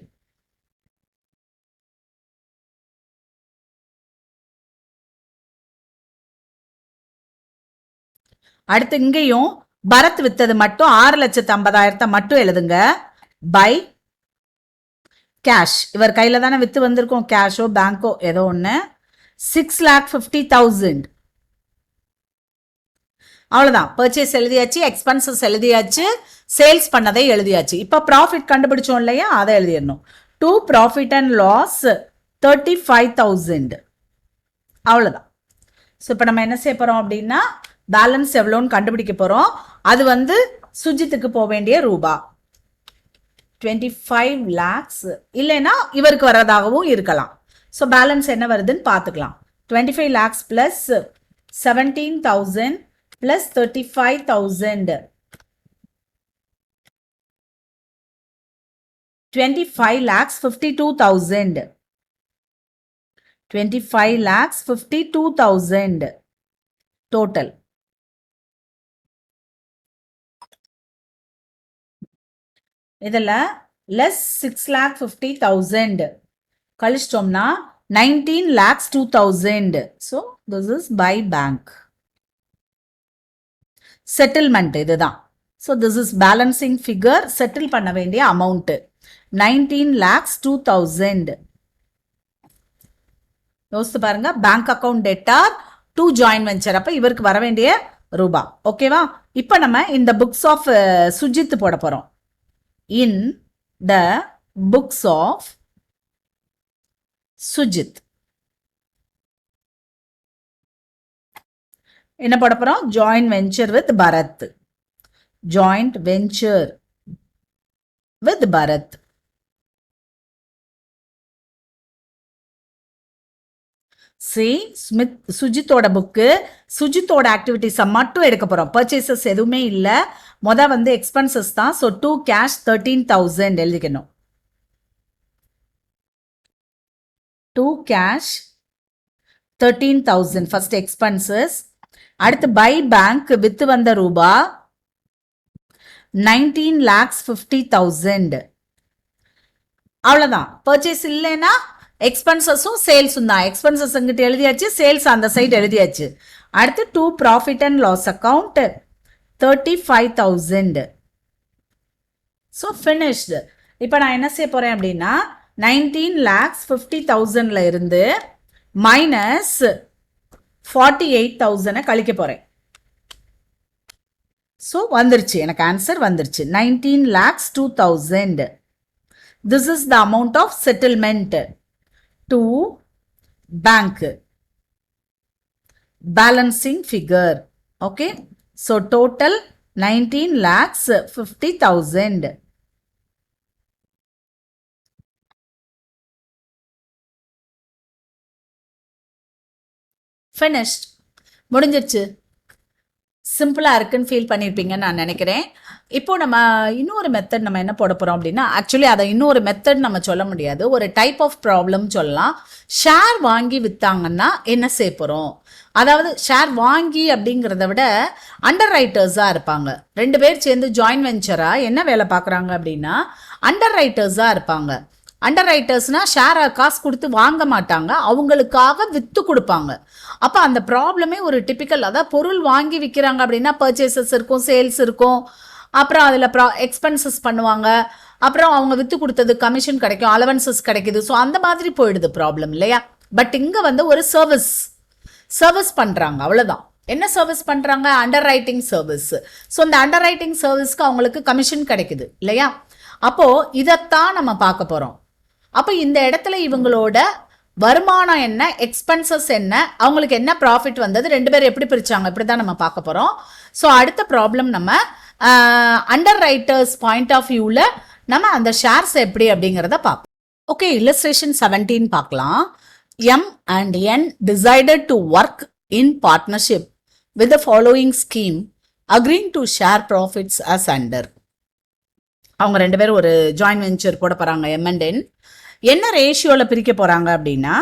அடுத்து இங்கேயும் பரத் வித்தது மட்டும் 6,50,000 மட்டும் எழுதுங்க. பை கேஷ், இவர் கையில தானே வித்து வந்திருக்கோம், கேஷோ பேங்கோ ஏதோ ஒன்று, 6,50,000. அவ்வளோதான், பர்ச்சேஸ் எழுதியாச்சு, எக்ஸ்பென்சஸ் எழுதியாச்சு, சேல்ஸ் பண்ணதை எழுதியாச்சு. இப்போ ப்ராஃபிட் கண்டுபிடிச்சோம் இல்லையா, அதை எழுதிடணும். 2 ப்ராஃபிட் அண்ட் லாஸ் 35,000. அவ்வளோதான். ஸோ இப்போ நம்ம என்ன செய்ய போகிறோம் அப்படின்னா பேலன்ஸ் எவ்வளோன்னு கண்டுபிடிக்க போகிறோம். அது வந்து சுஜித்துக்கு போக வேண்டிய ரூபா 25 lakhs, இல்லைன்னா இவருக்கு வர்றதாகவும் இருக்கலாம். ஸோ பேலன்ஸ் என்ன வருதுன்னு பார்த்துக்கலாம். 25 lakhs plus 17,000 plus 35,000. 25 lakhs 52,000. 25 lakhs 52,000 total. இதில் லெஸ் 6,50,000 கழிச்சிட்டோம்னா 19,02,000. So this is by bank settlement. இதுதான். So this is balancing figure, settle பண்ண வேண்டிய அமௌண்ட் 19,02,000. யோசித்து பாருங்க, bank account debtor to joint venture, அப்போ இவருக்கு வர வேண்டிய ரூபா. ஓகேவா? இப்போ நம்ம இந்த புக்ஸ் ஆஃப் சுஜித் போட போகிறோம். In the books of Sujith என்ன போட போகிறோம்? Joint venture with Bharat. Joint venture with Bharat. Smith சுஜித்தோட புக்கு, சுஜித்தோட ஆக்டிவிட்டிஸை மட்டும் எடுக்க போகிறோம். பர்ச்சேசஸ் எதுவுமே இல்லை, வந்து எக்ஸ்பென்சஸ் தான். ஸோ 2 cash 13,000 எழுதிக்கணும். 2 cash 13,000 ஃபர்ஸ்ட் எக்ஸ்பென்சஸ். அடுத்து பை பேங்க் வித்து வந்த ரூபா 19,50,000. அவ்வளோதான். பர்ச்சேஸ் இல்லைன்னா எக்ஸ்பென்சஸும் சேல்ஸும் தான். எக்ஸ்பென்சஸ் இங்கிட்ட எழுதியாச்சு, சேல்ஸ் அந்த சைடு எழுதியாச்சு. அடுத்து 2 profit and loss account 35,000. So finished. இப்போ நான் என்ன செய்ய போகிறேன் அப்படின்னா 19,50,000 இருந்து மைனஸ் 48,000 கழிக்க போகிறேன். ஸோ வந்துருச்சு, எனக்கு ஆன்சர் வந்துருச்சு 19,02,000. This is the amount of settlement to bank. Balancing figure. Okay. So total 19,50,000. Finished. முடிஞ்சிருச்சு. சிம்பிளா இருக்குன்னு ஃபீல் பண்ணியிருப்பீங்கன்னு நான் நினைக்கிறேன். இப்போ நம்ம இன்னொரு மெத்தட் நம்ம என்ன போட போறோம் அப்படின்னா, ஆக்சுவலி அதை இன்னொரு மெத்தட் நம்ம சொல்ல முடியாது, ஒரு டைப் ஆஃப் ப்ராப்ளம் சொல்லலாம். ஷேர் வாங்கி வித்தாங்கன்னா என்ன செய்ய போறோம்? அதாவது ஷேர் வாங்கி அப்படிங்கிறத விட அண்டர் ரைட்டர்ஸாக இருப்பாங்க. 2 பேர் சேர்ந்து ஜாயின்ட் வெஞ்சராக என்ன வேலை பார்க்குறாங்க அப்படின்னா அண்டர் ரைட்டர்ஸாக இருப்பாங்க. அண்டர் ரைட்டர்ஸ்னா ஷேரை காசு கொடுத்து வாங்க மாட்டாங்க, அவங்களுக்காக விற்று கொடுப்பாங்க. அப்போ அந்த ப்ராப்ளமே ஒரு டிப்பிக்கல், அதாவது பொருள் வாங்கி விற்கிறாங்க அப்படின்னா பர்ச்சேசஸ் இருக்கும், சேல்ஸ் இருக்கும், அப்புறம் அதில் எக்ஸ்பென்சஸ் பண்ணுவாங்க, அப்புறம் அவங்க விற்று கொடுத்தது கமிஷன் கிடைக்கும், அலவன்சஸ் கிடைக்குது. ஸோ அந்த மாதிரி போயிடுது ப்ராப்ளம் இல்லையா? பட் இங்கே வந்து ஒரு சர்வீஸ் பண்ணுறாங்க, அவ்வளோதான். என்ன சர்வீஸ் பண்ணுறாங்க? Under writing service. ஸோ இந்த அண்டர் ரைட்டிங் சர்வீஸ்க்கு அவங்களுக்கு கமிஷன் கிடைக்குது இல்லையா? அப்போது இதைத்தான் நம்ம பார்க்க போகிறோம். அப்போ இந்த இடத்துல இவங்களோட வருமானம் என்ன, எக்ஸ்பென்சஸ் என்ன, அவங்களுக்கு என்ன ப்ராஃபிட் வந்தது, 2 பேர் எப்படி பிரிச்சாங்க, இப்படி தான் நம்ம பார்க்க போகிறோம். ஸோ அடுத்த ப்ராப்ளம் நம்ம அண்டர் ரைட்டர்ஸ் பாயிண்ட் ஆஃப் வியூவில் நம்ம அந்த ஷேர்ஸ் எப்படி அப்படிங்கிறத பார்ப்போம். ஓகே, இல்லஸ்ட்ரேஷன் 17 பார்க்கலாம். M and N decided to work in partnership with the following scheme, agreeing to share profits as under. அவங்க 2 பேரும் ஒரு ஜாயின்ட் வெஞ்சர் போட போகிறாங்க, M and N. என்ன ரேஷியோவில் பிரிக்க போகிறாங்க அப்படின்னா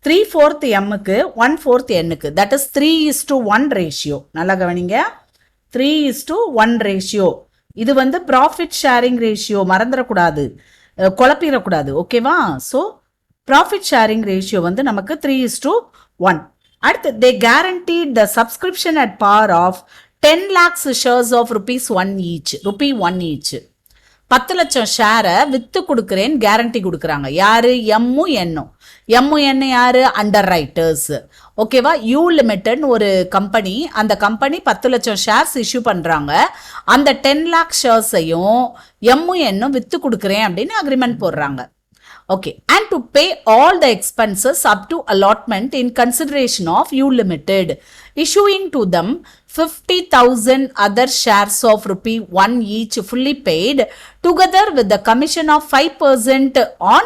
3/4 எம்முக்கு 1/4 எண்ணுக்கு, தட் இஸ் 3:1 ரேஷியோ. நல்லா கவனிங்க, 3:1 ரேஷியோ. இது வந்து ப்ராஃபிட் ஷேரிங் ரேஷியோ, மறந்துடக்கூடாது, குழப்பிடக்கூடாது. ஓகேவா? ஸோ ப்ராஃபிட் ஷேரிங் ரேஷியோ வந்து நமக்கு 3:1. அடுத்து they guaranteed the subscription at par of 10 lakhs shares of rupee 1 each. 10 லட்சம் ஷேரை வித்து கொடுக்குறேன்னு கேரண்டி கொடுக்குறாங்க. யாரு? எம்மும் எண்ணும் யாரு? Underwriters. ஓகேவா? யூ லிமிடெட்னு ஒரு கம்பெனி, அந்த கம்பெனி 10 லட்சம் ஷேர்ஸ் இஷ்யூ பண்ணுறாங்க. அந்த 10 lakh ஷேர்ஸையும் எண்ணும் வித்து கொடுக்குறேன் அப்படின்னு அக்ரிமெண்ட் போடுறாங்க. Okay, and to pay all the expenses up to allotment in consideration of U Limited, issuing to them 50,000 other shares of rupee 1 each fully paid, together with the commission of 5% on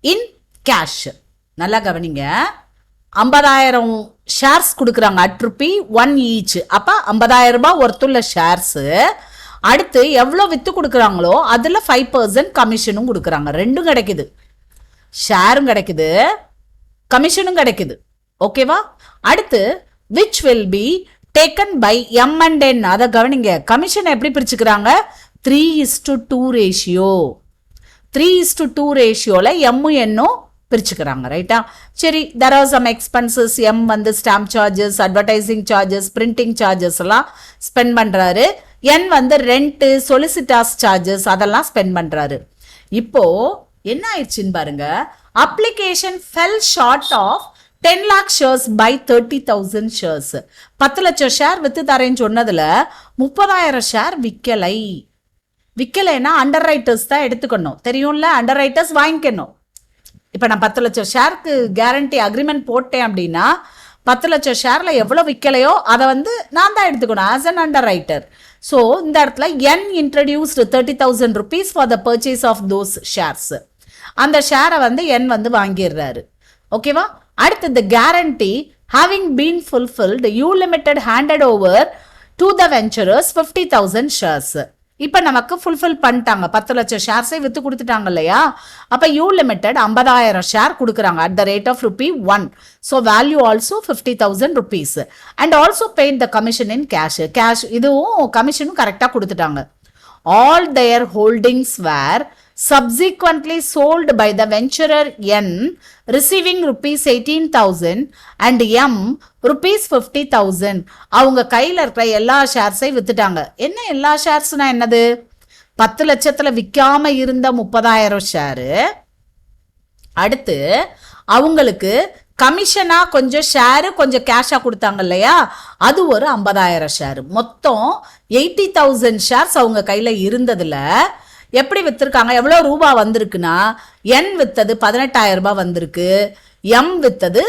in cash. நல்லா கவனிங்க, 50,000 shares கொடுக்குறாங்க at Ruby 1 each. அப்போ 50,000 ரூபாய் ஒருத்துள்ள shares, அடுத்து எவ்வளோ விற்று கொடுக்குறாங்களோ அதில் 5% கமிஷனும் கொடுக்குறாங்க. 2 கிடைக்குது, ஷேரும் கிடைக்குது, கமிஷனும் கிடைக்குது. ஓகேவா? அடுத்து which will be taken by M and N. அதை கவனிங்க, கமிஷனை எப்படி பிரிச்சுக்கிறாங்க? 3:2 ரேஷியோ. 3:2 ரேஷியோவில் எம்மும் எண்ணும் பிரிச்சுக்கிறாங்க. ரைட்டா? சரி, there are some expenses. M வந்து stamp charges, advertising charges, printing charges எல்லாம் ஸ்பெண்ட் பண்ணுறாரு. என் வந்து ரெண்ட்டு, சொலிசிட்டாஸ் சார்ஜஸ் அதெல்லாம் ஸ்பெண்ட் பண்ணுறாரு. இப்போ என்ன ஆயிடுச்சுன்னு பாருங்க, application fell short of 10 lakh shares by 30,000 shares. 10 லட்சம் ஷேர் வித்து தரேன்னு சொன்னதுல 30,000 ஷேர் விற்கலைன்னா அண்டர் ரைட்டர்ஸ் தான் எடுத்துக்கணும். தெரியும்ல, அண்டர் ரைட்டர்ஸ் வாங்கிக்கணும். இப்போ நான் 10 லட்சம் ஷேருக்கு கேரண்டி அக்ரிமெண்ட் போட்டேன் அப்படின்னா 10 லட்சம் ஷேரில் எவ்வளோ விற்கலையோ அதை வந்து நான் தான் எடுத்துக்கணும் as an underwriter. So இந்த இடத்துல N introduced 30,000 rupees for the purchase of those shares. அந்த ஷேரை வந்து N வந்து வாங்கிடுறாரு. ஓகேவா? அடுத்து the guarantee having been fulfilled, U Limited handed over to the venturers 50,000 shares. இப்போ நமக்கு ஃபுல்ஃபில் பண்ணிட்டாங்க, 10 லட்சம் ஷேர்ஸை விற்று கொடுத்துட்டாங்க இல்லையா? அப்போ யூ லிமிடெட் 50,000 ஷேர் கொடுக்குறாங்க at the rate of rupee 1. So value also 50,000 rupees and also paid the commission in cash. இதுவும் கமிஷனும் கரெக்டாக கொடுத்துட்டாங்க. All their holdings were subsequently sold by the venturer N, receiving rupees 18,000 and M rupees 50,000. அவங்க கையில் இருக்கிற எல்லா ஷேர்ஸை வித்துட்டாங்க. என்ன எல்லா ஷேர்ஸ்னா என்னது? 10 லட்சத்தில் விற்காம இருந்த 30,000 ஷேரு, அடுத்து அவங்களுக்கு கமிஷனா கொஞ்சம் ஷேரு கொஞ்சம் கேஷாக கொடுத்தாங்க இல்லையா, அது ஒரு 50,000 ஷேரு. மொத்தம் 80,000 ஷேர்ஸ் அவங்க கையில் இருந்ததுல எப்படி விற்றுருக்காங்க, எவ்வளோ ரூபா வந்திருக்குன்னா என் வித்தது 18,000 ரூபாய் வந்திருக்கு, எம் வித்தது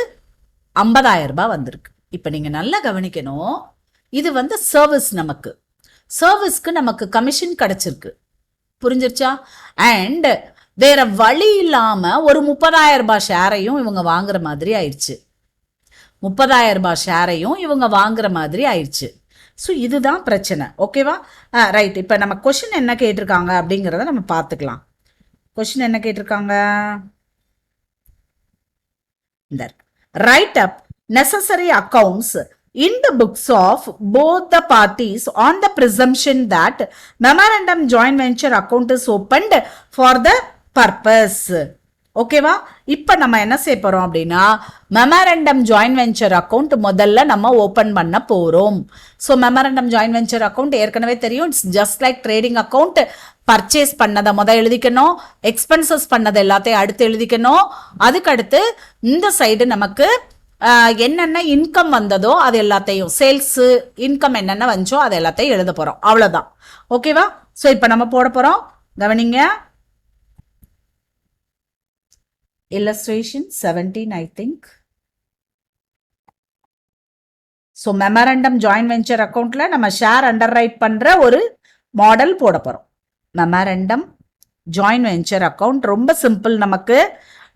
50,000 ரூபாய் வந்திருக்கு. இப்போ நீங்கள் நல்லா கவனிக்கணும், இது வந்து சர்வீஸ்க்கு நமக்கு கமிஷன் கிடைச்சிருக்கு. புரிஞ்சிருச்சா? அண்ட் வேற வழி இல்லாமல் ஒரு 30,000 ரூபாய் ஷேரையும் இவங்க வாங்குற மாதிரி ஆயிடுச்சு. 30,000 ரூபாய் ஷேரையும் இவங்க வாங்குற மாதிரி ஆயிடுச்சு. ஸோ இதுதான் பிரச்சனை. ஓகேவா? ரைட். இப்போ நம்ம கொஷின் என்ன கேட்டிருக்காங்க அப்படிங்கிறத நம்ம பார்த்துக்கலாம். கொஷின் என்ன கேட்டிருக்காங்க? இந்த right up necessary accounts in the books of both the parties on the presumption that memorandum joint venture account is opened for the purpose. ஓகேவா? இப்போ நம்ம என்ன செய்ய போறோம் அப்படின்னா மெமரண்டம் ஜாயின்ட் வெஞ்சர் அக்கௌண்ட் முதல்ல நம்ம ஓபன் பண்ண போறோம். So memorandum joint venture account ஏற்கனவே தெரியும். It's just like trading account. Purchase பண்ணதை முதல் எழுதிக்கணும், எக்ஸ்பென்சஸ் பண்ணதை எல்லாத்தையும் அடுத்து எழுதிக்கணும். அதுக்கடுத்து இந்த சைடு நமக்கு என்னென்ன இன்கம் வந்ததோ அது எல்லாத்தையும், சேல்ஸ் இன்கம் என்னென்ன வந்துச்சோ அது எல்லாத்தையும் எழுத போறோம். அவ்வளோதான். ஓகேவா? ஸோ இப்போ நம்ம போட போறோம். கவனிங்க. illustration 17 I think. So memorandum joint venture அக்கௌண்ட்ல நம்ம ஷேர் அண்டர்ரைட் பண்ற ஒரு மாடல் போட போறோம். மெமரண்டம் ஜாயின்ட் வெஞ்சர் அக்கௌண்ட் ரொம்ப சிம்பிள். நமக்கு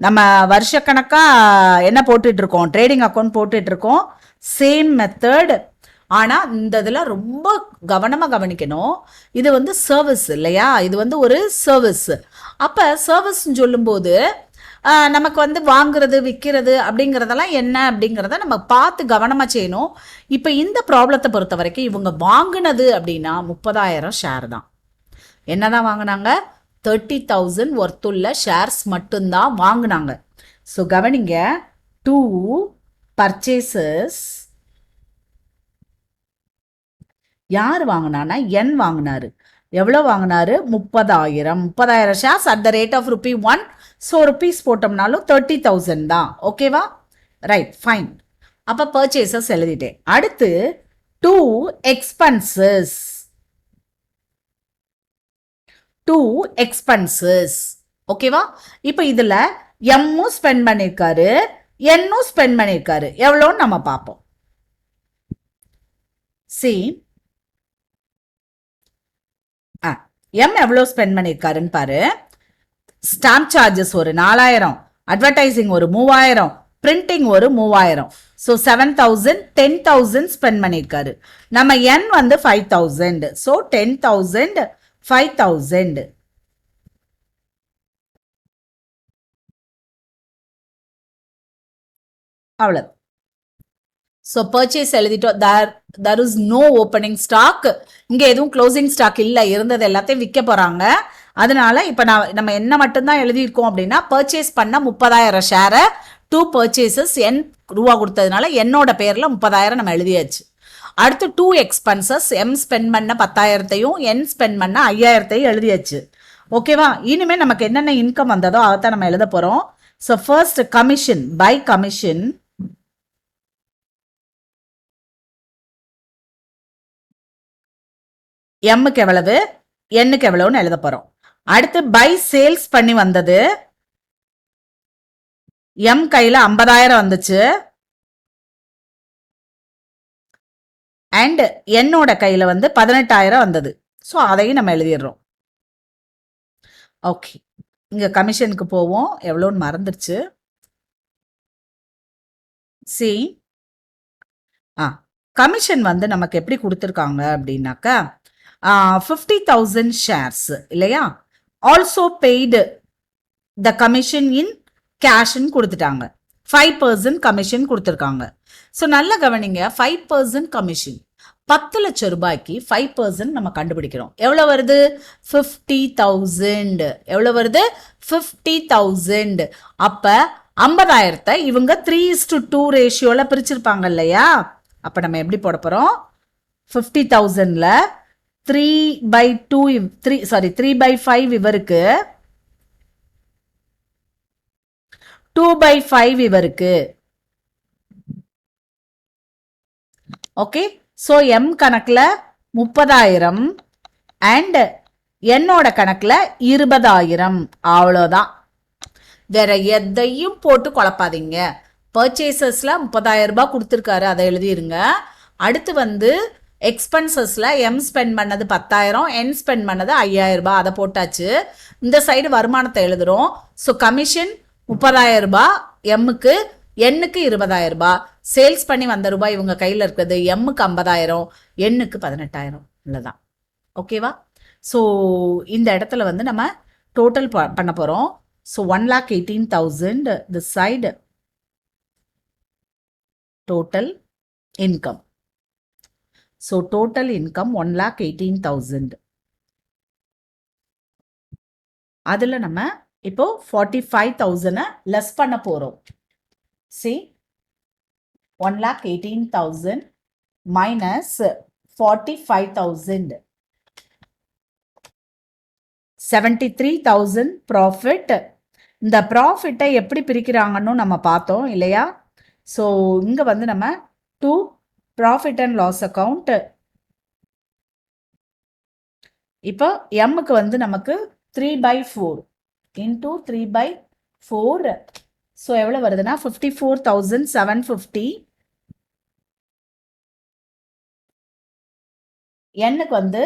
நம்ம வருஷக்கணக்கா என்ன போட்டுட்டு இருக்கோம், ட்ரேடிங் அக்கௌண்ட் போட்டுட்டு இருக்கோம். Same method. ஆனா இந்த இதுல ரொம்ப கவனமா கவனிக்கணும். இது வந்து சர்வீஸ் இல்லையா? இது வந்து ஒரு சர்வீஸ். அப்ப சர்வீஸ் சொல்லும்போது நமக்கு வந்து வாங்குறது விற்கிறது அப்படிங்கிறதெல்லாம் என்ன அப்படிங்கிறத நம்ம பார்த்து கவனமாக செய்யணும். இப்போ இந்த ப்ராப்ளத்தை பொறுத்த வரைக்கும் இவங்க வாங்கினது அப்படின்னா 30,000 ஷேர் தான். என்னதான் வாங்கினாங்க? 30,000 ஒர்த்துள்ள ஷேர்ஸ் மட்டும்தான் வாங்கினாங்க. ஸோ கவனிங்க. 2 பர்ச்சேசஸ். யார் வாங்கினானா? என் வாங்கினாரு. எவ்வளோ வாங்கினாரு? 30,000 shares at the rate of ₹1. So rupees போட்டோம்னாலும் 30,000 தான். ஓகேவா? Right, fine. அப்போ பர்ச்சேசஸ் எழுதிட்டேன். அடுத்து 2 எக்ஸ்பென்சஸ். 2 எக்ஸ்பென்சஸ். ஓகேவா? இப்போ இதில் எம்மும் ஸ்பெண்ட் பண்ணியிருக்காரு, என்னும் ஸ்பெண்ட் பண்ணியிருக்காரு. எவ்வளோன்னு நம்ம பார்ப்போம். சி எம் எவ்வளோ ஸ்பெண்ட் பண்ணியிருக்காருன்னு பாரு. ஸ்டாம்ப் சார்ஜஸ் ஒரு 4,000, அட்வர்டைசிங் ஒரு 3,000, பிரிண்டிங் ஒரு 3,000. ஸோ 7,000, 10,000 ஸ்பெண்ட் பண்ணியிருக்காரு. நம்ம என் வந்து 5,000. ஸோ 10,000, 5,000. அவ்வளோ. ஸோ பர்ச்சேஸ் எழுதிட்டோம். there is no opening stock. இங்கே எதுவும் க்ளோசிங் ஸ்டாக் இல்லை. இருந்தது எல்லாத்தையும் விற்க போகிறாங்க. அதனால இப்போ நம்ம என்ன மட்டும்தான் எழுதியிருக்கோம் அப்படின்னா பர்ச்சேஸ் பண்ண 30,000 ஷேரை 2 பர்ச்சேசஸ் என் ரூபா கொடுத்ததுனால என்னோட பேரில் 30,000 நம்ம எழுதியாச்சு. அடுத்து 2 எக்ஸ்பென்சஸ். எம் ஸ்பெண்ட் பண்ண 10,000த்தையும் என் ஸ்பெண்ட் பண்ண 5,000த்தையும் எழுதியாச்சு. ஓகேவா? இனிமேல் நமக்கு என்னென்ன இன்கம் வந்ததோ அதைத்தான் நம்ம எழுத போகிறோம். So first commission. By commission எம்முக்கு எவ்வளவு, என்னுக்கு எவ்வளவுன்னு எழுத போறோம். அடுத்து பை சேல்ஸ் பண்ணி வந்தது. எம் கையில 50,000 வந்துச்சு. அண்ட் என்னோட கையில வந்து 18,000 வந்தது. ஸோ அதையும் நம்ம எழுதிடுறோம். ஓகே, இங்க கமிஷனுக்கு போவோம். எவ்வளோன்னு மறந்துருச்சு. சி கமிஷன் வந்து நமக்கு எப்படி கொடுத்துருக்காங்க அப்படின்னாக்கா 50,000 ஷேர்ஸ் இல்லையா? ஆல்சோ பெய்டு த கமிஷன் இன் கேஷ்ன்னு கொடுத்துட்டாங்க. 5% கமிஷன் கொடுத்துருக்காங்க. ஸோ நல்ல கவனிங்க. 5% கமிஷன் 10 லட்சம் ரூபாய்க்கு 5% நம்ம கண்டுபிடிக்கிறோம். எவ்வளோ வருது? 50,000. எவ்வளோ வருது? 50,000. அப்போ 50,000 இவங்க 3:2 ரேஷியோவில் பிரிச்சிருப்பாங்க இல்லையா? அப்போ நம்ம எப்படி போட போகிறோம்? 50,000ல் 3/5 இவருக்கு, 2/5 இவருக்கு. ஓகே, ஸோ எம் கணக்கில் 30,000 அண்ட் என்னோட கணக்கில் 20,000. அவ்வளோதான். வேற எதையும் போட்டு குழப்பாதீங்க. பர்ச்சேசஸ்ல 30,000 ரூபாய் கொடுத்துருக்காரு, அதை எழுதிருங்க. அடுத்து வந்து எக்ஸ்பென்சஸ்ல எம் ஸ்பெண்ட் பண்ணது 10,000, என் ஸ்பெண்ட் பண்ணது 5,000 ரூபாய், அதை போட்டாச்சு. இந்த சைடு வருமானத்தை எழுதுறோம். ஸோ கமிஷன் 30,000 ரூபாய் எம்முக்கு, என்னுக்கு 20,000 ரூபாய். சேல்ஸ் பண்ணி வந்த ரூபாய் இவங்க கையில் இருக்கிறது எம்முக்கு 50,000, எண்ணுக்கு 18,000 இவ்வளோதான். ஓகேவா? ஸோ இந்த இடத்துல வந்து நம்ம டோட்டல் பண்ண போகிறோம். So 1,18,000 this side total income. So total income 1,18,000. அதில் நம்ம இப்போ 45,000 லெஸ் பண்ண போகிறோம். See 1,18,000 minus 45,000, 73,000 profit. இந்த ப்ராஃபிட்டை எப்படி பிரிக்கிறாங்கன்னு நம்ம பார்த்தோம் இல்லையா? ஸோ இங்கே வந்து நம்ம to profit and loss account. இப்போ எம்முக்கு வந்து நமக்கு 3/4 இன்டூ 3/4. ஸோ எவ்வளோ வருதுன்னா 54,750. எண்ணுக்கு வந்து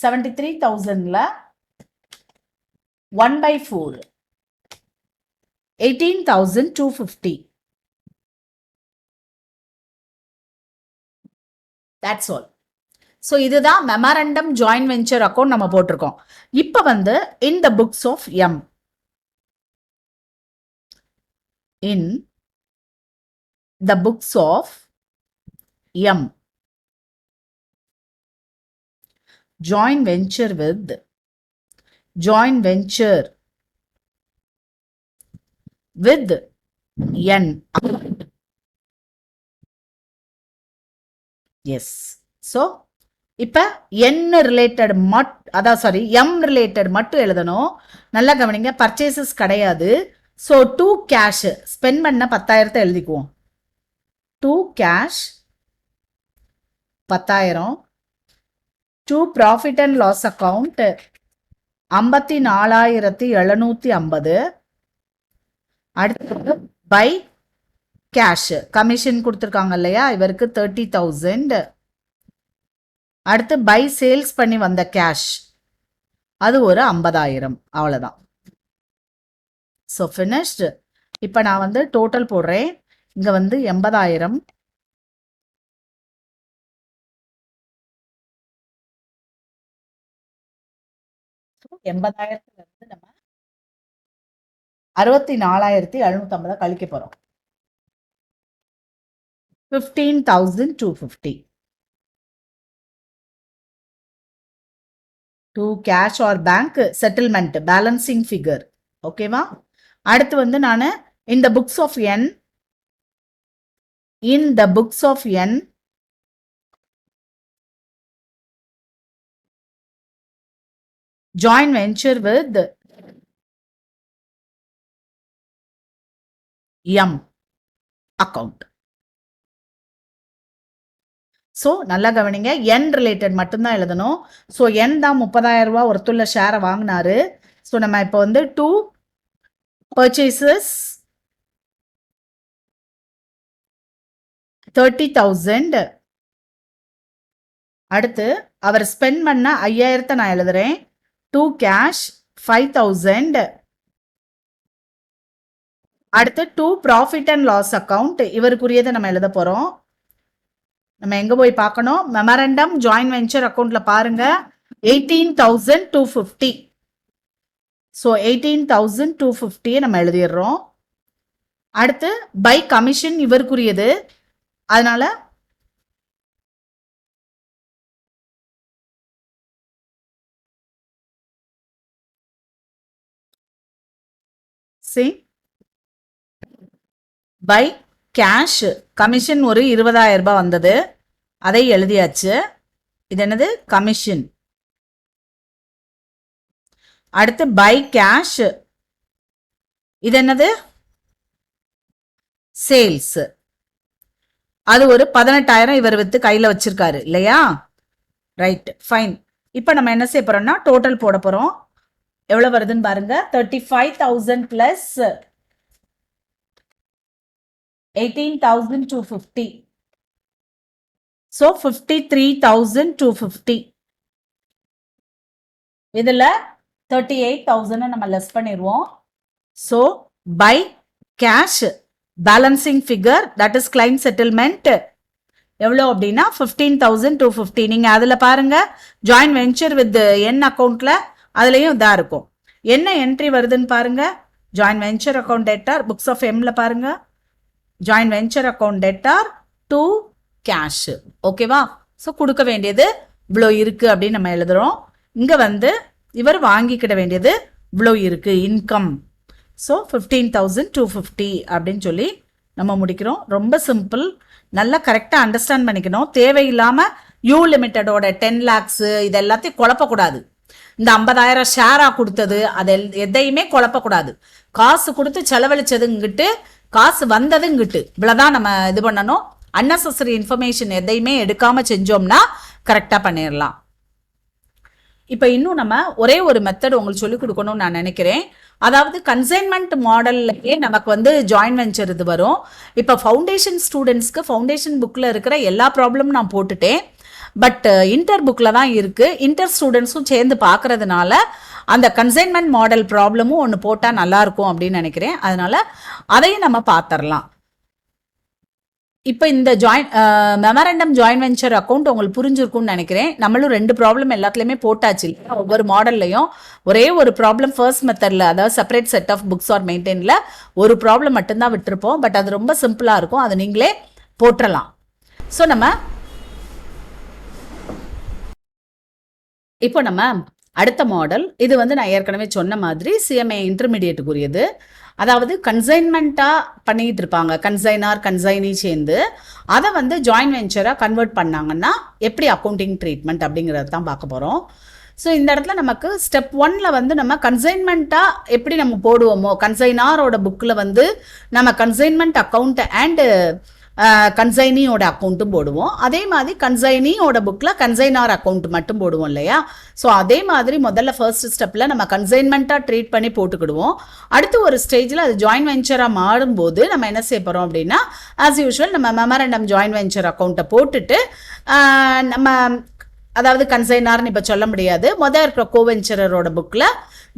73,000ல் 1/4 18,250. That's all. ஸோ இதுதான் மெமரண்டம் ஜாயின்ட் வெஞ்சர் அக்கௌண்ட் நம்ம போட்டிருக்கோம். இப்போ வந்து in the books of M, in the books of M, joint venture with N. S. So இப்போ என் ரிலேட்டட் எம் ரிலேட்டட் மட்டும் எழுதணும். நல்லா கவனிங்க, பர்ச்சேசஸ் கிடையாது. ஸோ டூ கேஷ் ஸ்பெண்ட் பண்ண 10,000 எழுதிக்குவோம். To cash 10,000. To profit and loss account 54,750. அடுத்தது by cash, commission கொடுத்துருக்காங்க இல்லையா இவருக்கு 30,000. அடுத்து பை சேல்ஸ் பண்ணி வந்த கேஷ் அது ஒரு 50,000. அவ்வளோதான். So finished. இப்போ நான் வந்து டோட்டல் போடுறேன். இங்கே வந்து 80,000, ஸோ 80,000 நம்ம 64,750 கழிக்க போகிறோம். 15,250 to cash or bank settlement balancing figure. ஓகேவா? அடுத்து வந்து நான் in the books of N joint venture with M account. So நல்லா கவனிங்க, என் ரிலேட்டட் மட்டும்தான் எழுதணும். ஸோ என் தான் 30,000 ரூபா ஒருத்துள்ள ஷேரை வாங்கினாரு. ஸோ நம்ம இப்போ வந்து டூ பர்ச்சேசஸ் 30,000. அடுத்து அவர் ஸ்பெண்ட் பண்ண 5,000 நான் எழுதுறேன். To cash 5,000. அடுத்து to profit and loss account, இவருக்குரியதை நம்ம எழுத போகிறோம். நம்ம எங்க போய் பார்க்கணும்? மெமரண்டம் ஜாயின்ட் வெஞ்சர் அக்கௌண்ட்ல பாருங்க, 18,250. ஸோ 18,250 நம்ம எழுதிடுறோம். அடுத்து பை கமிஷன் இவருக்குரியது, அதனால பை கேஷ் கமிஷன் ஒரு 20,000 ரூபாய் வந்தது, அதை எழுதியாச்சு. இது என்னது? கமிஷன். அடுத்து பை கேஷ், இது என்னது? சேல்ஸ். அது ஒரு 18,000 இவர் வித்து கையில் வச்சிருக்காரு இல்லையா? Right, fine. இப்போ நம்ம என்ன செய்ய போறோம்னா டோட்டல் போட போறோம். எவ்வளவு வருதுன்னு பாருங்க. 35,000 பிளஸ் 18,250. ஸோ 53,250. இதுல 38,000 நம்ம லெஸ் பண்ணிடுவோம். So by cash balancing figure that is claim settlement எவ்வளோ அப்படின்னா 15,250. நீங்கள் அதில் பாருங்க ஜாயின்ட் வெஞ்சர் வித் என் அக்கௌண்ட்ல அதுலேயும் இதாக இருக்கும். என்ன என்ட்ரி வருதுன்னு பாருங்க. Joint venture account debtor books of எம்ல பாருங்க. Joint venture account debtor to cash. ஓகேவா? ஸோ கொடுக்க வேண்டியது இவ்வளோ இருக்குது அப்படின்னு நம்ம எழுதுகிறோம். இங்கே வந்து இவர் வாங்கிக்கிட வேண்டியது இவ்வளோ இருக்குது இன்கம். ஸோ 15,250 அப்படின்னு சொல்லி நம்ம முடிக்கிறோம். ரொம்ப சிம்பிள். நல்லா கரெக்டாக அண்டர்ஸ்டாண்ட் பண்ணிக்கணும். தேவையில்லாமல் யூ லிமிட்டடோட 10 lakhs இது எல்லாத்தையும் குழப்பக்கூடாது. இந்த 50,000 ஷேராக கொடுத்தது அது எதையுமே குழப்பக்கூடாது. காசு கொடுத்து செலவழிச்சதுங்கிட்டு காசு வந்ததுங்கிட்டு இவ்வளோதான் நம்ம இது பண்ணணும். அன்னெசரி இன்ஃபர்மேஷன் எதையுமே எடுக்காமல் செஞ்சோம்னா கரெக்டாக பண்ணிடலாம். இப்போ இன்னும் நம்ம ஒரே ஒரு மெத்தட் உங்களுக்கு சொல்லிக் கொடுக்கணும்னு நான் நினைக்கிறேன். அதாவது கன்சைன்மெண்ட் மாடல்லையே நமக்கு வந்து ஜாயின்ட் வெஞ்சர் இது வரும். இப்போ ஃபவுண்டேஷன் ஸ்டூடெண்ட்ஸ்க்கு ஃபவுண்டேஷன் புக்கில் இருக்கிற எல்லா ப்ராப்ளமும் நான் போட்டுட்டேன். பட் இன்டர் புக்கில் தான் இருக்குது. இன்டர் ஸ்டூடெண்ட்ஸும் சேர்ந்து பார்க்கறதுனால அந்த கன்சைன்மெண்ட் மாடல் ப்ராப்ளமும் ஒன்று போட்டால் நல்லாயிருக்கும் அப்படின்னு நினைக்கிறேன். அதனால் அதையும் நம்ம பார்த்துடலாம். இப்போ இந்த மெமரண்டம் ஜாயின்ட் வெஞ்சர் அக்கௌண்ட் உங்களுக்கு புரிஞ்சிருக்கும்னு நினைக்கிறேன். நம்மளும் 2 ப்ராப்ளம் எல்லாத்துலேயுமே போட்டாச்சு. ஒவ்வொரு மாடல்லையும் ஒரே ஒரு ப்ராப்ளம் ஃபர்ஸ்ட் மெத்தடில், அதாவது separate set of books are மெயின்டைனில் ஒரு ப்ராப்ளம் மட்டும்தான் விட்டுருப்போம். பட் அது ரொம்ப சிம்பிளாக இருக்கும். அதை நீங்களே போட்டுடலாம். ஸோ இப்போ நம்ம அடுத்த மாடல் இது வந்து நான் ஏற்கனவே சொன்ன மாதிரி சிஎம்ஏ இன்டர்மீடியட்டுக்குரியது. அதாவது கன்சைன்மெண்ட்டாக பண்ணிக்கிட்டு இருப்பாங்க, கன்சைனார் கன்சைனி சேர்ந்து அதை வந்து ஜாயின்ட் வெஞ்சராக கன்வெர்ட் பண்ணாங்கன்னா எப்படி அக்கௌண்டிங் ட்ரீட்மெண்ட் அப்படிங்கிறது தான் பார்க்க போகிறோம். ஸோ இந்த இடத்துல நமக்கு ஸ்டெப் 1ல் வந்து நம்ம கன்சைன்மெண்ட்டாக எப்படி நம்ம போடுவோமோ, கன்சைனாரோட புக்கில் வந்து நம்ம கன்சைன்மெண்ட் அக்கௌண்ட் அண்டு கன்சைனியோட அக்கௌண்ட்டும் போடுவோம். அதே மாதிரி கன்சைனியோட புக்கில் கன்சைனார் அக்கௌண்ட் மட்டும் போடுவோம் இல்லையா? ஸோ அதே மாதிரி முதல்ல ஃபர்ஸ்ட் ஸ்டெப்பில் நம்ம கன்சைன்மெண்ட்டாக ட்ரீட் பண்ணி போட்டுக்கிடுவோம். அடுத்து ஒரு ஸ்டேஜில் அது ஜாயின்ட் வெஞ்சராக மாறும்போது நம்ம என்ன செய்ய போகிறோம் அப்படின்னா, ஆஸ் யூஷுவல் நம்ம மெமரண்டம் ஜாயின்ட் வெஞ்சர் அக்கௌண்ட்டை போட்டுட்டு நம்ம அதாவது கன்சைனார்னு இப்போ சொல்ல முடியாது, முதல் இருக்கிற கோவெஞ்சரரோட புக்கில்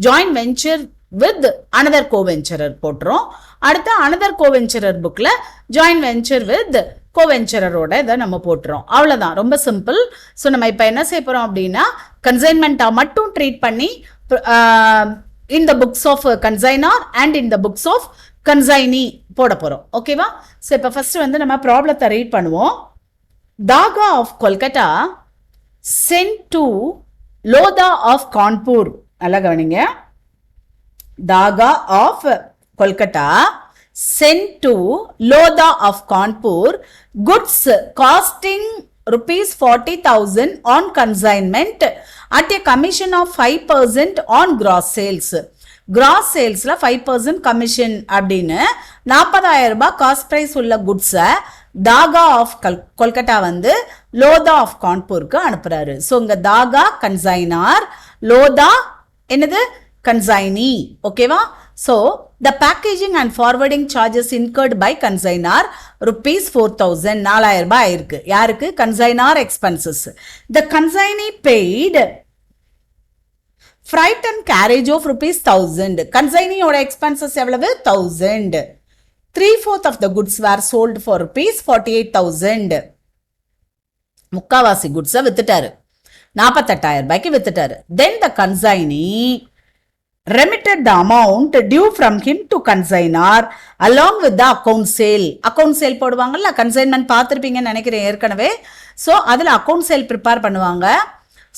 ஜாயின்ட் வெஞ்சர் வித் அனதர் கோவெஞ்சரர் போட்டுரும். அடுத்து அனதர் கோவெஞ்சரர் புக்கில் ஜாயின்ட் வெஞ்சர் வித் கோவெஞ்சரரோட இதை நம்ம போட்டுரும். அவ்வளோதான், ரொம்ப சிம்பிள். ஸோ நம்ம இப்போ என்ன செய்ய போகிறோம் அப்படின்னா, கன்சைன்மெண்ட்டாக மட்டும் ட்ரீட் பண்ணி இந்த புக்ஸ் ஆஃப் கன்சைனார் அண்ட் இந்த புக்ஸ் ஆஃப் கன்சைனி போட போகிறோம். ஓகேவா? ஸோ இப்போ ஃபர்ஸ்ட் வந்து நம்ம ப்ராப்ளத்தை ரீட் பண்ணுவோம். Daga of Kolkata sent to Lodha of Kanpur. நல்லா கவனிங்க. Daga of Kolkata sent to Lodha of Kanpur goods costing rupees 40,000 on consignment at a commission of 5% on gross sales. Gross salesல 5% commission அப்படின்னு 40,000 ரூபாய் காஸ்ட் பிரைஸ் உள்ள குட்ஸை தாகா ஆஃப் கொல்கட்டா வந்து லோதா ஆஃப் கான்பூருக்கு அனுப்புறாரு. So இங்க Taha consignor, Lodha என்னது consignee. ஓகேவா? So the packaging and forwarding charges incurred by consignor rupees 4,000, 4,000 ரூபாய் ஆயிருக்கு. யாருக்கு? consignor expenses. The consignee paid freight and carriage of rupees 1,000. consignee ஓட expenses எவ்வளவு? 1,000. 3/4 of the goods were sold for rupees 48,000. முக்காவாசி குட்ஸை வித்துட்டாரு, 48,000 ரூபாய்க்கு வித்துட்டாரு. Then the consignee remitted the amount due from him to consignor along with the account sale. account sale போடுவாங்கல்ல, consignment பார்த்துருப்பீங்கன்னு நினைக்கிறேன் ஏற்கனவே. So அதில் account sale prepare பண்ணுவாங்க.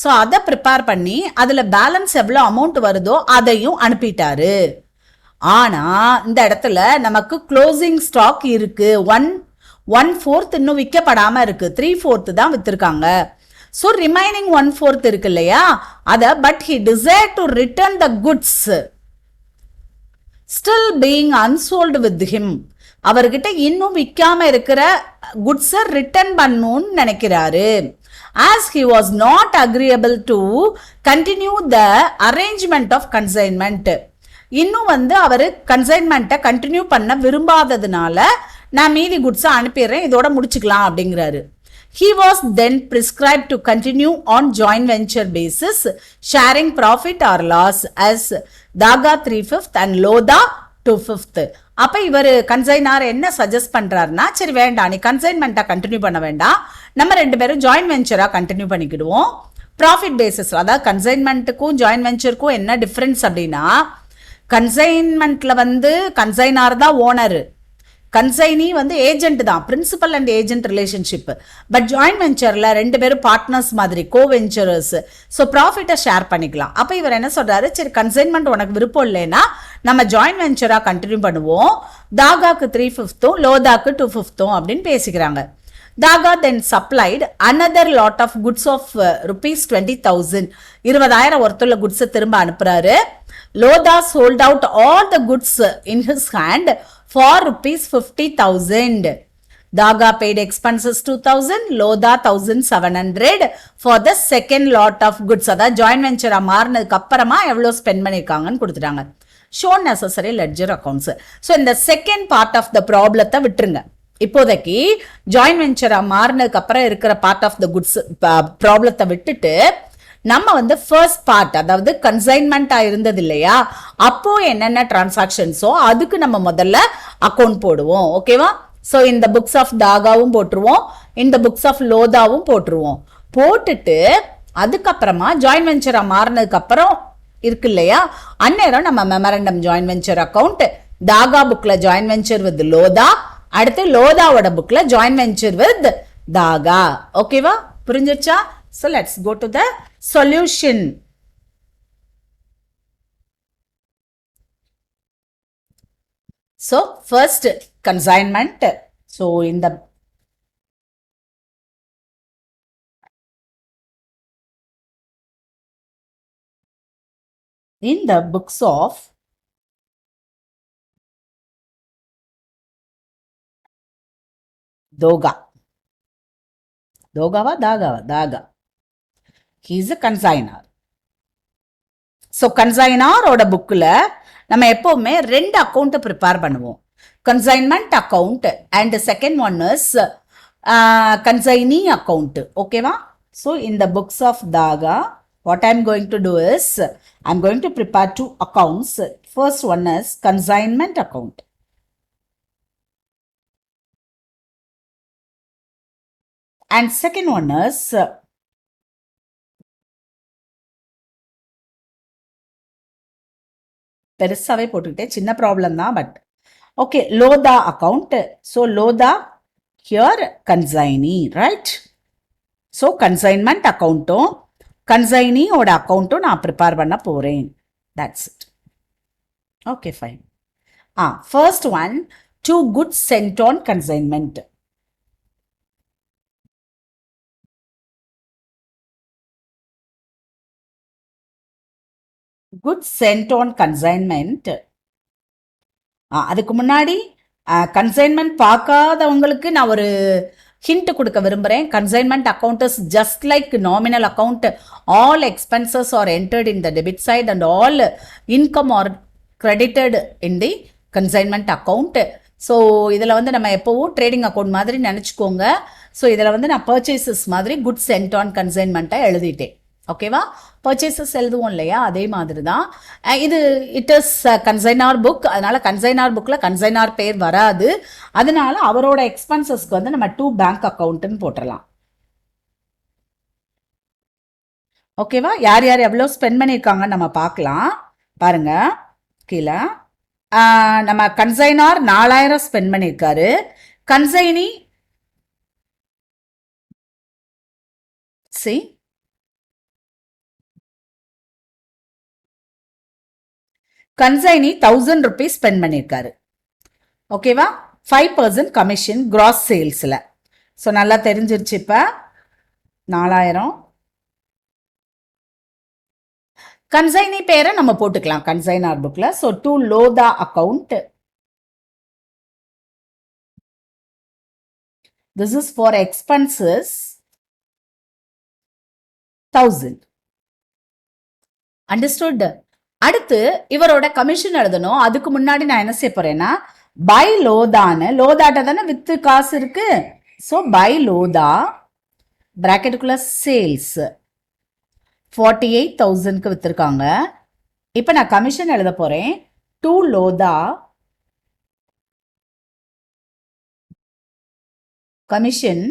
So அதை prepare பண்ணி அதில் பேலன்ஸ் எவ்வளோ அமௌண்ட் வருதோ அதையும் அனுப்பிட்டாரு. ஆனால் இந்த இடத்துல நமக்கு க்ளோசிங் ஸ்டாக் இருக்கு, 1/4 இன்னும் விற்கப்படாமல் இருக்கு, 3/4 தான் விற்றுருக்காங்க. ஸோ ரிமைனிங் 1/4 இருக்கு இல்லையா, அதை but he desire to return the goods still being unsold with him. அவர்கிட்ட இன்னும் விற்காம இருக்கிற குட்ஸை ரிட்டர்ன் பண்ணணும்னு நினைக்கிறாரு. as he was not agreeable to continue the arrangement of consignment. இன்னும் வந்து அவர் கன்சைன்மெண்ட்டை கண்டினியூ பண்ண விரும்பாததுனால நான் மீதி குட்ஸை அனுப்பிடுறேன், இதோட முடிச்சுக்கலாம் அப்படிங்கிறாரு. He was then prescribed to continue on joint venture basis, sharing profit or loss as Daga 3/5 and Lodha 2/5. அப்போ இவர் கன்சைனார் என்ன சஜஸ்ட் பண்ணுறாருன்னா, சரி வேண்டாம், நீ கன்சைன்மெண்ட்டாக கண்டினியூ பண்ண வேண்டாம், நம்ம 2 பேரும் ஜாயின்ட் வெஞ்சராக கண்டினியூ பண்ணிக்கிடுவோம் ப்ராஃபிட் பேசிஸ். அதாவது கன்சைன்மெண்ட்டுக்கும் ஜாயின்ட் வெஞ்சருக்கும் என்ன டிஃப்ரென்ஸ் அப்படின்னா, கன்சைன்மெண்ட்ல வந்து கன்சைனார் தான் ஓனர், கன்சைனி வந்து ஏஜென்ட் தான், principal and agent relationship. But joint வெஞ்சரில் 2 பேரும் பார்ட்னர்ஸ் மாதிரி, கோ வெஞ்சரர்ஸ். ஸோ ப்ராஃபிட்டை ஷேர் பண்ணிக்கலாம். அப்போ இவர் என்ன சொல்றாரு, சரி கன்சைன்மெண்ட் உனக்கு விருப்பம் இல்லைன்னா நம்ம ஜாயின்ட் வெஞ்சராக கண்டினியூ பண்ணுவோம், தாகாக்கு 3/5 லோதாக்கு 2/5 அப்படின்னு பேசிக்கிறாங்க. Daga then supplied another lot of goods of rupees 20,000. 20,000 ஒருத்துள்ள goods திரும்ப அனுப்புறாரு. Lodha sold out all the goods in his hand for rupees 50,000. Daga paid expenses 2,000, Lodha 1,700 for the second lot of goods. அதாவது joint வெஞ்சரா மாறினதுக்கு அப்புறமா எவ்வளோ spend பண்ணியிருக்காங்கன்னு கொடுத்துட்டாங்க. Show necessary ledger accounts. So இந்த second part of த ப்ராப்ளத்தை விட்டுருங்க. இப்போதைக்கு joint வெஞ்சரா மாறினதுக்கு அப்புறம் இருக்கிற பார்ட் ஆஃப் த குட்ஸ் ப்ராப்ளத்தை விட்டுட்டு நம்ம வந்து ஃபர்ஸ்ட் பார்ட், அதாவது கன்சைன்மெண்டா இருந்தது இல்லையா, அப்போ என்னென்ன டிரான்சாக்ஷன்ஸோ அதுக்கு நம்ம முதல்ல அக்கௌண்ட் போடுவோம். ஓகேவா? ஸோ இந்த புக்ஸ் ஆஃப் தாகாவும் போட்டுருவோம், இந்த புக்ஸ் ஆஃப் லோதாவும் போட்டுருவோம். போட்டுட்டு அதுக்கப்புறமா ஜாயின்ட் வெஞ்சரா மாறினதுக்கு அப்புறம் இருக்கு இல்லையா, அந்நேரம் நம்ம memorandum joint venture account, Taha புக்ல ஜாயின்ட் வெஞ்சர் வித் லோதா, அடுத்து லோதாவோட புக்ல ஜாயின்ட் வெஞ்சர் வித் தாகா. ஓகேவா? புரிஞ்சிருச்சா? So let's go to the solution. So first consignment. So in the books of Daga. He is a consignor. So consignor ஓட புக்ல நம்ம எப்பவுமே 2 account prepare பண்ணுவோம். Consignment account and second one is consignee account. ஓகேவா? ஸோ in the books of Daga, what I am going to do is, I am going to prepare 2 accounts. First one is consignment account. And second one is பெருசாவே போட்டுக்கிட்டே, சின்ன problem தான், but okay, Lodha account. So Lodha here consignee, right? So consignment அக்கௌண்ட்டும் கன்சைனியோட அக்கௌண்ட்டும் நான் prepare பண்ண போறேன். That's it. Okay, fine. First one, 2 goods sent on consignment. Goods sent on consignment. அதுக்கு முன்னாடி கன்சைன்மெண்ட் பார்க்காதவங்களுக்கு நான் ஒரு ஹிண்ட் கொடுக்க விரும்புகிறேன். Consignment account is just like nominal account. All expenses are entered in the debit side and all income are credited in the consignment account. So இதில் வந்து நம்ம எப்போவும் ட்ரேடிங் அக்கௌண்ட் மாதிரி நினச்சிக்கோங்க. ஸோ இதில் வந்து நான் பர்ச்சேசஸ் மாதிரி குட்ஸ் சென்ட் ஆன் கன்சைன்மெண்ட்டை எழுதிட்டேன். ஓகேவா? பர்ச்சேசஸ் எழுதுவோம் இல்லையா, அதே மாதிரி தான் இது. இட் இஸ் கன்சைனார் புக், அதனால கன்சைனார் புக்கில் கன்சைனார் பேர் வராது. அதனால அவரோட எக்ஸ்பென்சஸ்க்கு வந்து நம்ம 2 பேங்க் அக்கௌண்ட்டுன்னு போட்டுடலாம். ஓகேவா? யார் யார் எவ்வளோ ஸ்பெண்ட் பண்ணியிருக்காங்கன்னு நம்ம பார்க்கலாம். பாருங்க கீழே. நம்ம கன்சைனார் 4,000 ஸ்பெண்ட் பண்ணியிருக்காரு. கன்சைனி கன்சைனி 1,000 rupees ஸ்பெண்ட் பண்ணியிருக்காரு. ஓகேவா? 5% கமிஷன் கிராஸ் சேல்ஸில். ஸோ நல்லா தெரிஞ்சிருச்சு. இப்போ 4,000 கன்சைனி பேரை நம்ம போட்டுக்கலாம் கன்சைனார் புக்ல. So to Lodha account, this is for expenses 1,000. Understood? அடுத்து இவரோட கமிஷன் எழுதணும். அதுக்கு முன்னாடி நான் என்ன செய்ய போறேன்னா, பை லோதான்னு, லோதாட்ட தானே வித்து காசு இருக்கு. ஸோ பை லோதா பிராக்கெட்டுக்குள்ள சேல்ஸ் 48,000க்கு வித்துருக்காங்க. இப்போ நான் கமிஷன் எழுத போறேன். டு லோதா கமிஷன்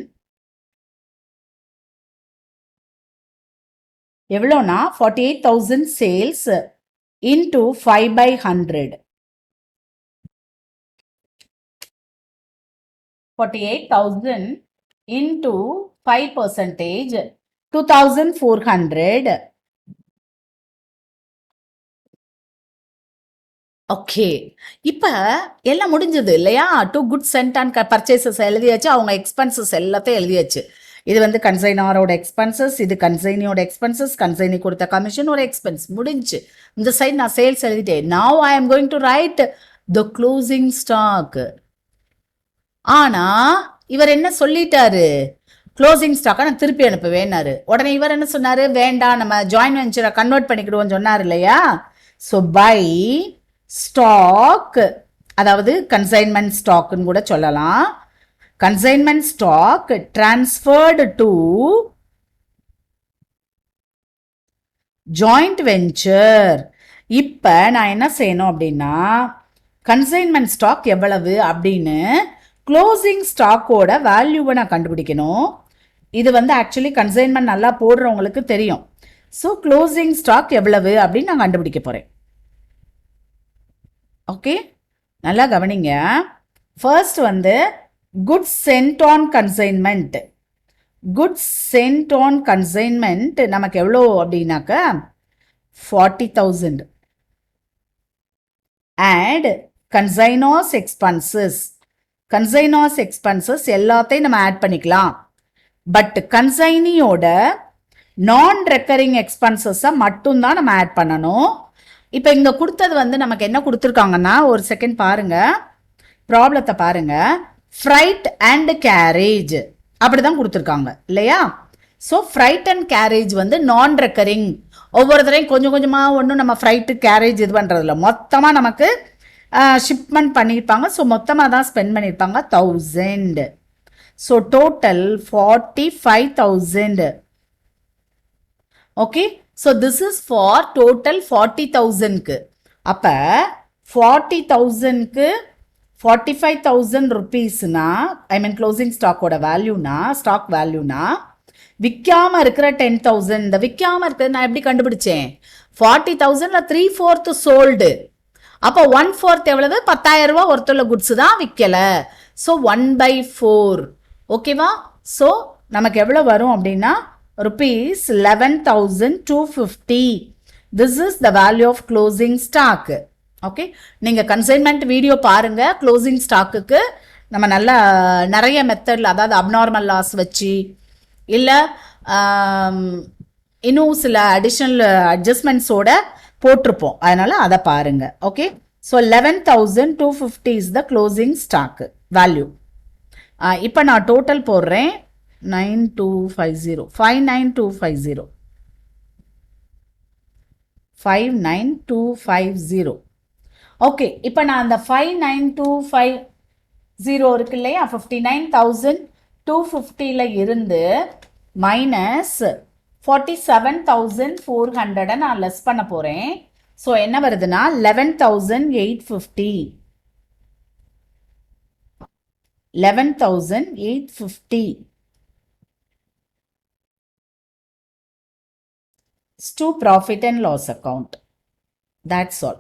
எவ்வளோனா 48,000 சேல்ஸ் இன்டூ 5/100. 48,000 into 5%, 2,400. ஓகே, இப்போ எல்லாம் முடிஞ்சது இல்லையா? To goods sent and purchases எழுதியாச்சு, அவங்க எக்ஸ்பென்சஸ் எல்லாத்தையும் எழுதியாச்சு. இது வந்து கன்சைனாரோட எக்ஸ்பென்சஸ், இது கன்சைனியோட எக்ஸ்பென்சஸ், கன்சைனி கொடுத்த கமிஷன் ஒரு எக்ஸ்பென்ஸ் முடிஞ்சு. இந்த சைடு நான் சேல்ஸ் எழுதிட்டேன். Now I am going to write the closing stock. ஆனா இவர் என்ன சொல்லிட்டாரு? க்ளோசிங் ஸ்டாக்கை நான் திருப்பி அனுப்புவேன்னாரு. உடனே இவர் என்ன சொன்னாரு? வேண்டாம், நம்ம ஜாயின்ட் வெஞ்சரை கன்வெர்ட் பண்ணிக்கிடுவோம் சொன்னார் இல்லையா? ஸோ பை ஸ்டாக், அதாவது கன்சைன்மெண்ட் ஸ்டாக்னு கூட சொல்லலாம். Consignment stock transferred to joint venture. இப்போ நான் என்ன செய்யணும் அப்படின்னா, கன்சைன்மெண்ட் ஸ்டாக் எவ்வளவு அப்படின்னு க்ளோசிங் ஸ்டாக்கோட வேல்யூவை நான் கண்டுபிடிக்கணும். இது வந்து ஆக்சுவலி கன்சைன்மெண்ட் நல்லா போடுறவங்களுக்கு தெரியும். ஸோ க்ளோசிங் ஸ்டாக் எவ்வளவு அப்படின்னு நான் கண்டுபிடிக்க போகிறேன். ஓகே, நல்லா கவனிங்க. ஃபர்ஸ்ட் வந்து goods sent on consignment. Goods sent on consignment நமக்கு எவ்வளோ அப்படின்னாக்க 40,000. Add consignor's expenses. Consignor's expenses எல்லாத்தையும் நம்ம ஆட் பண்ணிக்கலாம். பட் கன்சைனியோட நான் ரெக்கரிங் எக்ஸ்பென்சஸை மட்டும்தான் நம்ம ஆட் பண்ணணும். இப்போ இங்கே கொடுத்தது வந்து நமக்கு என்ன கொடுத்துருக்காங்கன்னா, ஒரு செகண்ட் பாருங்க, ப்ராப்ளத்தை பாருங்க. ஃப்ரைட் அண்ட் கேரேஜ் அப்படி தான் கொடுத்துருக்காங்க இல்லையா? ஸோ ஃப்ரைட் அண்ட் கேரேஜ் வந்து நான் ரெக்கரிங். ஒவ்வொருத்தரையும் கொஞ்சம் கொஞ்சமாக ஒன்றும் நம்ம ஃப்ரைட்டு கேரேஜ் இது பண்ணுறதில்ல, மொத்தமாக நமக்கு ஷிப்மெண்ட் பண்ணியிருப்பாங்க. ஸோ மொத்தமாக தான் ஸ்பெண்ட் பண்ணியிருப்பாங்க 1,000. So total 45,000. Okay, so this is for total 40,000க்கு. அப்போ 40,000க்கு 45,000 ருபீஸ்னா, ஐ மீன் க்ளோசிங் ஸ்டாக்கோட வேல்யூனா, ஸ்டாக் வேல்யூனா, விற்காம இருக்கிற 10,000. இந்த விற்காம இருக்கிறது நான் எப்படி கண்டுபிடிச்சேன்? 40,000ல 3/4 சோல்டு. அப்போ 1/4 எவ்வளவு? 10,000 ரூபா ஒருத்தருள்ள குட்ஸ் தான் விற்கல. ஸோ 1/4. ஓகேவா? ஸோ நமக்கு எவ்வளோ வரும் அப்படின்னா rupees 11,250. This is the value of closing stock. Okay, நீங்கள் கன்சைன்மெண்ட் வீடியோ பாருங்கள். க்ளோசிங் ஸ்டாக்குக்கு நம்ம நல்லா நிறைய மெத்தடில், அதாவது அப்நார்மல் லாஸ் வச்சு இல்லை இன்னும் சில அடிஷ்னல் அட்ஜஸ்ட்மெண்ட்ஸோட போட்டிருப்போம். அதனால் அதை பாருங்கள். Okay, so 11,250 is the closing stock value. இப்போ நான் டோட்டல் போடுறேன். 9,250 59,250 59,250. ஓகே, இப்போ நான் அந்த 59,250 இருக்கு இல்லையா, 59,250ல இருந்து மைனஸ் 47,400 நான் லெஸ் பண்ண போகிறேன். ஸோ என்ன வருதுன்னா 11,850. 11,850 to profit and loss account. That's all.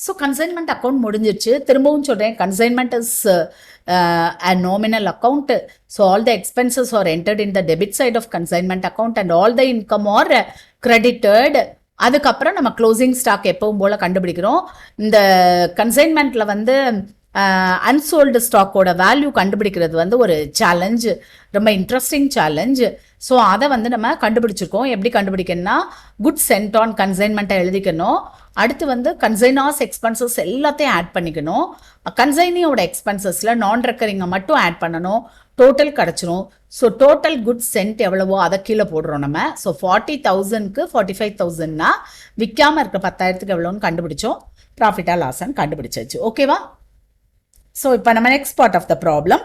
So consignment account முடிஞ்சிருச்சு. திரும்பவும் சொல்கிறேன், consignment is a nominal account. So all the expenses are entered in the debit side of consignment account and all the income are credited. அதுக்கப்புறம் நம்ம closing stock எப்பவும் போல் கண்டுபிடிக்கிறோம். இந்த கன்சைன்மெண்ட்டில் வந்து unsold ஸ்டாக்கோட வேல்யூ கண்டுபிடிக்கிறது வந்து ஒரு சேலஞ்சு, ரொம்ப இன்ட்ரெஸ்டிங் சேலஞ்சு. ஸோ அதை வந்து நம்ம கண்டுபிடிச்சிருக்கோம். எப்படி கண்டுபிடிக்கணும்னா, குட் சென்ட் ஆன் கன்சைன்மெண்ட்டை எழுதிக்கணும். அடுத்து வந்து கன்சைனாஸ் எக்ஸ்பென்சஸ் எல்லாத்தையும் ஆட் பண்ணிக்கணும். கன்சைனியோட எக்ஸ்பென்சஸில் நான் ரெக்கரிங்கை மட்டும் ஆட் பண்ணணும். டோட்டல் கிடச்சிரும். ஸோ டோட்டல் குட் சென்ட் எவ்வளவோ அதை கீழே போடுறோம் நம்ம. ஸோ 40,000க்கு 45,000னா விற்காமல் இருக்க 10,000க்கு எவ்வளோன்னு கண்டுபிடிச்சோம். ப்ராஃபிட்டாக லாஸான்னு கண்டுபிடிச்சாச்சு. ஓகேவா? ஸோ இப்போ நம்ம next part of the problem,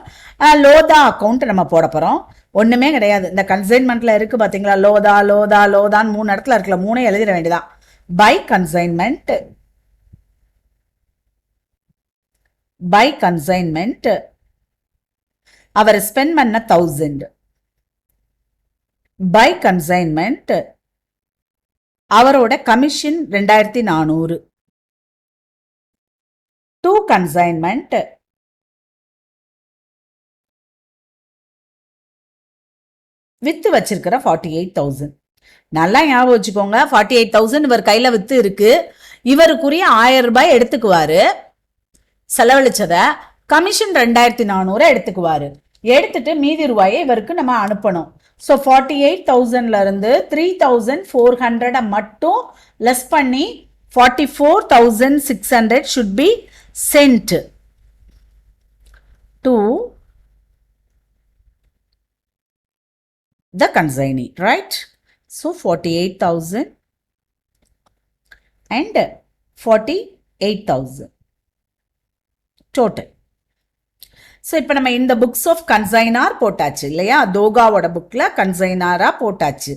Lodha account நம்ம போட போகிறோம். ஒன்றுமே கிடையாது. இந்த கன்சைன்மெண்ட்டில் இருக்குது பார்த்தீங்களா, லோதா லோதா லோதான்னு 3 இடத்துல இருக்குல்ல, 3 எழுதிட வேண்டியதான். பை கன்சைன்மெண்ட், பை கன்சைன்மெண்ட் அவர் ஸ்பெண்ட் பண்ண 1000 பை கன்சைன்மெண்ட் அவரோட கமிஷன் 2400 டு கன்சைன்மெண்ட் வித்து வச்சிருக்கிற 48,000. நல்லா ஞாபகம் வச்சுக்கோங்க, 48,000 இவர் கையில வித்து இருக்கு. இவருக்குரிய 1000 ரூபாய் எடுத்துக்குவாரு செலவழிச்சத, கமிஷன் 2400 எடுத்துக்குவாரு. எடுத்துட்டு மீதி ரூபாயை இவருக்கு நம்ம அனுப்பணும். ஸோ 48,000ல இருந்து 3,400 மட்டும் லெஸ் பண்ணி 44,600 should be sent to the consignee, right? So 48,000 and 48,000 total. So இப்போ நம்ம இந்த புக்ஸ் ஆஃப் கன்சைனார் போட்டாச்சு இல்லையா, தோகாவோட புக்கில் கன்சைனாராக போட்டாச்சு.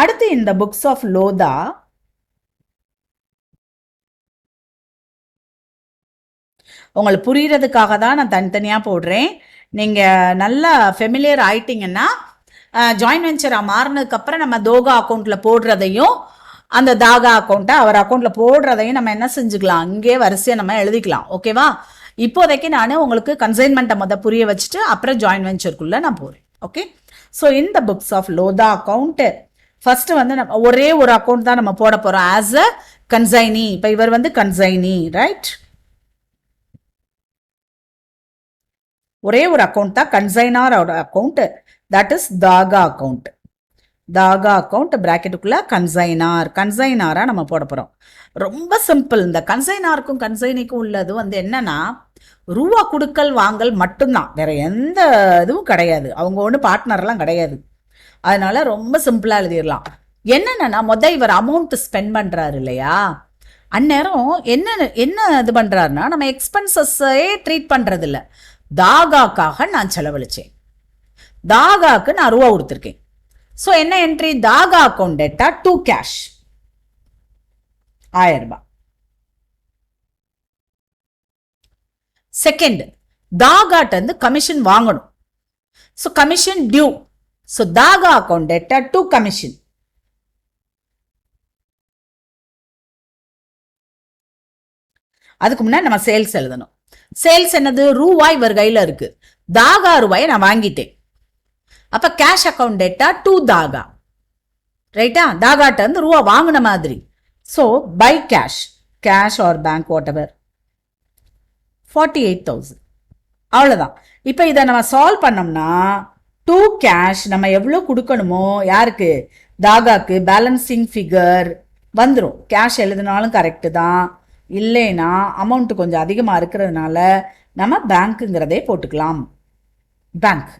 அடுத்து இந்த புக்ஸ் ஆஃப் லோதா உங்களுக்கு புரியறதுக்காக தான் நான் தனித்தனியாக போடுறேன். நீங்கள் நல்லா ஃபெமிலியர் ஆயிட்டீங்கன்னா ஜாயின்ட் வெஞ்சராக மாறினதுக்கப்புறம் நம்ம தோகா அக்கௌண்ட்டில் போடுறதையும் அந்த தாகா அக்கௌண்ட்டை அவர் அக்கௌண்ட்டில் போடுறதையும் நம்ம என்ன செஞ்சுக்கலாம், இங்கே வரிசையாக நம்ம எழுதிக்கலாம். ஓகேவா? இப்போதைக்கு நான் உங்களுக்கு கன்சைன்மெண்ட்டை புரிய வச்சுட்டு அப்புறம் ஜாயின்ட் வெஞ்சருக்குள்ளே நான் போகிறேன். ஓகே, ஸோ இந்த books of Lodha account first வந்து நம்ம ஒரே ஒரு அக்கௌண்ட் தான் நம்ம போட போகிறோம் ஆஸ் அ கன்சைனி. இப்போ இவர் வந்து கன்சைனி, ரைட்? ஒரே ஒரு அக்கௌண்ட் தான் கன்சைனாரோட account, that is Daga account. Daga account பிராக்கெட்டுக்குள்ள கன்சைனாரா நம்ம போட போகிறோம். ரொம்ப சிம்பிள். இந்த கன்சைனாருக்கும் கன்சைனிக்கும் உள்ளது வந்து என்னன்னா ரூபா கொடுக்கல் வாங்கல் மட்டும்தான், வேற எந்த இதுவும் கிடையாது. அவங்க ஒன்றும் பார்ட்னர்லாம் கிடையாது. அதனால ரொம்ப சிம்பிளா எழுதிடலாம். என்னன்னா இவர் அமௌண்ட் ஸ்பெண்ட் பண்றாரு இல்லையா, அந்நேரம் என்ன இது பண்றாருன்னா நம்ம எக்ஸ்பென்சஸே ட்ரீட் பண்றது இல்லை. தாகாக்காக நான் செலவழிச்சேன், தாகாக்கு நான் ரூபா கொடுத்துருக்கேன். ஸோ என்ன entry, Daga account debtor to cash 1000 ரூபாய். செகண்ட், தாகாட்ட இருந்து கமிஷன் வாங்கணும். So commission due. So Daga account debtor to commission. அதுக்கு முன்னாடி நம்ம சேல்ஸ் எழுதணும். சேல்ஸ் என்னது, ரூபாய் இவர் கையில் இருக்கு, தாகா ரூபாயை நான் வாங்கிட்டேன். அப்ப cash account debtor to Daga, ரைட்டா? தாகாட்ட வந்து ரூபா வாங்கின மாதிரி. So by cash, cash or bank what 48,000. அவ்வளோதான். இப்போ இதை நம்ம சால்வ் பண்ணோம்னா டு கேஷ் நம்ம எவ்வளோ கொடுக்கணுமோ யாருக்கு, தாகாக்கு, பேலன்சிங் ஃபிகர் வந்துடும். கேஷ் எழுதினாலும் கரெக்டு தான், இல்லைன்னா அமௌண்ட் கொஞ்சம் அதிகமாக இருக்கிறதுனால நம்ம பேங்க்குங்கிறதே போட்டுக்கலாம். பேங்க்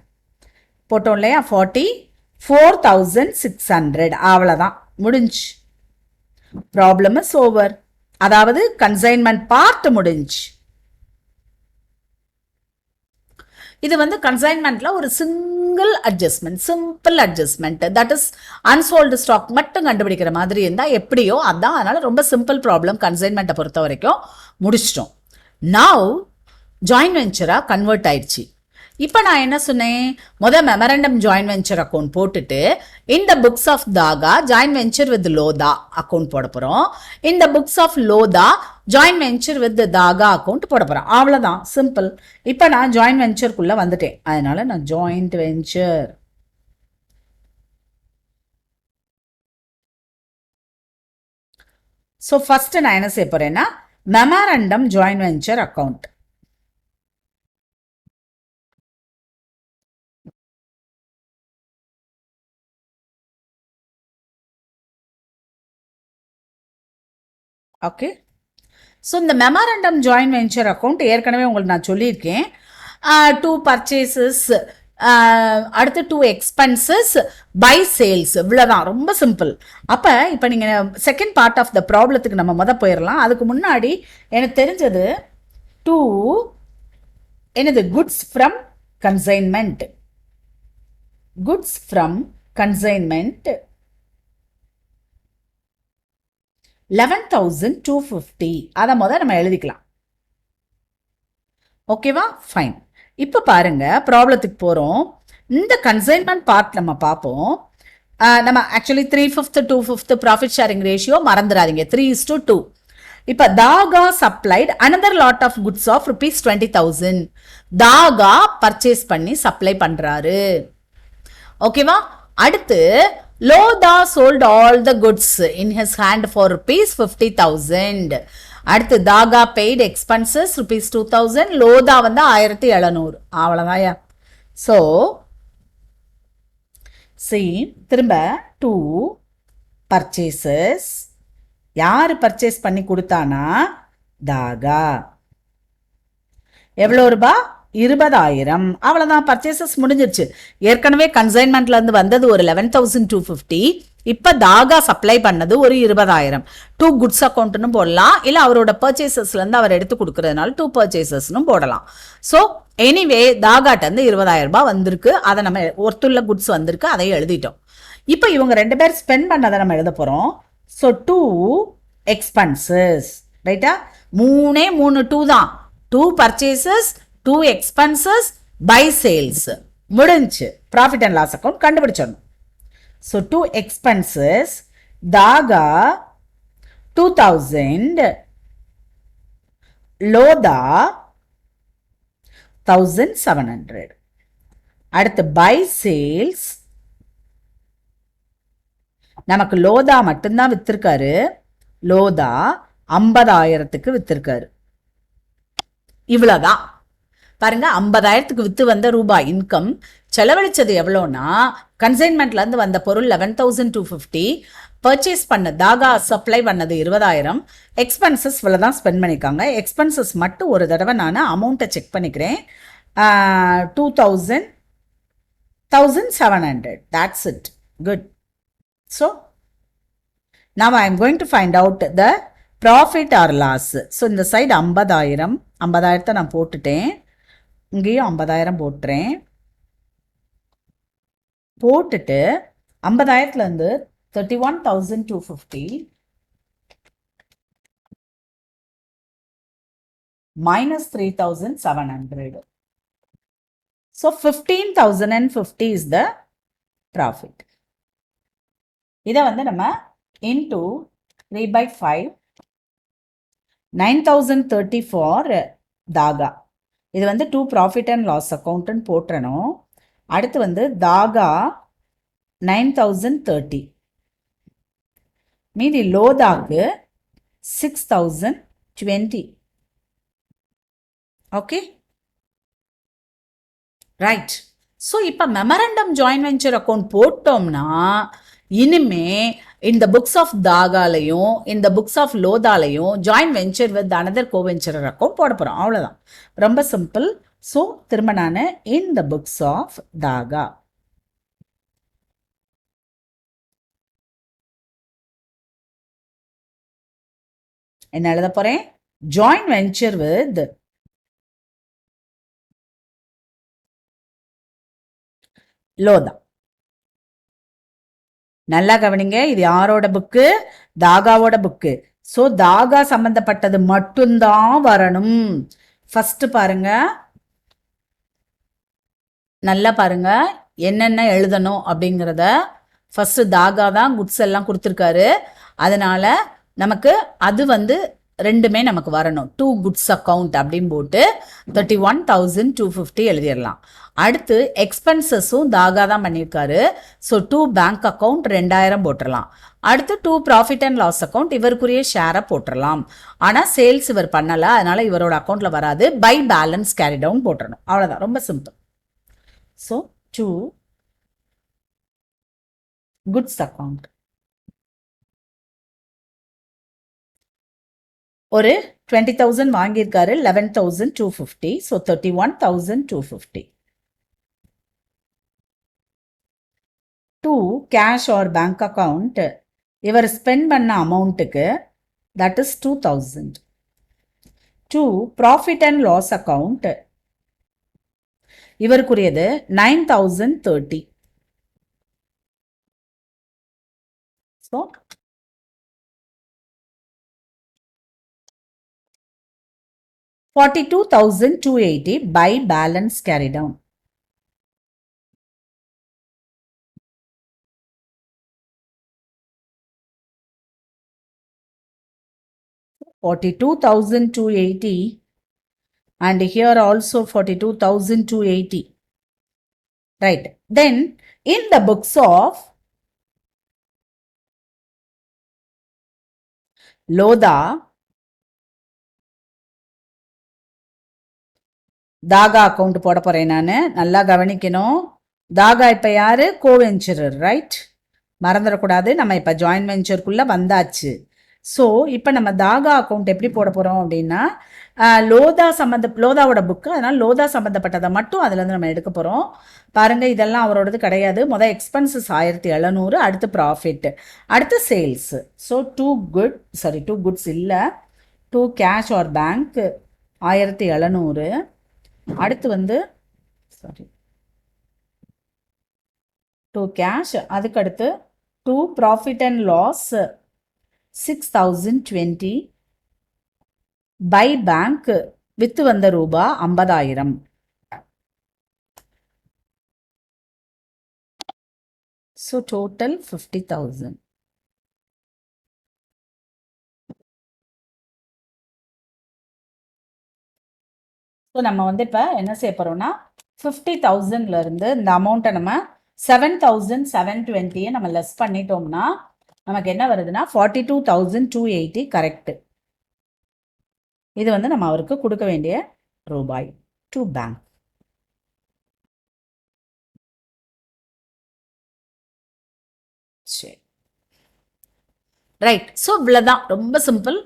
போட்டோம் இல்லையா, 44,600. அவ்வளோதான், முடிஞ்சு. Problem is over. அதாவது கன்சைன்மெண்ட் பார்ட் முடிஞ்சு. இது வந்து கன்சைன்மெண்ட்ல ஒரு single adjustment, simple adjustment, that is unsold stock மட்டும் கண்டுபிடிக்கிற மாதிரி இருந்தால் எப்படியோ அதான். அதனால ரொம்ப சிம்பிள் ப்ராப்ளம் கன்சைன்மெண்ட்டை பொறுத்த வரைக்கும் முடிச்சிட்டோம். நவ் ஜாயின்ட் வெஞ்சரா கன்வெர்ட் ஆயிடுச்சு. இப்போ நான் என்ன சொன்னேன், மெமரண்டம் ஜாயின்ட் வெஞ்சர் அக்கௌண்ட் போட்டுட்டு இந்த books of Daga joint venture with Lodha account போட போகிறோம். இந்த books of Lodha joint venture with Daga account போட போகிறோம். அவ்வளோதான், சிம்பிள். இப்போ நான் ஜாயின்ட் வெஞ்சருக்குள்ளே வந்துட்டேன், அதனால நான் ஜாயின்ட் வெஞ்சர். ஸோ ஃபர்ஸ்ட் நான் என்ன செய்ய போறேன்னா memorandum joint venture account. Okay, so இந்த மெமரண்டம் ஜாயின்ட் வெஞ்சர் அக்கௌண்ட் ஏற்கனவே உங்களுக்கு நான் சொல்லியிருக்கேன். 2 பர்ச்சேசஸ், அடுத்து 2 எக்ஸ்பென்சஸ், பை சேல்ஸ், இவ்வளோதான், ரொம்ப சிம்பிள். அப்போ இப்போ நீங்கள் செகண்ட் பார்ட் ஆஃப் த ப்ராப்ளத்துக்கு நம்ம போயிடலாம். அதுக்கு முன்னாடி எனக்கு தெரிஞ்சது 2 என்னது, goods from consignment. Goods from consignment 11,250. அதை நம்ம எழுதிக்கலாம். ஓகேவா, ஃபைன். இப்போ பாருங்க ப்ராப்ளத்துக்கு போகிறோம். இந்த கன்சைன்மெண்ட் பார்ட் நம்ம பார்ப்போம். நம்ம ஆக்சுவலி 3/5 2/5 ப்ராஃபிட் ஷேரிங் ரேஷியோ மறந்துடாதீங்க, 3:2. இப்போ Daga supplied another lot of goods of ₹20,000. Daga purchase பண்ணி சப்ளை பண்றாரு. ஓகேவா? அடுத்து Lodha sold all the goods in his hand for ₹50,000. அடுத்து தாகா பெய்ட் எக்ஸ்பென்சஸ் ₹2,000. லோதா வந்து 1,700. அவ்வளோதாயா. ஸோ திரும்ப டூ பர்ச்சேசஸ். யார் பர்ச்சேஸ் பண்ணி கொடுத்தானா? தாகா. எவ்வளோ ரூபா? 20,000. அவ்வளோதான், பர்ச்சேசஸ் முடிஞ்சிருச்சு. ஏற்கனவே கன்சைன்மெண்ட்ல இருந்து வந்தது ஒரு 11,250. இப்போ தாகா சப்ளை பண்ணது ஒரு 20,000. டூ குட்ஸ் அக்கௌண்ட்னு போடலாம், இல்லை அவரோட பர்ச்சேசஸ்லேருந்து அவர் எடுத்து கொடுக்கறதுனால டூ பர்ச்சேசஸ்னு போடலாம். ஸோ எனிவே தாகாட்டேருந்து 20,000 ரூபாய் வந்திருக்கு. அதை நம்ம ஒருத்துள்ள குட்ஸ் வந்திருக்கு, அதை எழுதிட்டோம். இப்போ இவங்க 2 பேர் ஸ்பெண்ட் பண்ணதை நம்ம எழுத போகிறோம். So to expenses. ரைட்டா? 3 டூ தான். 2 purchases, 2 expenses, by sales. முடிஞ்சு. ப்ராஃபிட் அண்ட் லாஸ் அக்கௌண்ட் கண்டுபிடிச்சிடணும். So 2 expenses, Daga 2,000, Lodha 1,700. அடுத்து பை சேல்ஸ், நமக்கு லோதா மட்டும்தான் வித்திருக்காரு. லோதா 50,000க்கு வித்திருக்காரு. இவ்வளோதான். பாருங்க, 50,000க்கு வித்து வந்த ரூபாய் இன்கம். செலவழிச்சது எவ்வளோனா, கன்சைன்மெண்ட்லேருந்து வந்த பொருள் 11,250, பர்ச்சேஸ் பண்ண தாகா சப்ளை பண்ணது 20,000, எக்ஸ்பென்சஸ் இவ்வளோ தான் ஸ்பெண்ட் பண்ணியிருக்காங்க. எக்ஸ்பென்சஸ் மட்டும் ஒரு தடவை நான் அமௌண்ட்டை செக் பண்ணிக்கிறேன். 2,000, 1,700. That's it. Good. So now I am going to find out the profit or loss. So இந்த சைடு 50,000 நான் போட்டுட்டேன். இங்கேயும் 50,000 போட்டுறேன். போட்டுட்டு 50,000லேருந்து 31,250 minus 3,700. So 15,050 is the profit. இதை வந்து நம்ம into 3/5 9,030 for தாகா. இது வந்து 2 ப்ராஃபிட் அண்ட் லாஸ் அக்கௌண்ட்னு போட்டுறணும். அடுத்து வந்து தாகா 9,030, மீதி லோதாக்கு 6,020. Okay, right. ஸோ இப்போ மெமரண்டம் ஜாயின்ட் வெஞ்சர் அக்கௌண்ட் போட்டோம்னா இனிமே இந்த புக்ஸ் ஆஃப் தாகாலையும் இந்த புக்ஸ் ஆஃப் லோதாலையும் joint venture with another coventurer account போட போகிறோம். அவ்வளோதான், ரொம்ப சிம்பிள். ஸோ திரும்ப நான் இந்த புக்ஸ் ஆஃப் தாகா, என்ன எழுத போகிறேன்? Joint venture with Lodha. நல்லா கவனிங்க, இது யாரோட புக்கு? தாகாவோட புக்கு. ஸோ தாகா சம்பந்தப்பட்டது மட்டும்தான் வரணும். ஃபர்ஸ்ட் பாருங்க, நல்லா பாருங்க என்னென்ன எழுதணும் அப்படிங்கிறத. ஃபர்ஸ்ட் தாகா தான் குட்ஸ் எல்லாம் கொடுத்துருக்காரு, அதனால நமக்கு அது வந்து ரெண்டுமே நமக்கு வரணும். 2 குட்ஸ் அக்கௌண்ட் அப்படின்னு போட்டு 31,250 எழுதிடலாம். அடுத்து எக்ஸ்பென்சஸும் தாகா தான் பண்ணியிருக்காரு. ஸோ 2 பேங்க் அக்கௌண்ட் 2,000 போட்டுடலாம். அடுத்து 2 ப்ராஃபிட் அண்ட் லாஸ் அக்கௌண்ட் இவருக்குரிய ஷேரை போட்டுடலாம். ஆனால் சேல்ஸ் இவர் பண்ணலை, அதனால இவரோட அக்கௌண்ட்டில் வராது. பை பேலன்ஸ் கேரி டவுன் போட்டுடணும். அவ்வளோதான், ரொம்ப சிம்பிள். So 2 goods account. ஒரு 20,000 வாங்கியிருக்காரு, 11,250. So 31,250. 2 cash or bank account, இவர் ஸ்பெண்ட் பண்ண அமௌண்ட்டுக்கு, that is 2,000. 2 profit and loss account, இவருக்குரியது 9,030. So 42,280 by balance carried down. $42,280 and here also 42,280. Right. Then in the books of Lodha, Daga account போட போறேன் நான். நல்லா கவனிக்கணும். தாகா இப்போ யாரு? Coventurer, right? மறந்துடக்கூடாது. நம்ம இப்போ ஜாயின்ட் வெஞ்சருக்குள்ளே வந்தாச்சு. ஸோ இப்போ நம்ம தாகா அக்கௌண்ட் எப்படி போட போகிறோம் அப்படின்னா, லோதாவோட புக்கு, அதனால் லோதா சம்மந்தப்பட்டதை மட்டும் அதுலேருந்து நம்ம எடுக்க போகிறோம். பாருங்கள், இதெல்லாம் அவரோடது கிடையாது. முதல் எக்ஸ்பென்சஸ் 1700, அடுத்து ப்ராஃபிட், அடுத்து சேல்ஸு. ஸோ டூ குட்ஸ் இல்லை, டூ கேஷ் ஆர் பேங்க் 1700, அடுத்து வந்து டூ கேஷ், அதுக்கடுத்து to profit and loss 6020 by bank வித்து வந்த ரூபா 50,000. So total 50,000. ஸோ நம்ம வந்து இப்போ என்ன செய்ய போகிறோம்னா 50,000லேருந்து இந்த அமௌண்ட்டை நம்ம 7,720 நம்ம லெஸ் பண்ணிட்டோம்னா நமக்கு என்ன வருதுன்னா 42,280 கரெக்டு. இது வந்து நம்ம அவருக்கு கொடுக்க வேண்டிய ரூபாய் டு பேங்க். சரி, ரைட். ஸோ இவ்வளோதான், ரொம்ப சிம்பிள்.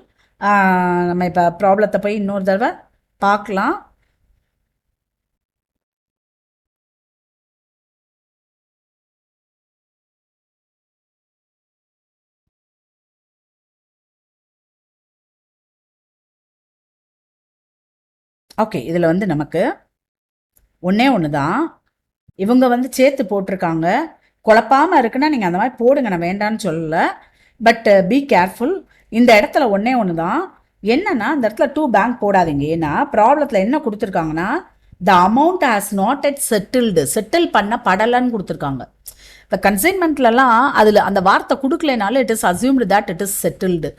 நம்ம இப்போ ப்ராப்ளத்தை போய் இன்னொரு தடவை பார்க்கலாம். ஓகே, இதில் வந்து நமக்கு ஒன்று தான், இவங்க வந்து சேர்த்து போட்டிருக்காங்க. குழப்பாமல் இருக்குன்னா நீங்கள் அந்த மாதிரி போடுங்க, நான் வேண்டான்னு சொல்லலை. But be careful. இந்த இடத்துல ஒன்று தான் என்னன்னா, இந்த இடத்துல டூ பேங்க் போடாதீங்க. ஏன்னா ப்ராப்ளத்தில் என்ன கொடுத்துருக்காங்கன்னா, the amount has not yet settle பண்ண படலைன்னு கொடுத்துருக்காங்க. இப்போ கன்சைன்மெண்ட்லலாம் அதில் அந்த வார்த்தை கொடுக்கலனாலும் it is assumed that it is settled.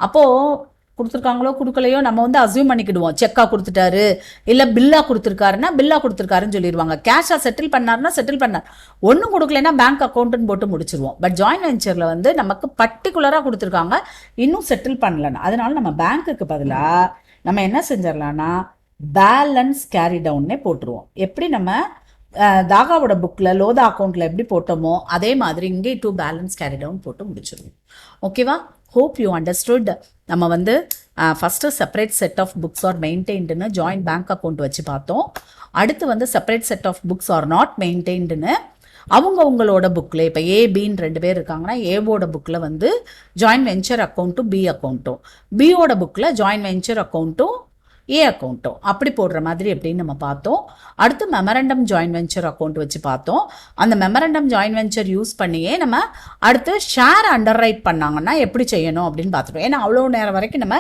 அப்போது கொடுத்துருக்காங்களோ கொடுக்கலையோ நம்ம வந்து அசியூம் பண்ணிக்கிடுவோம். செக்காக கொடுத்துட்டாரு, இல்லை பில்லாக கொடுத்துருக்காருன்னா பில்லாக கொடுத்துருக்காருன்னு சொல்லிடுவாங்க. கேஷாக செட்டில் பண்ணார்னா செட்டில் பண்ணார், ஒன்றும் கொடுக்கலைன்னா பேங்க் அக்கௌண்ட்டுன்னு போட்டு முடிச்சிருவோம். பட் ஜாயின்ட் வெஞ்சரில் வந்து நமக்கு பர்டிகுலராக கொடுத்துருக்காங்க, இன்னும் செட்டில் பண்ணலன்னு. அதனால நம்ம பேங்க்குக்கு பதிலாக நம்ம என்ன செஞ்சிடலான்னா பேலன்ஸ் கேரி டவுன்னே போட்டுருவோம். எப்படி நம்ம தாகாவோட புக்கில் லோதா அக்கௌண்ட்டில் எப்படி போட்டோமோ அதே மாதிரி இங்கே டூ பேலன்ஸ் கேரி டவுன் போட்டு முடிச்சிருவோம். ஓகேவா? Hope you understood. நம்ம வந்து first separate set of books are மெயின்டைன்டுன்னு ஜாயிண்ட் பேங்க் அக்கௌண்ட் வச்சு பார்த்தோம். அடுத்து வந்து separate set of books are not மெயின்டைன்டுன்னு அவங்களோட புக்கில், இப்போ ஏபின்னு 2 பேர் இருக்காங்கன்னா ஏவோட புக்கில் வந்து ஜாயிண்ட் வெஞ்சர் அக்கௌண்ட்டும் பி அக்கௌண்ட்டும், பியோட புக்கில் ஜாயிண்ட் வெஞ்சர் அக்கௌண்ட்டும் ஏ அக்கௌண்ட்டும் அப்படி போடுற மாதிரி எப்படின்னு நம்ம பார்த்தோம். அடுத்து மெமரண்டம் ஜாயின்ட் வெஞ்சர் அக்கௌண்ட் வச்சு பார்த்தோம். அந்த மெமரண்டம் ஜாயின்ட் வெஞ்சர் யூஸ் பண்ணியே நம்ம அடுத்து ஷேர் அண்டர் ரைட் பண்ணாங்கன்னா எப்படி செய்யணும் அப்படின்னு பார்த்துட்டோம். ஏன்னா அவ்வளோ நேரம் வரைக்கும் நம்ம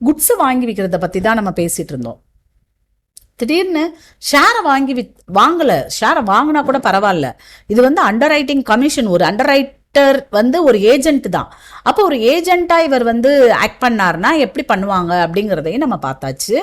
குட்ஸு வாங்கி விற்கிறத பற்றி தான் நம்ம பேசிகிட்டு இருந்தோம். திடீர்னு ஷேரை வாங்கலை, ஷேரை வாங்கினா கூட பரவாயில்ல, இது வந்து அண்டர் ரைட்டிங் கமிஷன், ஒரு அண்டர் ரைட்டர் வந்து ஒரு ஏஜென்ட் தான். அப்போ ஒரு ஏஜென்ட்டாக இவர் வந்து ஆக்ட் பண்ணார்னா எப்படி பண்ணுவாங்க அப்படிங்கிறதையும் நம்ம பார்த்தாச்சு.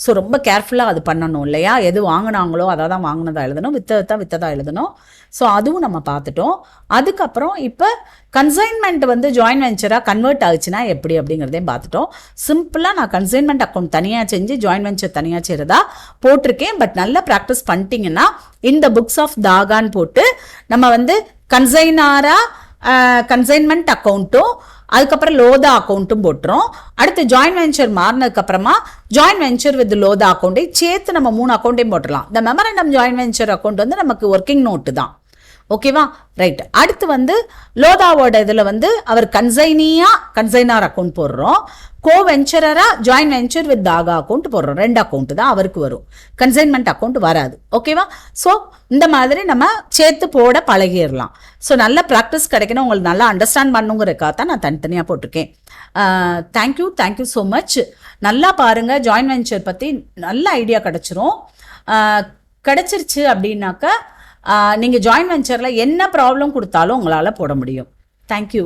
ஸோ ரொம்ப கேர்ஃபுல்லாக அது பண்ணணும் இல்லையா? எது வாங்கினாங்களோ அதை தான் வாங்கினதாக எழுதணும், வித்ததாக எழுதணும். ஸோ அதுவும் நம்ம பார்த்துட்டோம். அதுக்கப்புறம் இப்போ கன்சைன்மெண்ட் வந்து ஜாயின்ட் வெஞ்சராக கன்வெர்ட் ஆகுச்சுன்னா எப்படி அப்படிங்கிறதையும் பார்த்துட்டோம். சிம்பிளாக நான் கன்சைன்மெண்ட் அக்கௌண்ட் தனியாக செஞ்சு ஜாயின்ட் வெஞ்சர் தனியாக செய்கிறதா போட்டிருக்கேன். பட் நல்லா ப்ராக்டிஸ் பண்ணிட்டீங்கன்னா இந்த புக்ஸ் ஆஃப் தாகான்னு போட்டு நம்ம வந்து கன்சைன்மெண்ட் அக்கௌண்ட்டும் அதுக்கப்புறம் லோதா அக்கௌண்ட்டும் போட்டுரும். அடுத்து ஜாயின்ட் வெஞ்சர் மாறினதுக்கப்புறமா ஜாயின்ட் வெஞ்சர் வித் லோதா அக்கௌண்ட்டை சேர்த்து நம்ம 3 அக்கௌண்ட்டையும் போட்டுடலாம். இந்த மெமரண்டம் ஜாயின்ட் வெஞ்சர் அக்கௌண்ட் வந்து நமக்கு ஒர்க்கிங் நோட்டு தான். ஓகேவா? ரைட். அடுத்து வந்து லோதாவோட இதில் வந்து அவர் கன்சைனார் அக்கௌண்ட் போடுறோம், கோவெஞ்சரரா joint venture with Daga account போடுறோம். 2 அக்கௌண்ட் தான் அவருக்கு வரும், கன்சைன்மெண்ட் அக்கௌண்ட் வராது. ஓகேவா? ஸோ இந்த மாதிரி நம்ம சேர்த்து போட பழகிடலாம். ஸோ நல்ல ப்ராக்டிஸ் கிடைக்கணும், உங்களுக்கு நல்லா அண்டர்ஸ்டாண்ட் பண்ணுங்கிறதுக்காக தான் நான் தனித்தனியாக போட்டிருக்கேன். Thank you so much. நல்லா பாருங்கள், ஜாயின்ட் வெஞ்சர் பற்றி நல்ல ஐடியா கிடச்சிரும். கிடச்சிருச்சு அப்படின்னாக்கா நீங்கள் ஜாயின்ட் வெஞ்சரில் என்ன ப்ராப்ளம் கொடுத்தாலும் உங்களால் போட முடியும். தேங்க்யூ.